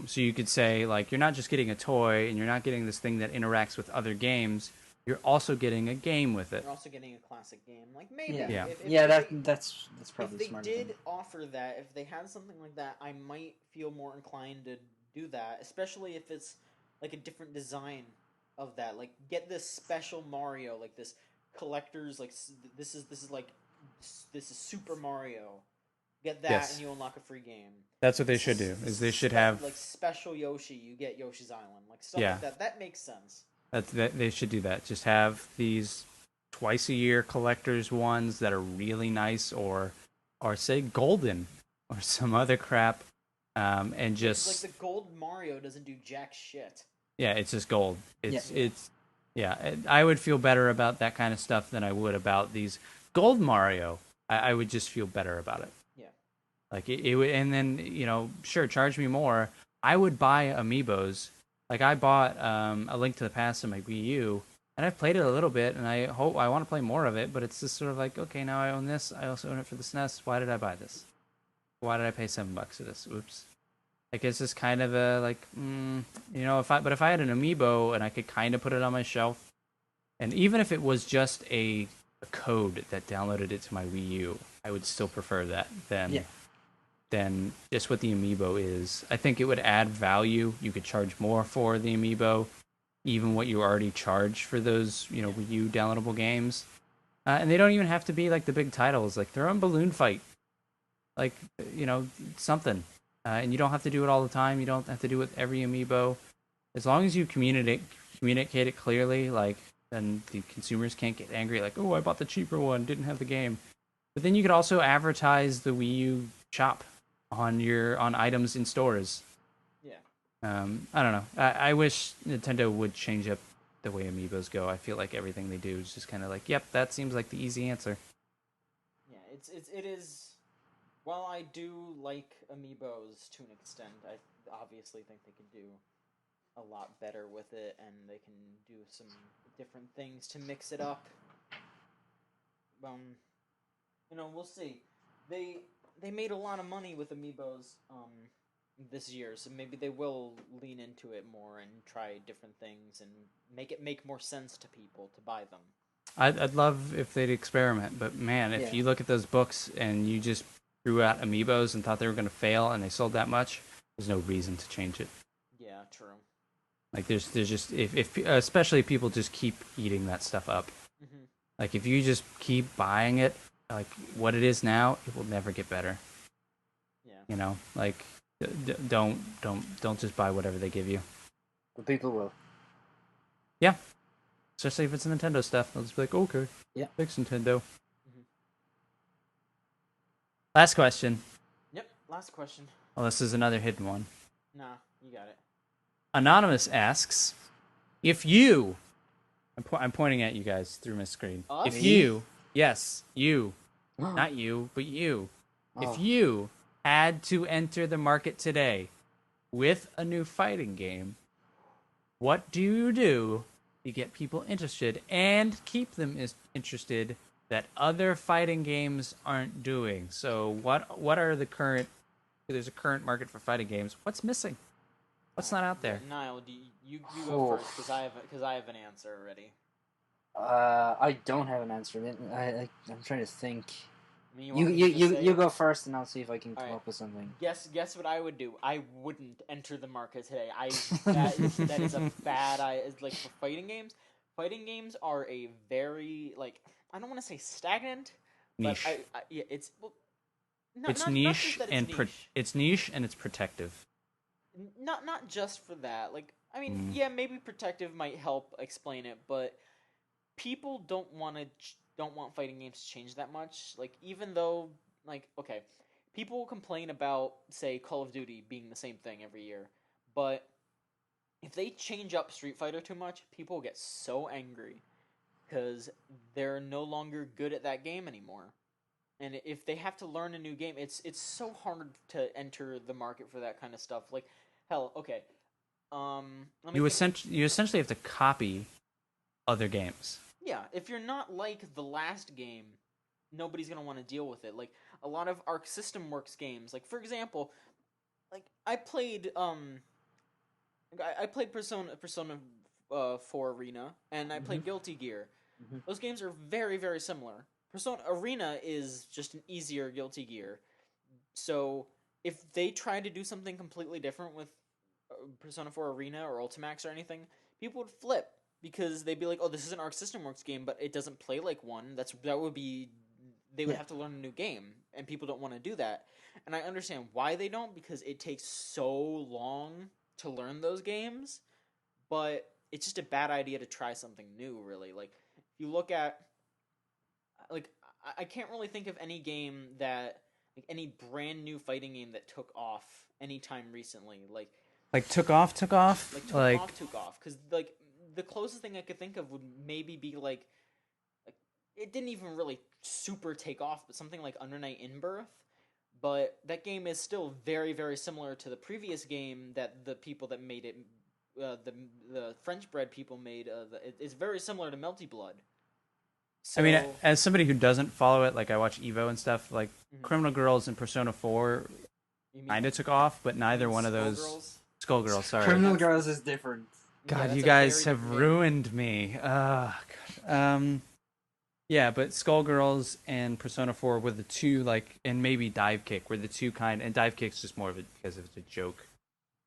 So you could say like you're not just getting a toy, and you're not getting this thing that interacts with other games. You're also getting a game with it. You're also getting a classic game. Like, maybe. Yeah, that's probably if they smart. did offer that, if they had something like that, I might feel more inclined to do that, especially if it's like a different design of that. Like, get this special Mario, like this collector's, like this is Super Mario. Get that, and you unlock a free game. That's what they should do. Is they should have like special Yoshi. You get Yoshi's Island, like stuff like that. That makes sense. They should do that. Just have these twice a year collectors ones that are really nice, or say golden, or some other crap, and just like the gold Mario doesn't do jack shit. Yeah, it's just gold. I would feel better about that kind of stuff than I would about these gold Mario. I would just feel better about it. Yeah, like it would, and then sure, charge me more. I would buy Amiibos. Like, I bought A Link to the Past on my Wii U, and I've played it a little bit, and I want to play more of it, but it's just sort of like, okay, now I own this, I also own it for the SNES, why did I buy this? Why did I pay $7 for this? Oops. Like, it's just kind of a, like, if I had an Amiibo, and I could kind of put it on my shelf, and even if it was just a code that downloaded it to my Wii U, I would still prefer that than just what the Amiibo is. I think it would add value. You could charge more for the Amiibo, even what you already charge for those, Wii U downloadable games. And they don't even have to be like the big titles. Like, they're on Balloon Fight. Like, something. And you don't have to do it all the time. You don't have to do it with every Amiibo. As long as you communicate it clearly, like, then the consumers can't get angry. Like, oh, I bought the cheaper one, didn't have the game. But then you could also advertise the Wii U shop on items in stores. Yeah. I don't know. I wish Nintendo would change up the way Amiibos go. I feel like everything they do is just kind of like, yep, that seems like the easy answer. Yeah, it is. While I do like Amiibos to an extent, I obviously think they can do a lot better with it, and they can do some different things to mix it up. We'll see. They made a lot of money with Amiibos this year, so maybe they will lean into it more and try different things and make it make more sense to people to buy them. I'd love if they'd experiment, but man, if you look at those books and you just threw out Amiibos and thought they were going to fail and they sold that much, there's no reason to change it. Yeah, true. Like, there's just if especially if people just keep eating that stuff up. Mm-hmm. Like, if you just keep buying it, like what it is now, it will never get better. Yeah. Like, don't just buy whatever they give you. But people will. Yeah. Especially if it's Nintendo stuff. They'll just be like, okay. Yeah. Thanks, Nintendo. Mm-hmm. Last question. Yep, last question. Well, this is another hidden one. Nah, you got it. Anonymous asks, if you... I'm pointing at you guys through my screen. Us? If you... Yes, you. Not you, but you. Oh. If you had to enter the market today with a new fighting game, what do you do to get people interested and keep them interested that other fighting games aren't doing. So what are the current? There's a current market for fighting games. What's missing? What's not out there? Niall, you go first because I have an answer already. I don't have an answer. I'm trying to think. I mean, you go first, and I'll see if I can come up with something. Guess what I would do. I wouldn't enter the market today. That is a bad idea. Like for fighting games. Fighting games are a very like I don't want to say stagnant, niche. But yeah, it's it's niche and it's niche and it's protective. Not just for that. Like I mean, yeah, maybe protective might help explain it, but people don't want fighting games to change that much. Like even though like okay, people complain about say Call of Duty being the same thing every year, but if they change up Street Fighter too much, people get so angry because they're no longer good at that game anymore. And if they have to learn a new game, it's so hard to enter the market for that kind of stuff. Like hell, okay. You essentially have to copy other games. Yeah, if you're not like the last game, nobody's gonna want to deal with it. Like a lot of Arc System Works games, like for example, like I played Persona 4 Arena and I played Guilty Gear. Mm-hmm. Those games are very very similar. Persona Arena is just an easier Guilty Gear. So if they try to do something completely different with Persona 4 Arena or Ultimax or anything, people would flip. Because they'd be like, "Oh, this is an Arc System Works game, but it doesn't play like one." They would have to learn a new game, and people don't want to do that. And I understand why they don't, because it takes so long to learn those games. But it's just a bad idea to try something new, really. Like if you look at, like I can't really think of any game that like any brand new fighting game that took off anytime recently. Like took off. Took off because like. The closest thing I could think of would maybe be like it didn't even really super take off, but something like Under Night In-Birth. But that game is still very, very similar to the previous game that the people that made it, the French-bred people made. It's very similar to Melty Blood. So, I mean, as somebody who doesn't follow it, like I watch Evo and stuff, like Criminal Girls and Persona 4 kind of took off, but neither one of those... Skullgirls, sorry. Criminal Girls is different. God, you guys have ruined me. God. Yeah, but Skullgirls and Persona 4 were the two, like, and maybe Dive Kick were the two kind, and Dive Kick's just more of it because it's a joke.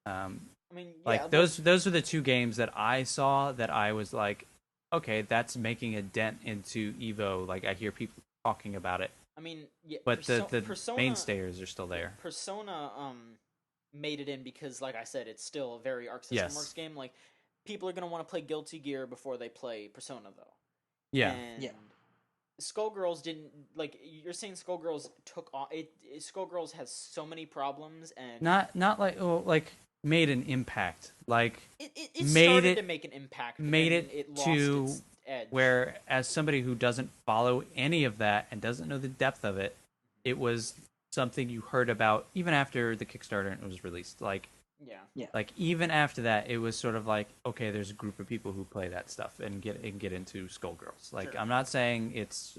I mean, yeah, like those are the two games that I saw that I was like, okay, that's making a dent into Evo. Like I hear people talking about it. I mean, yeah, but the mainstayers are still there. Persona made it in because, like I said, it's still a very Arc System Works game. Like. People are going to want to play Guilty Gear before they play Persona, though. Yeah. And Skullgirls didn't... Like, you're saying Skullgirls took off... Skullgirls has so many problems, and... Not like made an impact. Like, it started to make an impact. Made it lost to its edge. Where, as somebody who doesn't follow any of that and doesn't know the depth of it, it was something you heard about even after the Kickstarter was released. Like... Yeah. Like even after that, it was sort of like, okay, there's a group of people who play that stuff and get into Skullgirls. Like I'm not saying it's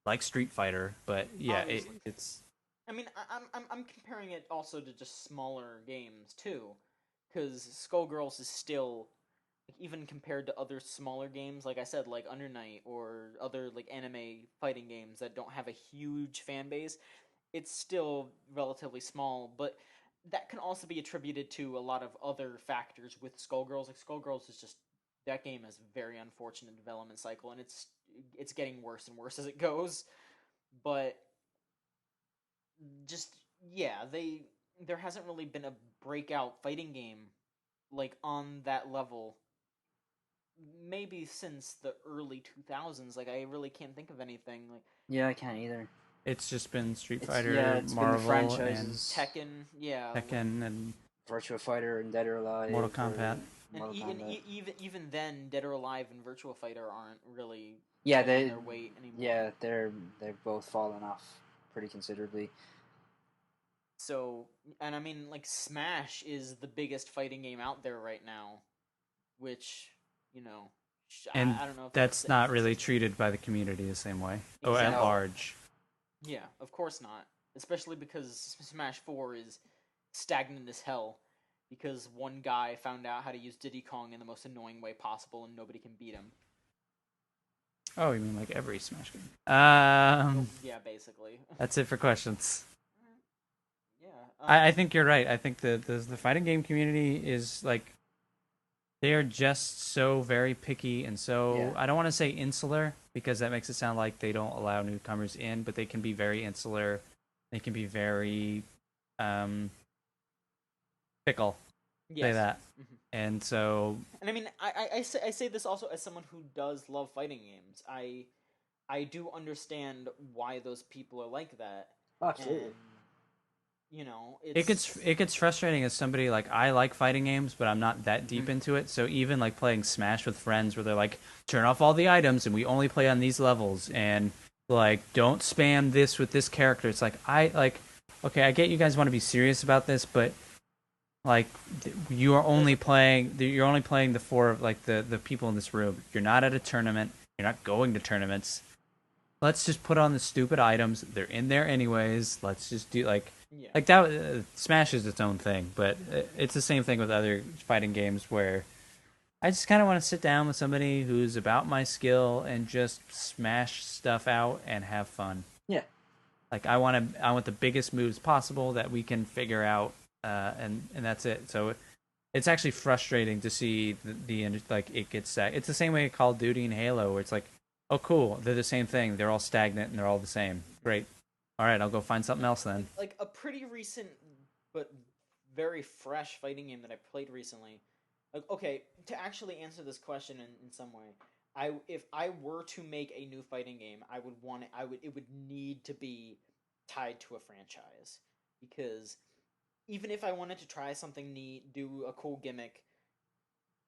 like Street Fighter, but yeah, it's. I mean, I'm comparing it also to just smaller games too, because Skullgirls is still, like, even compared to other smaller games, like I said, like Under Night or other like anime fighting games that don't have a huge fan base, it's still relatively small, but. That can also be attributed to a lot of other factors with Skullgirls. Like Skullgirls is just that game has a very unfortunate development cycle, and it's getting worse and worse as it goes. But just there hasn't really been a breakout fighting game like on that level. Maybe since the early 2000s. Like I really can't think of anything. Like yeah, I can't either. It's just been Street Fighter, Marvel, and Tekken, and Virtua Fighter and Dead or Alive, Mortal Kombat. And even then, Dead or Alive and Virtua Fighter aren't really their weight anymore. Yeah, they've both fallen off pretty considerably. So, and I mean, like Smash is the biggest fighting game out there right now, which And I don't know if that's not really treated by the community the same way. Exactly. Oh, at large. Yeah, of course not. Especially because Smash 4 is stagnant as hell. Because one guy found out how to use Diddy Kong in the most annoying way possible and nobody can beat him. Oh, you mean like every Smash game? Yeah, basically. That's it for questions. Yeah. I think you're right. I think the fighting game community is like, they are just so very picky and so, I don't want to say insular because that makes it sound like they don't allow newcomers in, but they can be very insular. They can be very fickle. Yes. Say that. Mm-hmm. And so, and I mean, I say this also as someone who does love fighting games. I do understand why those people are like that. Absolutely. And, you know, it gets frustrating as somebody like, I like fighting games, but I'm not that deep into it. So even like playing Smash with friends, where they're like, turn off all the items and we only play on these levels, and like, don't spam this with this character. It's like, okay, I get you guys want to be serious about this, but like, you're only playing the four of like the people in this room. You're not at a tournament. You're not going to tournaments. Let's just put on the stupid items. They're in there anyways. Let's just do like that. Smash is its own thing, but it's the same thing with other fighting games where I just kind of want to sit down with somebody who's about my skill and just smash stuff out and have fun. Yeah. Like, I want the biggest moves possible that we can figure out, and that's it. So it's actually frustrating to see the like, it gets it's the same way Call of Duty and Halo, where it's like, oh cool, they're the same thing. They're all stagnant and they're all the same. Great. All right, I'll go find something else then. Like a pretty recent but very fresh fighting game that I played recently. Like, okay, to actually answer this question in some way, if I were to make a new fighting game, it would need to be tied to a franchise, because even if I wanted to try something neat, do a cool gimmick,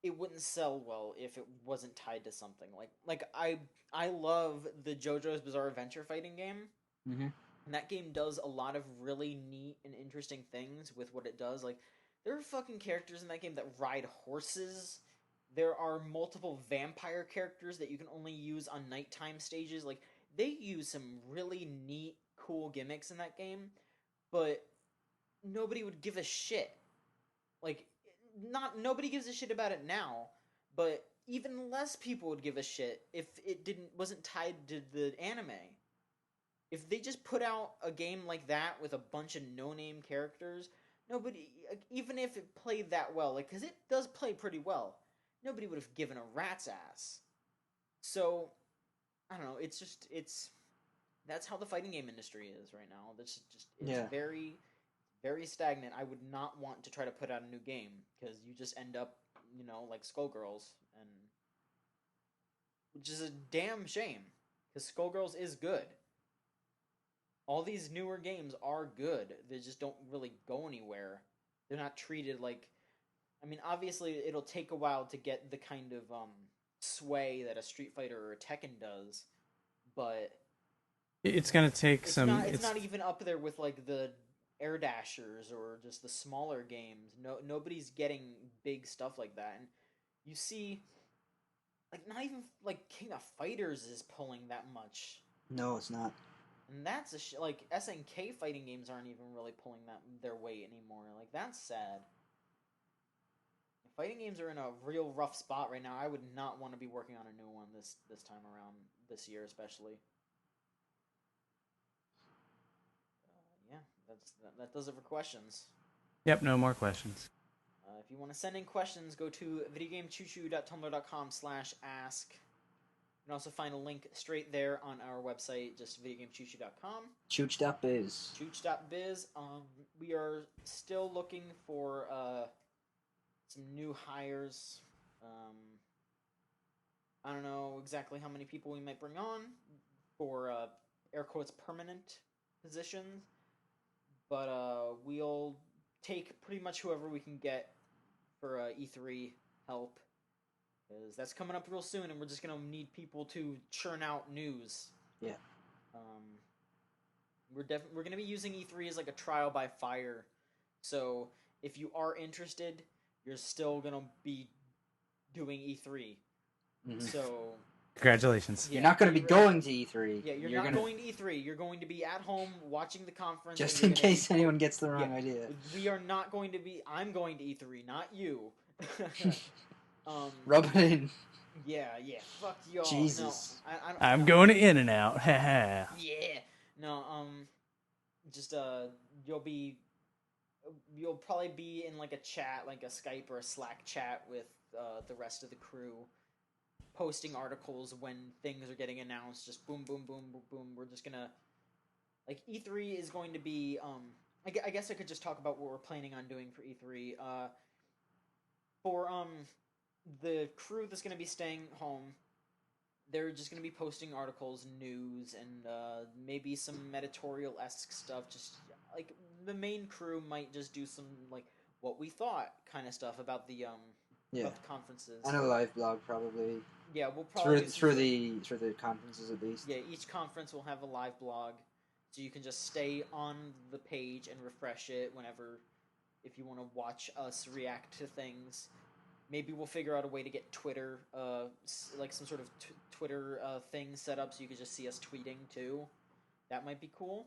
it wouldn't sell well if it wasn't tied to something. Like I love the JoJo's Bizarre Adventure fighting game. Mm-hmm. And that game does a lot of really neat and interesting things with what it does. Like, there are fucking characters in that game that ride horses. There are multiple vampire characters that you can only use on nighttime stages. Like, they use some really neat, cool gimmicks in that game, but nobody would give a shit. Like, nobody gives a shit about it now, but even less people would give a shit if it wasn't tied to the anime. If they just put out a game like that with a bunch of no-name characters, nobody, even if it played that well, like, because it does play pretty well, nobody would have given a rat's ass. So, I don't know, that's how the fighting game industry is right now. It's very, very stagnant. I would not want to try to put out a new game, because you just end up, like Skullgirls, and which is a damn shame, because Skullgirls is good. All these newer games are good. They just don't really go anywhere. They're not treated like... I mean, obviously, it'll take a while to get the kind of sway that a Street Fighter or a Tekken does, but... It's gonna take it's not even up there with, like, the Air Dashers or just the smaller games. Nobody's getting big stuff like that. And you see... Like, not even, like, King of Fighters is pulling that much. No, it's not. And that's like, SNK fighting games aren't even really pulling their weight anymore. Like, that's sad. Fighting games are in a real rough spot right now. I would not want to be working on a new one this time around, this year especially. Yeah, that does it for questions. Yep, no more questions. If you want to send in questions, go to videogamechoochoo.tumblr.com/ask. You can also find a link straight there on our website, just videogamechoochoo.com. Chooch.biz. Chooch.biz. We are still looking for some new hires. I don't know exactly how many people we might bring on for air quotes permanent positions, but we'll take pretty much whoever we can get for E3 help. Because that's coming up real soon, and we're just gonna need people to churn out news. Yeah. We're gonna be using E3 as like a trial by fire. So if you are interested, you're still gonna be doing E3. So congratulations. You're not going to be going to E3. Yeah, you're not going to E3. You're going to be at home watching the conference. Just in case anyone gets the wrong idea. We are not going to be. I'm going to E3, not you. Rub it in. Yeah. Fuck y'all. Jesus. No, I'm going to In-N-Out. Yeah. No. You'll probably be in like a chat, like a Skype or a Slack chat with the rest of the crew, posting articles when things are getting announced. Just boom, boom, boom, boom, boom. We're just gonna like E3 is going to be. I guess I could just talk about what we're planning on doing for E3. For the crew that's gonna be staying home, they're just gonna be posting articles, news, and maybe some editorial-esque stuff. Just like the main crew might just do some like what we thought kind of stuff about the about the conferences. And a live blog probably. Yeah, we'll probably through the conferences at least. Yeah, each conference will have a live blog, so you can just stay on the page and refresh it whenever, if you want to watch us react to things. Maybe we'll figure out a way to get Twitter, like some sort of Twitter thing set up so you can just see us tweeting too. That might be cool.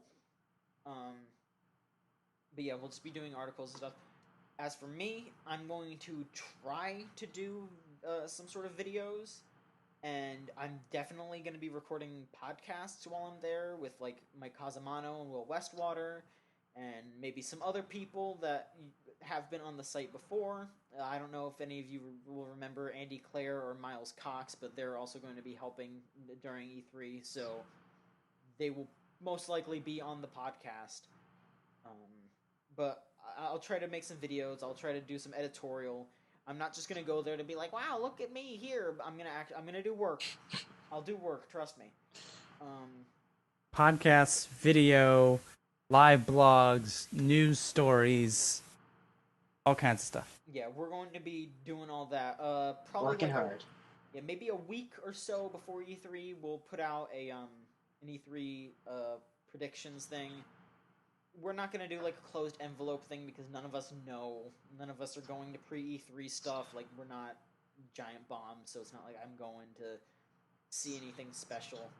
But yeah, we'll just be doing articles and stuff. As for me, I'm going to try to do some sort of videos, and I'm definitely going to be recording podcasts while I'm there with like Mike Casamano and Will Westwater, and maybe some other people that have been on the site before. I don't know if any of you will remember Andy Clare or Miles Cox, but they're also going to be helping during E3, so they will most likely be on the podcast. But I'll try to make some videos. I'll try to do some editorial. I'm not just gonna go there to be like, "Wow, look at me here." I'm gonna do work. I'll do work. Trust me. Podcasts, video, live blogs, news stories, all kinds of stuff. Yeah, we're going to be doing all that. Probably working hard. Yeah, maybe a week or so before E3, we'll put out a an E3 predictions thing. We're not going to do like a closed envelope thing because none of us know. None of us are going to pre-E3 stuff. Like, we're not giant bombs, so it's not like I'm going to see anything special.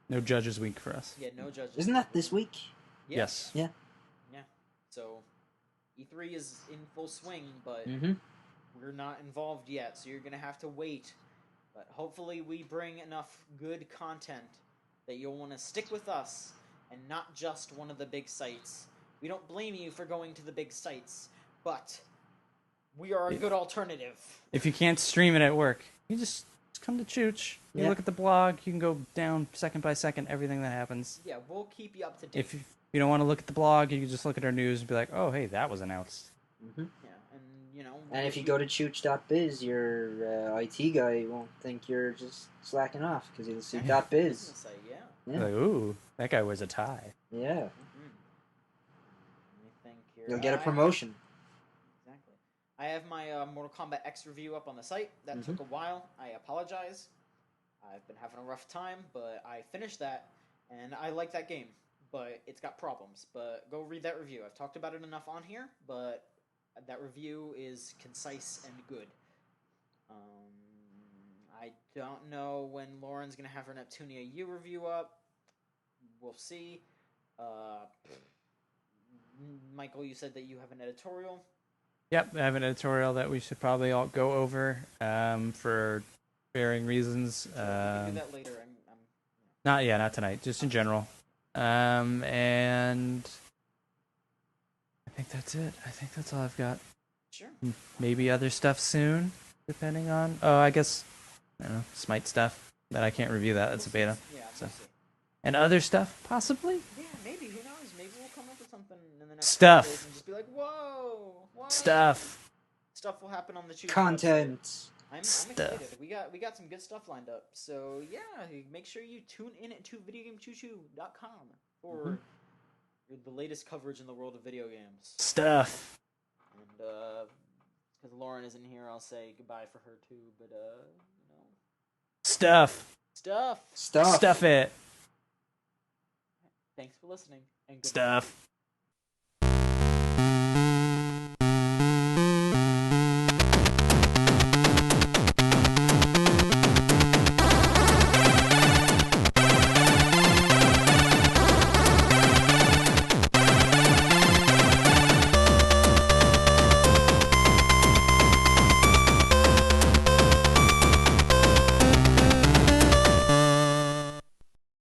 No Judges Week for us. Yeah, no Judges. Isn't that this week? Yeah. Yes. Yeah. Yeah. So, E3 is in full swing, but we're not involved yet, so you're going to have to wait. But hopefully we bring enough good content that you'll want to stick with us and not just one of the big sites. We don't blame you for going to the big sites, but we are a good alternative. If you can't stream it at work, you just come to Chooch. You look at the blog. You can go down second by second everything that happens. Yeah, we'll keep you up to date. If you don't want to look at the blog, you can just look at our news and be like, oh, hey, that was announced. Yeah, and you know. And if you go to chooch.biz, your IT guy won't think you're just slacking off because he'll see .biz. Yeah. Like, ooh, that guy wears a tie. Yeah. Think here. You'll get a promotion. Exactly. I have my Mortal Kombat X review up on the site. That took a while. I apologize. I've been having a rough time, but I finished that, and I like that game. But it's got problems. But go read that review. I've talked about it enough on here, but that review is concise and good. I don't know when Lauren's going to have her Neptunia U review up. We'll see. Michael, you said that you have an editorial? Yep, I have an editorial that we should probably all go over for varying reasons. We can do that later. Not tonight, just in general. And I think that's it. I think that's all I've got. Sure. Maybe other stuff soon, depending on... Oh, I guess... I don't know, Smite stuff. But I can't review that. That's a beta. Yeah, so. we'll see. And other stuff, possibly? Yeah, maybe. Who knows? Maybe we'll come up with something in the next stuff. Couple days and just be like, whoa! Stuff. Stuff will happen on the Chooch content. Website. I'm excited. We got some good stuff lined up. So yeah, make sure you tune in to videogamechoochoo.com for the latest coverage in the world of video games. Stuff. And because Lauren isn't here, I'll say goodbye for her too. But you know, stuff. Stuff. Stuff it. Thanks for listening. And stuff.